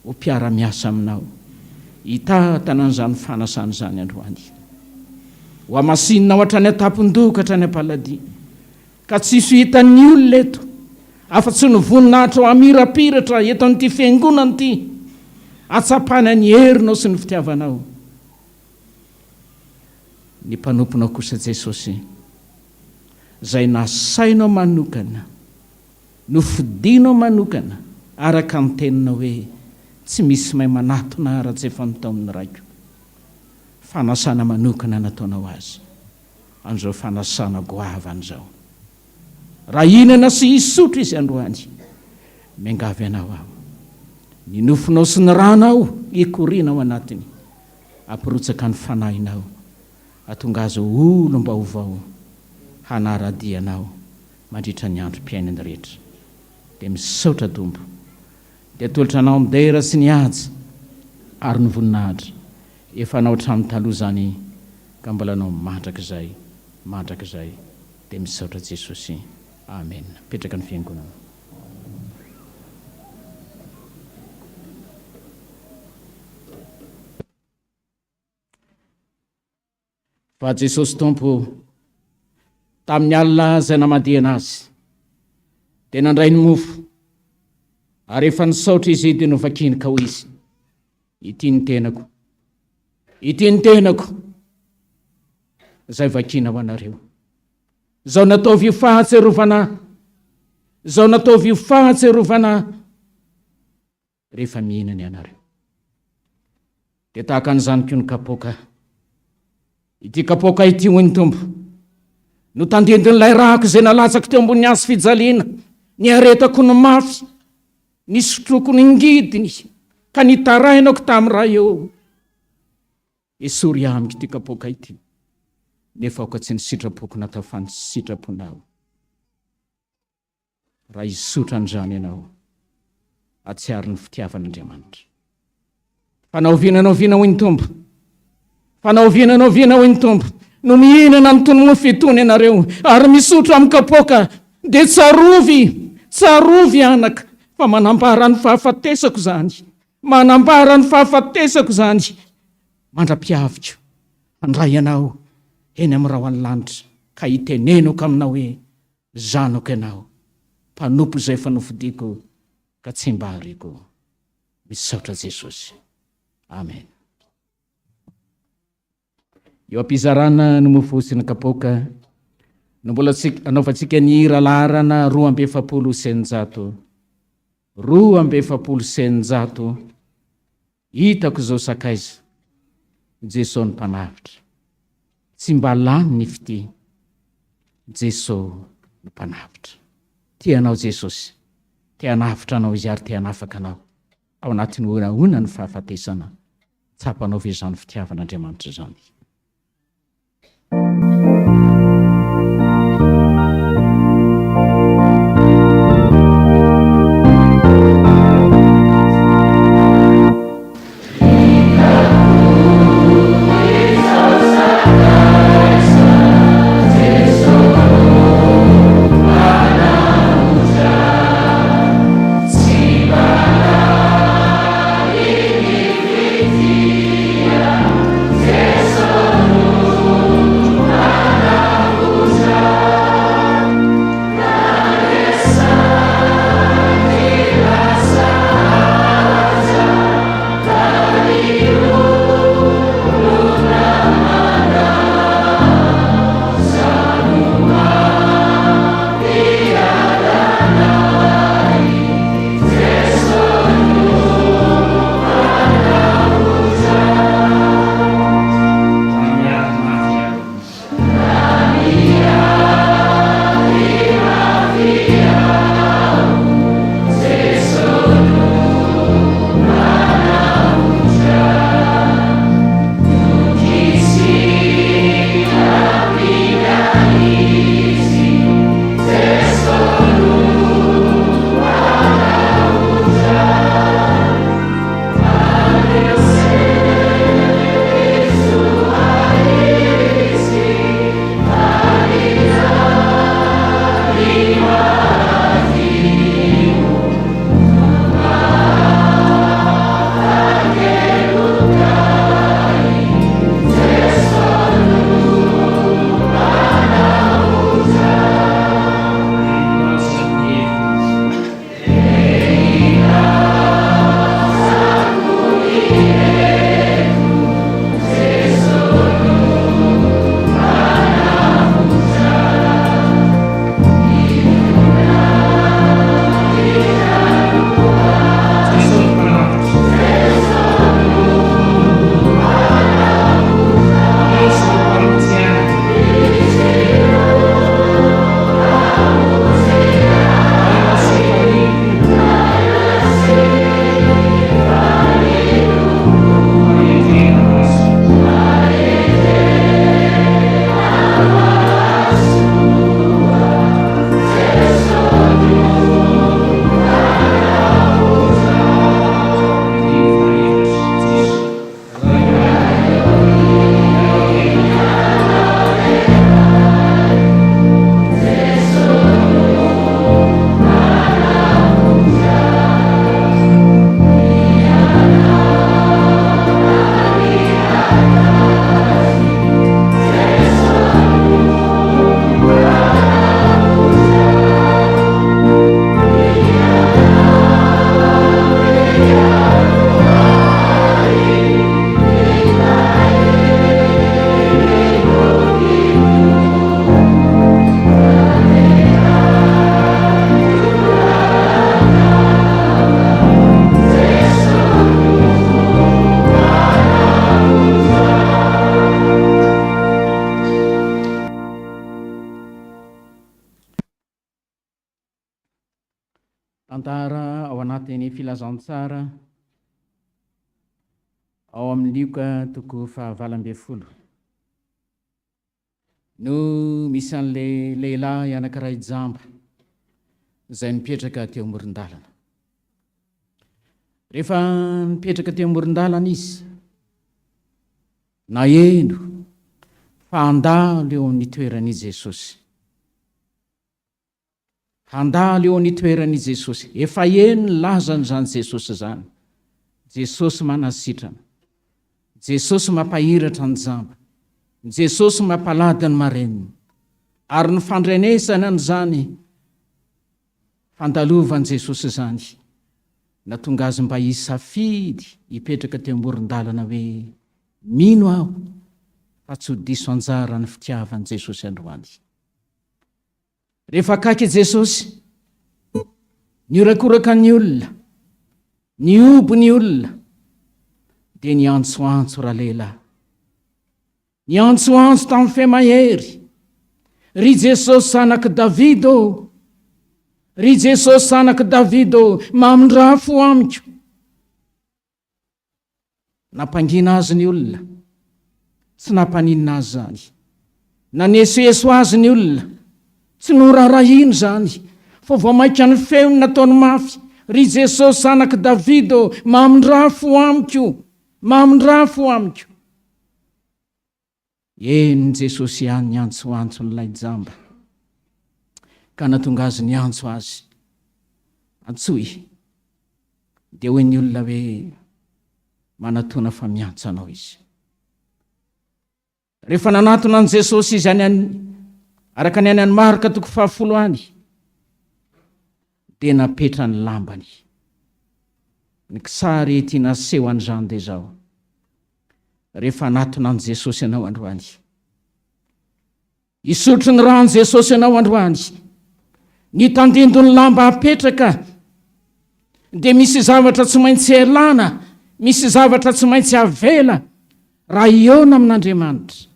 ho mpiara-miasa aminao, hitatana an'izany fanasana izany androany, ho amasinonao hatrany atapon-doka hatrany am-paladia, ka tsisy hitan'ny olona eto afa-tsy ny voninahitra ho amirapiratra eto amin'ity fiangonana ity, atsapana ny herinao sy ny fitiavanao. Ny mpanomponao kosa Jesosy, zay nasainao manokana, no fidinao manokana araka ny teninao hoe tsy misy may manatona ara-tsy efa nitao amin'ny raiko, fanasana manokana nataonao azy, an'izao fanasana goavan'izao. Raha inana sy hisotro izy androany, mingavy anao aho, ny nofonao sy ny ranao hikorinao anatiny, ampirotsaka ny fanahinao, atonga azo olo mba hovao hanaradianao mandritra ny androm-piainany rehetra. Dia misaotra Tompo, dia tolotra anao amin'ny dera sy ny ady ary ny voninahitra efa nao hatramin'ny taloha zany, ka mbola anao mandrak'izay, dia misaotra Jesosy. Amen. Petraka ny fiangonana. Fa Jesosy Tompo, tamin'ny alina izay namadiana anazy, dia nandray ny mofo, ary efa nisaotra izy dia novakiny ka ho izy, ity ny tenako, izay vakina ho anareo. Zao nataovy io fahatserovana, rehefa mihinana ianareo. Dia tahaka an'izany koa ny kapoaka, ity kapoaka ity hoy ny Tompo, no tandendin'ilay rako izay nalatsako teo ambony azo fijaliana, ny aretako ny mafy, ny sotroko ny ngidiny, ka nitarainako tamin'ny raha eo. Esory amiko ty kapoka ity, nefa aoka tsy ny sitrapoko natao fa ny sitraponao. Raha isotra an'izany ianao, atsiary ny fitiavan'Andriamanitra. Fanaovinanao hoy ny Tompo, fanaovinanao hoy ny Tompo, no mihinana ny tonomo fitony ianareo, ary misotra amin'ny kapoka, dia tsarovy anaka, fa manambara ny fahafatesako zany, manambara ny fahafatesako zany. Mandra-piaviko, handray ianao eny amin'ny raho any lanitra, ka hitenenoko aminao hoe zanako ianao, mpanompo izay fa nofidiko, ka tsy mba hariko. Misaotra Jesosy. Amen. Eo am-pizarana no mofosy ny kapoka, no mbola anaovantsika ny hira laharana 250 250. Hitako zao sakaiza, Jesosy ny mpanavitra. Tsy mba lany ny fity, Jesosy ny mpanavitra. Tianao Jesosy, tianavitra anao izy ary tianafaka anao. Ao anatin'ny ona ny fahafatesana, tsapanao ve zany fitiavan'Andriamanitra zany. So Tantara ao anatin'ny filazantsara ao amin'ny lioka toko 20 no misy an'le lehilahy anankiray jamba izay nipetraka teo amoron-dalana. Rehefa nipetraka teo amoron-dalana izy, naheno fa handalo eo amin'ny toeran'i Jesosy. Handalo eo amin'ny toeran'i Jesosy. Efa eno ny lazany zany Jesosy zany. Jesosy manasitrana. Jesosy mampahiratra ny jamba. Jesosy mampalady ny mareniny. Ary ny fandrenesana an'izany fandalovany Jesosy zany, natonga azy mba hisafidy hipetraka teo amoron-dalana hoe mino aho fa tsy ho diso anjara ny fitiavan'i Jesosy androany. Rehefa akaiky Jesosy, niorakoraka ny olona, niobo ny olona, dia niantsoantso rahalehilahy. Niantsoantso tamin'ny femahery, ry Jesosy zanaky Davida ô, ry Jesosy zanaky Davida ô, mamindra-fo amiko. Nampangina azy ny olona, tsy nampaninina azy zany. Nanesoeso azy ny olona, tsy norarahiny zany, fa vao maika ny feony nataony mafy. Ry Jesosy zanaky Davida ô, mamindra-fo amiko, mamindra-fo amiko. Eny Jesosy ihany niantsoantso n'ilay jamba, ka natonga azy niantso azy, antsoy, dia hoe ny olona hoe manatona fa miantso anao izy. Rehefa nanatona an Jesosy izy araka ny any Marka toko 10 any, dia napetra ny lambany. Ny kisary ety naseho an'izany dia zao. Rehefa natona an Jesosy ianao androany, isotro ny rano Jesosy ianao androany, nitandindo ny lamba apetraka, dia misy zavatra tsy maintsy elana, misy zavatra tsy maintsy avela raha iona amin'Andriamanitra.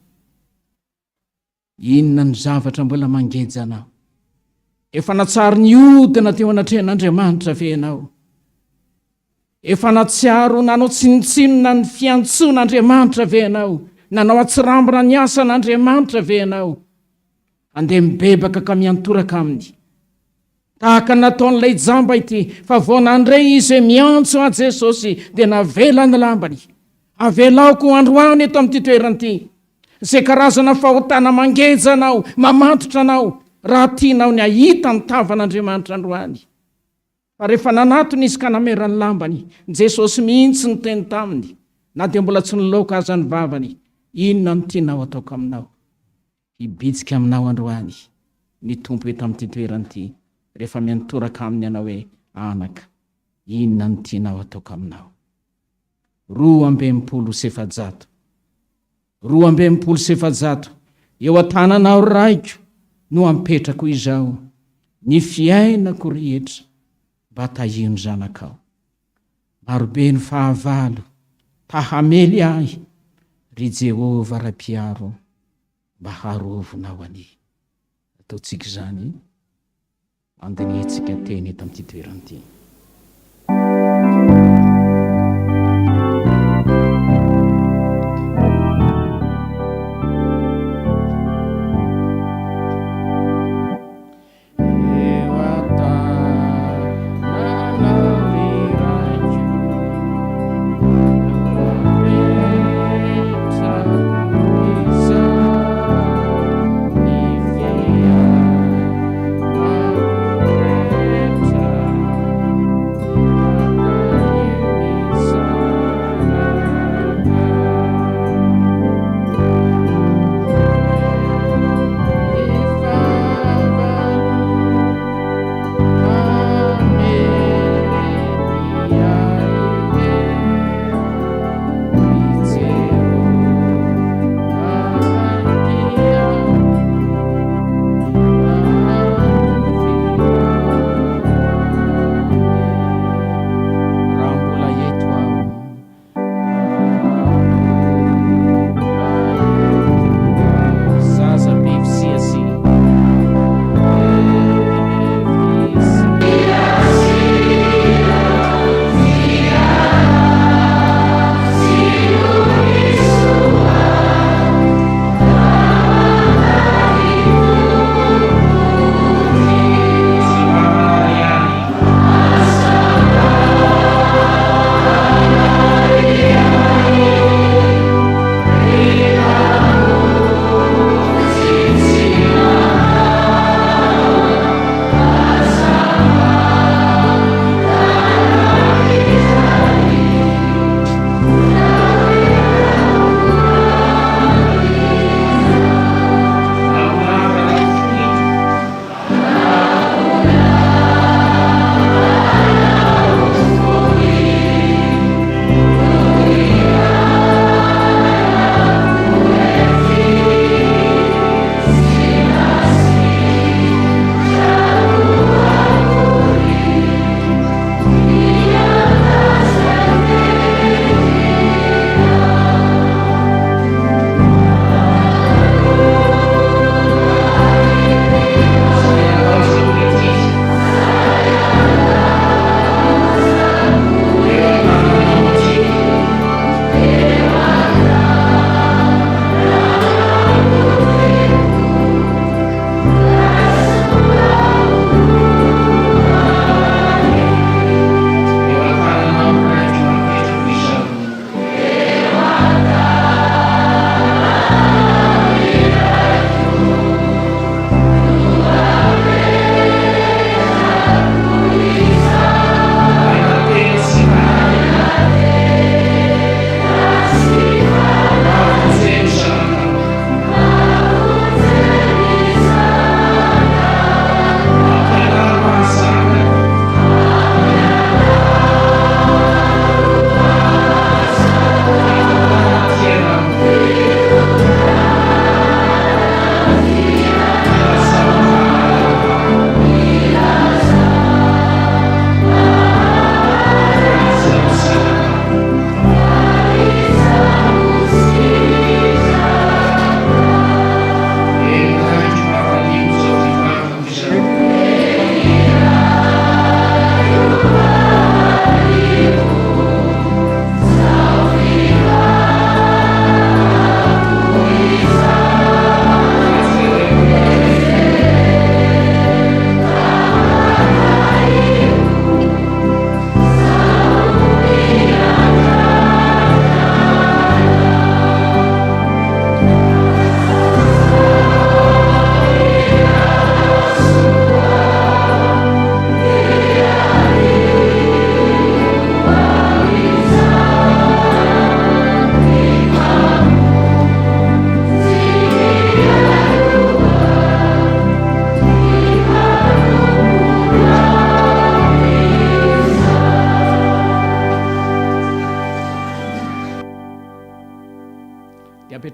Inona ny zavatra mbola mangeja anao? Efa natsaro ny odina teo anatrehan'Andriamanitra ve ianao? Efa natsiaro nanao tsinotsinona ny fiantsoan'Andriamanitra ve ianao? Nanao atsirambina ny asan'Andriamanitra ve ianao? Andeha mibebaka ka miantoraka aminy. Tahaka nataon'ilay jamba ity, fa vao nandray izy miantso a Jesosy dia navela ny lambany. Avelaoko androany eto amin'ity toerany, izay karazana fahotana mangeja anao, mamatotra anao, raha tianao ny ahita ny tavan'Andriamanitra androany. Fa rehefa nanatony izy ka namerany lambany, Jesosy mihitsy ny teny taminy, na dia mbola tsy nilaoka aza ny vavany, inona ny tianao ataoko aminao? Hibitsika aminao androany ny tompo eto amin'ity toerany, rehefa miantoraka aminy ianao hoe anaka, inona ny tianao ataoko aminao? 2:7 eo an-tananao raiko no ampetrako izao, ny fiainako rehetra mba tahino zanakao. Marobe ny fahavalo tahamely ahy, ry Jehova ra-piaro, mba harovonao ani. Ataontsika izany, andinihetsika teny eto amin'ity toerany ity.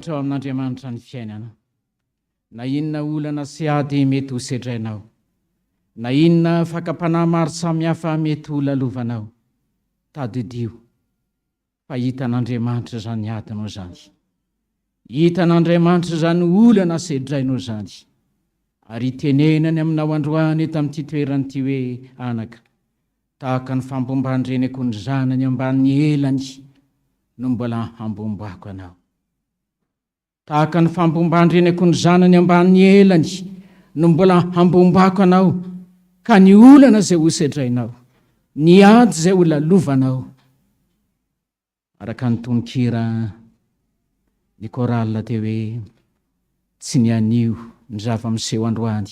petrao amin'Andriamanitra ny fiainana. Na inona olana sady mety ho sedrainao, na inona fakapanahy maro samihafa mety ho lalovanao, tadidio fa hitan'Andriamanitra zany adinao zany. Hitan'Andriamanitra zany olana sedrainao zany. Ary tenenany aminao androany eto amin'ity toerany ity hoe anaka, tahaka ny fambombandreneko ny zanany amban'ny elany no mbola hambombako anao. Tahaka ny fambombandreneko ny zanany amban'ny elany no mbola hambombako anao, ka ny olana zay ho sedrainao, ny ady zay ho lalovanao. Araka ny tononkira ny koralina teo hoe tsy ny anio ny zava-miseho androany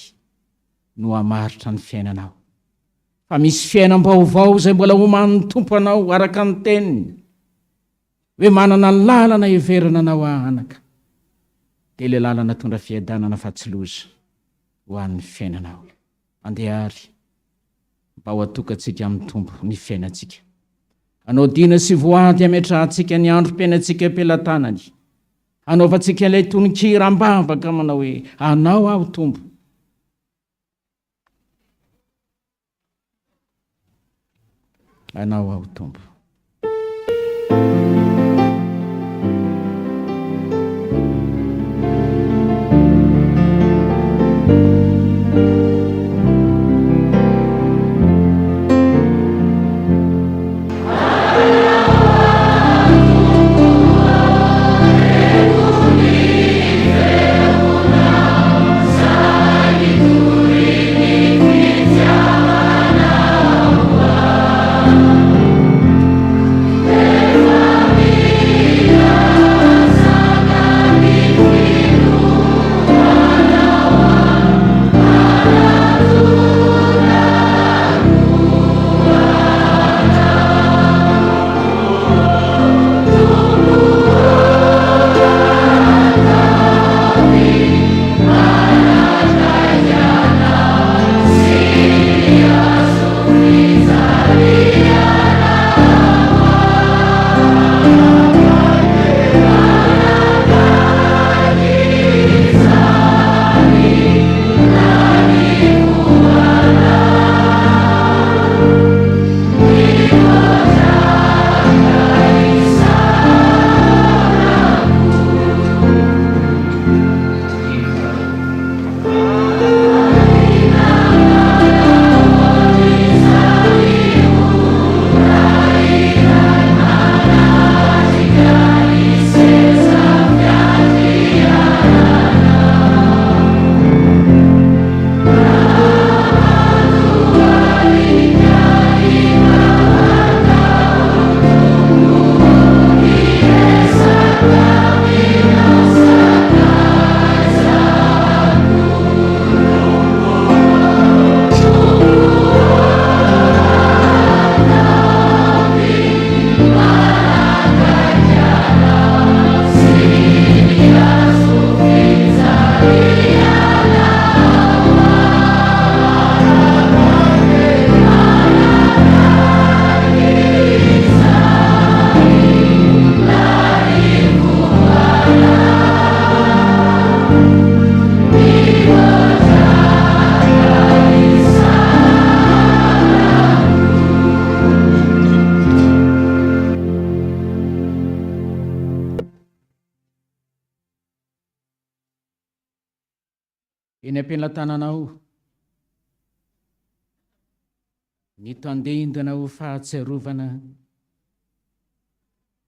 no hamaritra ny fiainanao, fa misy fiainam-baovao zay mbola homan'ny tompo anao araka ny teniny hoe manana ny lalana heverina anao anaka, dia le lalana tondra fiadanana fa tsy loza ho an'ny fiainanao. Andehary mba ho atokantsika amin'ny tompo ny fiainantsika. Anao dina sy voady ametrahantsika ny androm-piainantsika ampelantanany. Anaovantsika ilay tononkira ambavaka manao hoe anao aho tompo. Anao aho tompo. Eny am-pelantananao, ny tandehindana ho fahatsiarovana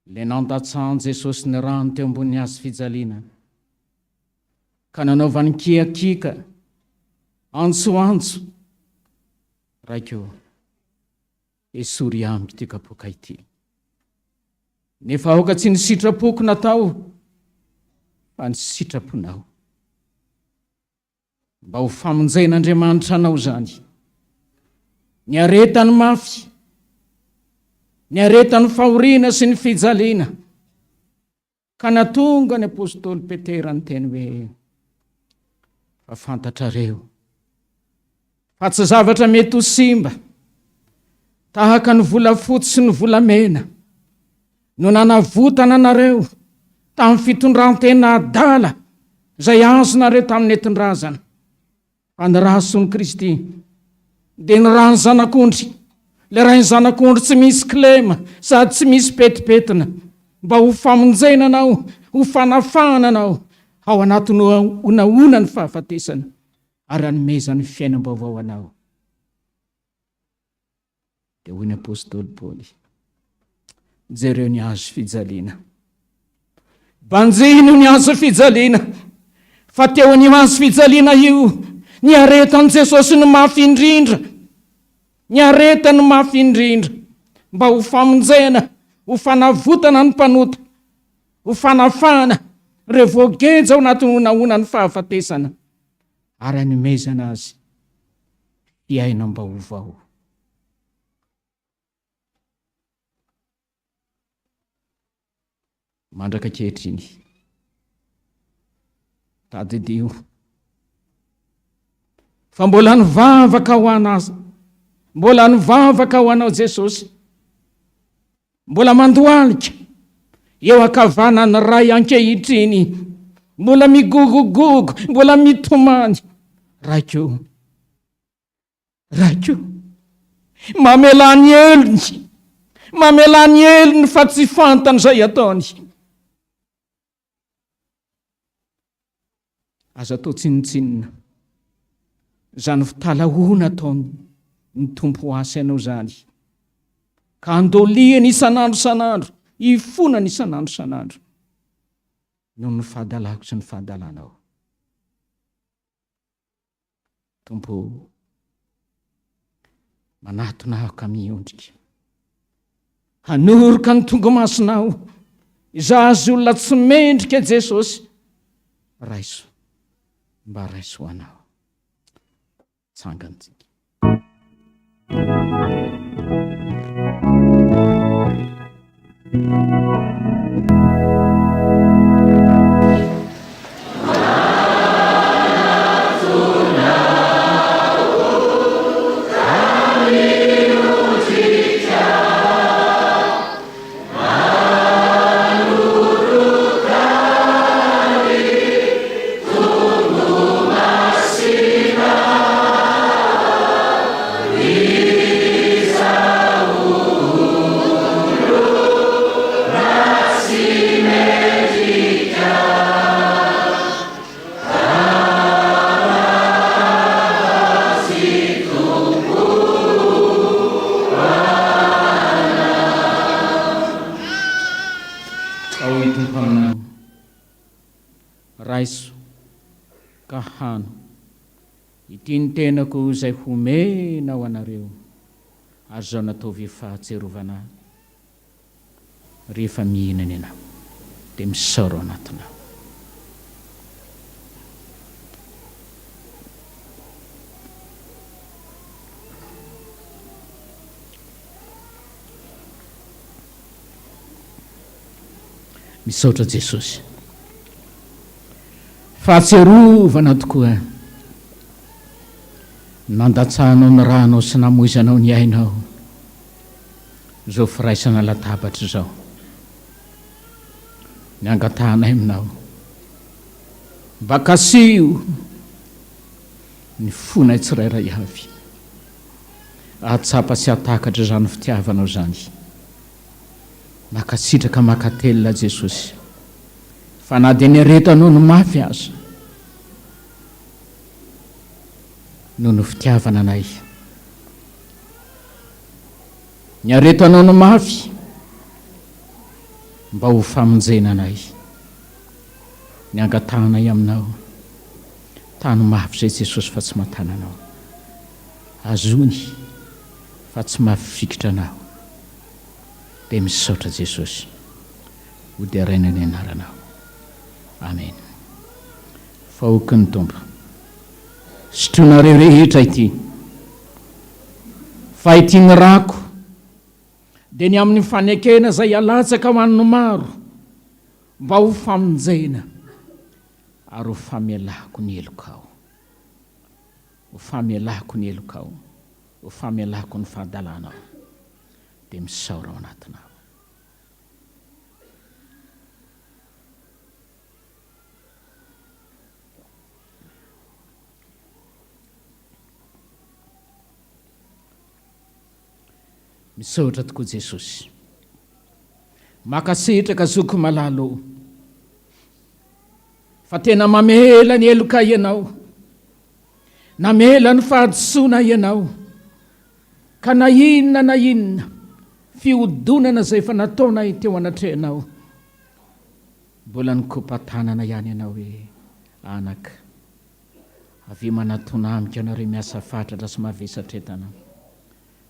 le nandatsahan Jesosy ny rano teo ambony hazo fijaliana, ka nanaovany kiakika antsoantso raiko esory amby ty kapoka ity. Nefa aoka tsy ny sitrapoko natao fa ny sitraponao, mba ho famonjen'Andriamanitra anao zany, ny aretany mafy, ny aretany fahoriana sy ny fijaliana, ka natonga ny apôstôly Petera ny teny hoe fa fantatrareo fa tsy zavatra mety ho simba tahaka ny volafotsy sy ny volamena no nanavotana anareo tamin'ny fitondrantena adala izay azonareo tamin'ny entin-drazana. Fa ny rasony Kristy dia ny rany zanak'ondry, le rainy zanak'ondry tsy misy kilema sady tsy misy petipetina, mba ho famonjenanao, ho fanafananao ao anatiny onaona ny fahafatesana ary anomezany fiainam-baovao anao. Dia hoy ny apôstôly Paoly, jereo ny azo fijaliana. Banjino ny azo fijaliana, fa teo ny azo fijaliana io ny aretan'i Jesosy ny mafy indrindra, ny areta ny mafy indrindra, mba ho famonjena, ho fanavotana ny mpanota, ho fanafana ireo voagenja ao anatin'ny onaona ny fahafatesana ary anomezana azy fiainam-baovao. Mandraka kehitriny tadidio fa mbola nivavaka ho anazy, mbola nivavaka ho anao Jesosy, mbola mandoalika eo akavanany ray ankehitriny, mbola migogogogo, mbola mitomany. Raikio mamelany elony fa tsy fantany izay ataony. Aza atao tsinitsinina zany fitalahoana ataony ny tompo asy ianao zany, ka andoliany isan'andro san'andro, ifonany isan'andro san'andro noho ny fahadalako sy ny fahadalanao. Tompo, manatona aho ka miondrika hanoroka ny tonga masonao, izazy olona tsy mendrika Jesosy, raiso mba raiso anao. Tsangantsika. Raiso ka hano ity ny tenako izay homenao anareo, ary zao nataovy fahatserovana rehefa mihinana ianao dia misaoro anatinao. Misaotra Jesosy, fahatserovana tokoa, nandatsahanao ny ranao sy namoizanao ny ainao zao firaisana latabatra zao, ny angatahanay aminao mba kasio ny fonay tsirairay avy, ahatsapa sy atakatra zany fitiavanao zany, makasitraka makatelina Jesosy, fa na dia ny aretanao no mafy aza noho ny fitiavana anay, ny aretanao no mafy mba ho famonjena anay, ny angatahanay aminao tany mafy zay Jesosy fa tsy matananao, azony fa tsy mafifikitra anao. Dia misaotra Jesosy, ho dia raina ny anaranao. Amen. Fahoky ny Tompo, sotroinareo rehetra ity, fa ity ny rako dia ny amin'ny fanekena izay alatsaka ho an'ny maro mba ho famonjena ary ho famelako ny elokao, ho famelako ny elokao, ho famelako ny fahadalanao. Dia misaora ao anatinao. misaotra tokoa Jesosy. Makasetraka zoko malalo fa tena mamela ny eloka ianao, namela ny fahadisoana ianao, ka na inona fiodonana zay fa nataonay teo anatrehanao, mbola nikopatanana ihany ianao hoe anaka, avy manatonamika anareo miasa fatratra sy mavesatretana,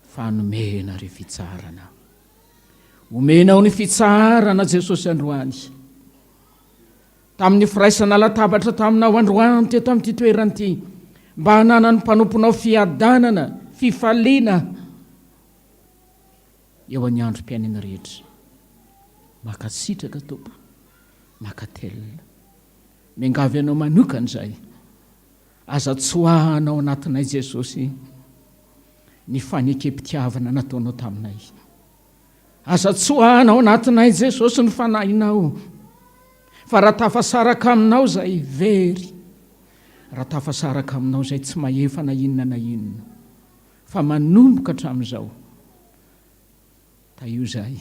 fa nomena re fitsarana. Omenao ny fitsarana Jesosy androany. Tamin'ny firaisana latabatra taminao androany teto amin'ity toerana ity, mba hanana ny mpanomponao fiadanana, fifaliana eo amin'ny androm-piainana rehetra. Makasitraka Tompo, makatelina. Miangavy anao manokana izay, aza tsoahanao anatinay Jesosy ny fanekem-pitiavana nataonao taminay. Aza tsoahanao anatinay Jesosy ny fanahinao. Fa raha tafasaraka aminao zay very, raha tafasaraka aminao zay tsy mahefa na inona, fa manomboka hatramin'izao. Ta io zay,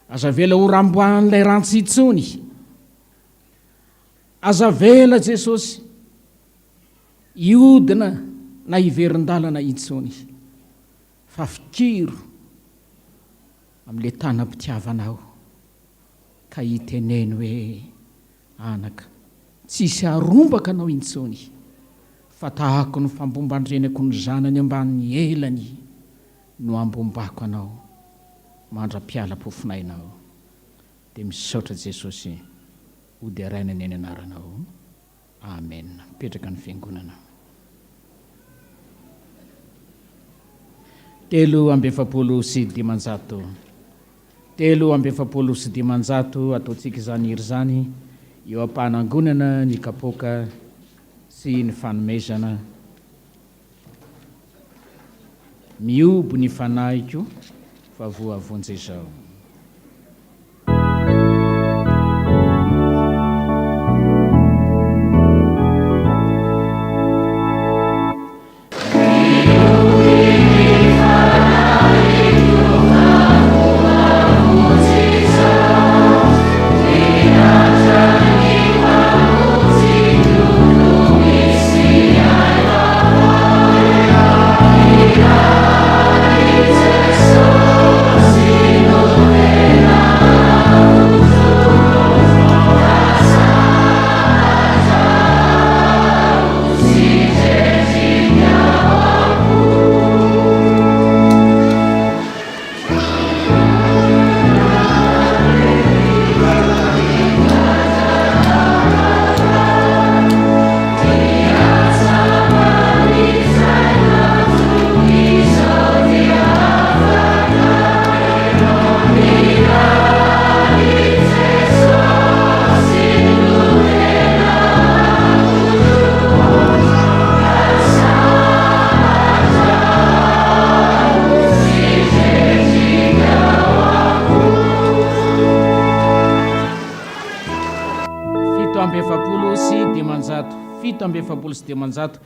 aza vela ho ramboan'ilay rantsitsony, aza vela Jesosy iodina na iverin-dalana intsony, fa fikiro amin'le tanam-pitiavanao, ka hiteneny hoe anaka, tsisy arombaka anao intsony, fa tahako ny fambombandrenako ny zanany ambanin'ny elany no ambombako anao mandra-pialam-pofinainao. Dia misaotra Jesosy, ody araina ny anaranao. Amen. Petraka ny fiangonana. 3:7. 3:7 ataontsika izany hery zany eo am-panangonana ny kapoaka sy ny fanomezana. Miobo ny fanahiko fa voavonjy izao.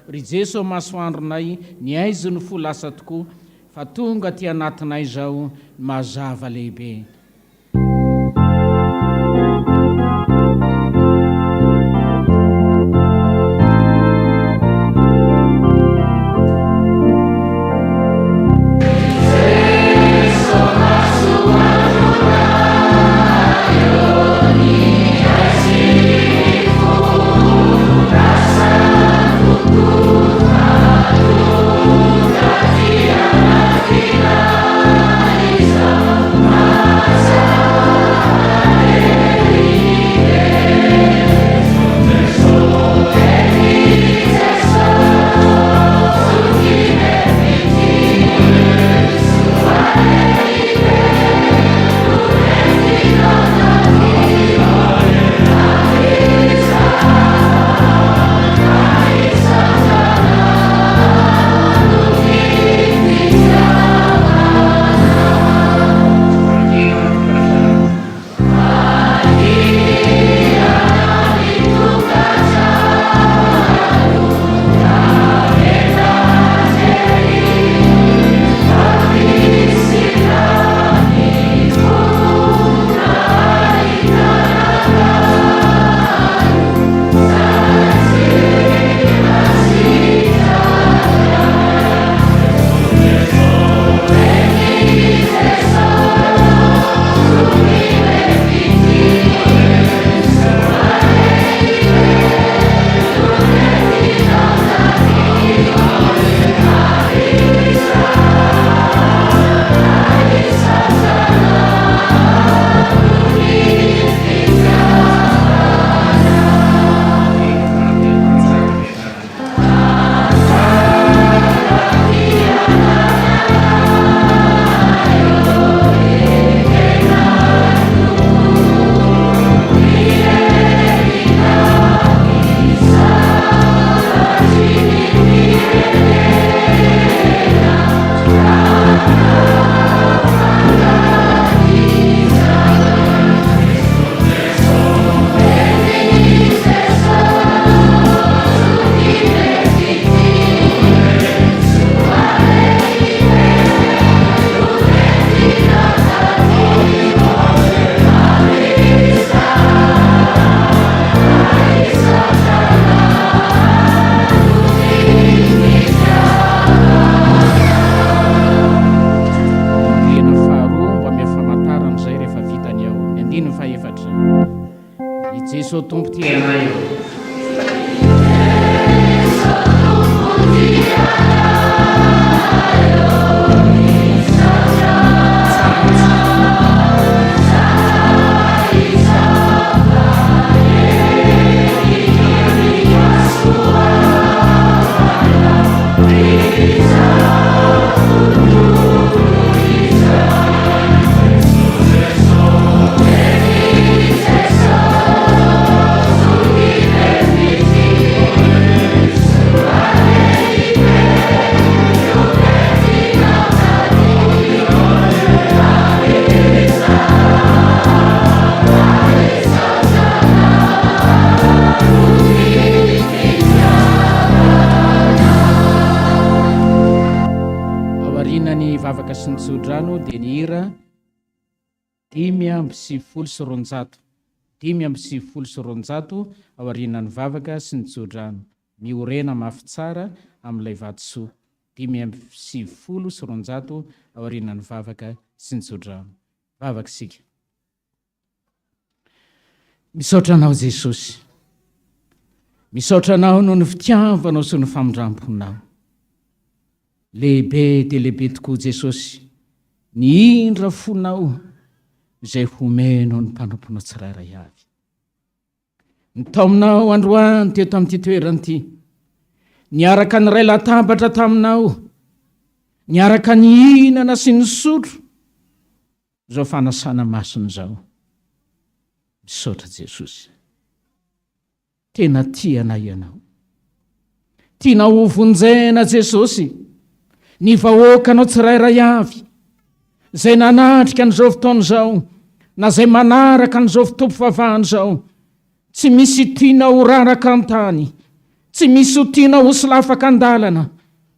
Ry Jeso masoandronay, ny aizo no fo lasa tokoa, fa tonga ty anatinay zao mazava lehibe. Finaliza, Jesosy tompo ty anay vavaka sy ny tsodrano dia ny hira 5:20 5:20 ao arinan'ny vavaka sy ny tsodrano miorena mafy tsara amin'ilay vatosoa 5:20 ao arinan'ny vavaka sy ny tsodrano. Vavaka sika. Misaotra anao Jesosy, misaotra anao noho ny fitiavanao sy ny famindramponao. Lehibe dia lehibe tokoa Jesosy, ny indra fonao izay homenao ny mpanomponao tsirairay avy. Ny taominao androany teo tamin'ity toerany ity, niaraka ny ray latabatra taminao, niaraka ny hinana sy ny sotro, zao fanasana masony zao. Misaotra Jesosy, tena tiana ianao, tiana hovonjena Jesosy, ny vahoakanao tsirairay avy, zay nanatrika an'izao fotoana zao, na zay manaraka an'izao fotoam-pivavahana zao, tsy misy tiana ho raraka an-tany, tsy misy ho tiana ho silafaka an-dalana,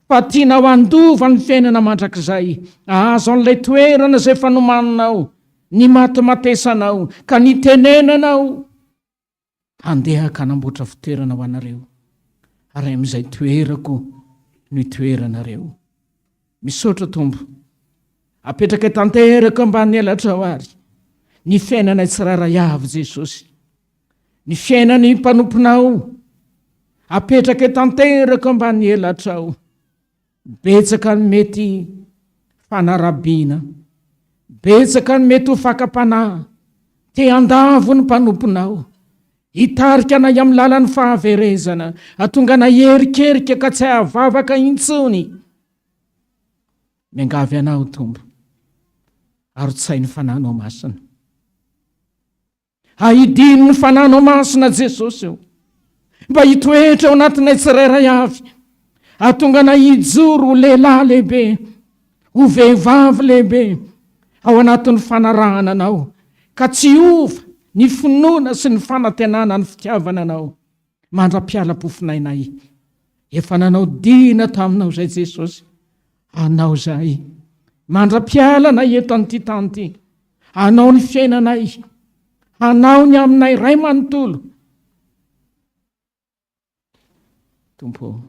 fa tiana ho andova ny fiainana mandrakizay, azo an'ilay toerana zay fanomaninao, ny matimatesanao, ka ny tenenanao handeha ka namboatra fitoerana ho anareo, ary amin'izay toerako ny toeranareo. Misaotra Tompo, apetraka tanteraka ambany elatra ao ary ny fiainana tsirairay avy Jesosy, ny fiainany mpanomponao apetraka tanteraka ambany elatra ao. Betsaka ny mety fanarabiana, betsaka ny mety ho fakapanahy, te andavo ny mpanomponao, hitarika anay amin'ny lalan'ny fahaverezana, atonga na herikerika ka tsy ahavavaka intsony. Miangavy anao Tompo, arotsay ny fananao masina, ahidino ny fananao masina Jesosy eo, mba hitoetra ao anatinay tsirairay avy, atonga na hijoro ho lehilahy lehibe, ho vehivavy lehibe ao anatin'ny fanarahananao, ka tsy ova ny finoana sy ny fanantenana ny fitiavana anao. Mandra-piala-pofinainay, efa nanao dina taminao zay Jesosy, anao zay mandra-piala na eto an'ity tany ity, anao ny fiainanay, anao ny aminay ray manontolo. Tompo,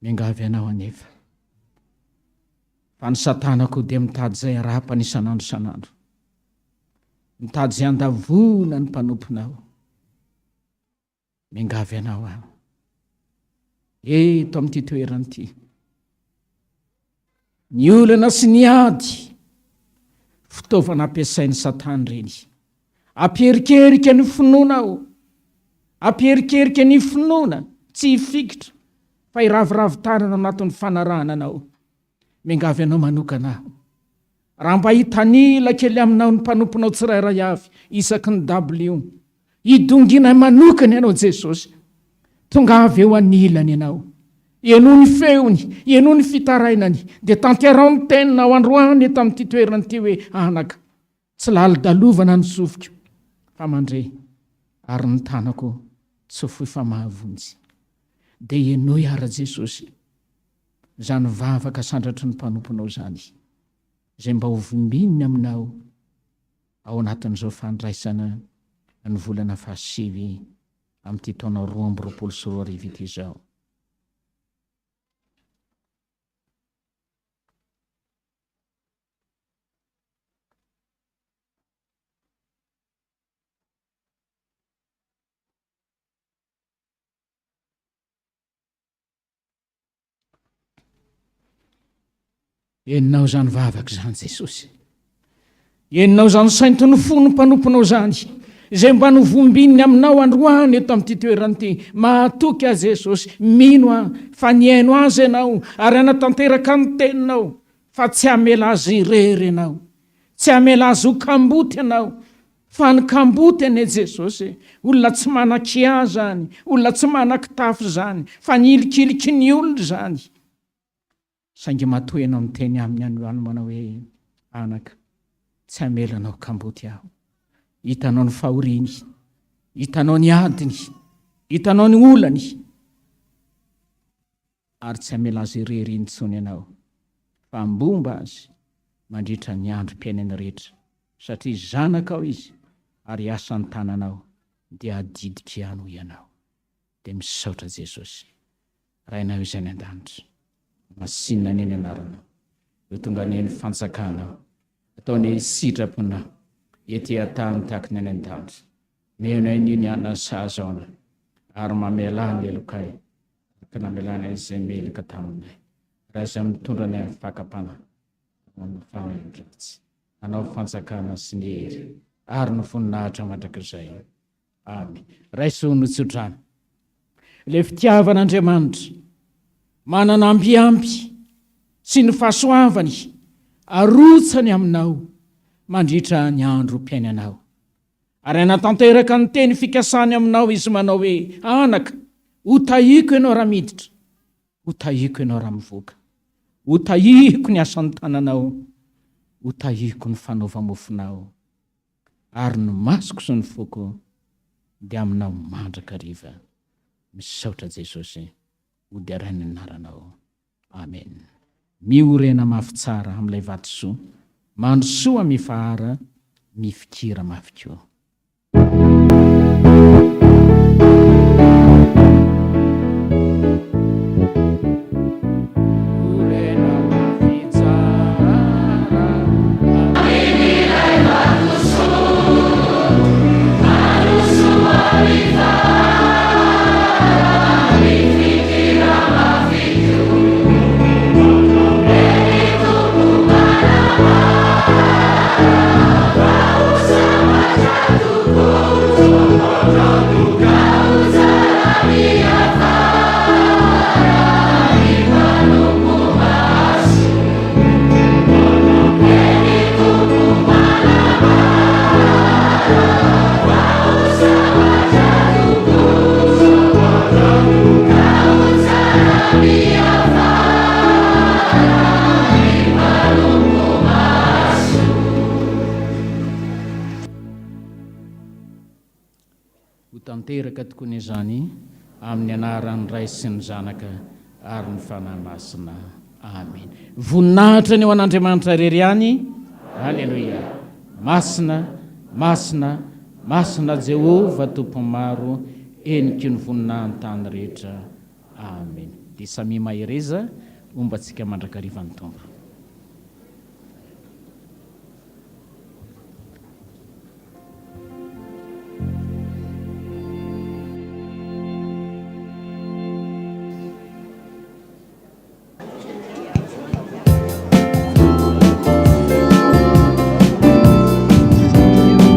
miangavy anao anefa, fa ny satanako dia mitady zay arapany isan'andro isan'andro, mitady zay andavona ny mpanomponao. Miangavy anao aho eto amin'ity toerany ity, ny olana sy ny ady fitaovana ampiasain'ny satany reny, amperikerika ny finoanao, amperikerika ny finoana tsy hifikitra fa iraviravin-tanana anatin'ny fanarahananao. Miangavy anao manokana, raha mba hitanila kely aminao ny mpanomponao tsirairay avy isaky ny W, hidongina manokana ianao Jesosy, tonga avy eo anilany ianao, eno ny feony, eno ny fitarainany, dia tanterao ny tenina ao androany eto amin'ity toerana ity hoe anaka, tsy lali-dalovana ny sofiko, fa mandre ary ny tanako tsy foy fa mahavonjy. Dia enoy ara Jesosy zany vavaka sandratry ny mpanomponao zany, zay mba ho vombininy aminao ao anatin'izao fandraisana ny volana fahasivy amin'ity taona 2024 ity zao. eninao zany vavaka zany Jesosy, eninao zany sainto ny fo no mpanomponao zany, izay mba novombininy aminao androany eto amin'ity toerany ity. Mahatoky a Jesosy, mino a fa niaino azy ianao ary anatanteraka ny teninao, fa tsy hamela azy irery ianao, tsy hamela azy ho kamboty ianao, fa ny kamboty ane Jesosy olona tsy manan-kia zany, olona tsy manan-kitafo zany, fa ny ilikiliky ny olona zany. Saingy matoy ianao miteny aminy androany manao hoe anaka, tsy hamelanao kamboty aho. Hitanao ny fahoriny, hitanao ny adiny, hitanao ny olany, ary tsy hamela azy irery intsony ianao, fa mbomba azy mandritra ny androm-piainany rehetra, satria zanakao izy ary asan'ny tananao dia adidika ihany ho ianao. Dia misaotra Jesosy, rainao izay ny an-danitra, masinina ny anaranao, eo tonga ny fanjakanao, ataony sitraponao ety atany tahaka ny any an-danitra, mena iny ny anasazaona ary mamela ny elokay ka namelana izay melaka taminay, raha izay mitondra ny amin'ny fakapana fandratsy anao fanjakana sy ny hery ary ny voninahitra mandrakizay. Amen. Raiso no tsodrano. Le fitiavan'Andriamanitra manana ambiampy sy ny fahasoavany arotsany aminao mandritra ny androm-piainanao, ary anatanteraka ny teny fikasany aminao izy manao hoe anaka, ho tahiko ianao raha miditra, ho tahiko ianao raha mivoaka, ho tahiko ny asan'ny tananao, ho tahiko ny fanaova-mofonao, ary ny masoko sy ny foko dia aminao mandraka riva. Misaotra Jesosy, ho diarainy ny anaranao. Amen. Miorena mafy tsara amin'ilay vatosoa, mandrosoa mifahara, mifikira mafy koa. Tanteraka tokony izany amin'ny anaran'ny Ray sy ny Zanaka ary ny fanahy masina. Amen. Voninahitra ny eo an'Andriamanitra irery any. Halleluia. Masina, masina, masina Jehova Tompo maro, eniky ny voninahiny tany rehetra. Amen. Dia samy mahereza ombantsika mandrakarivan'ny Tompo.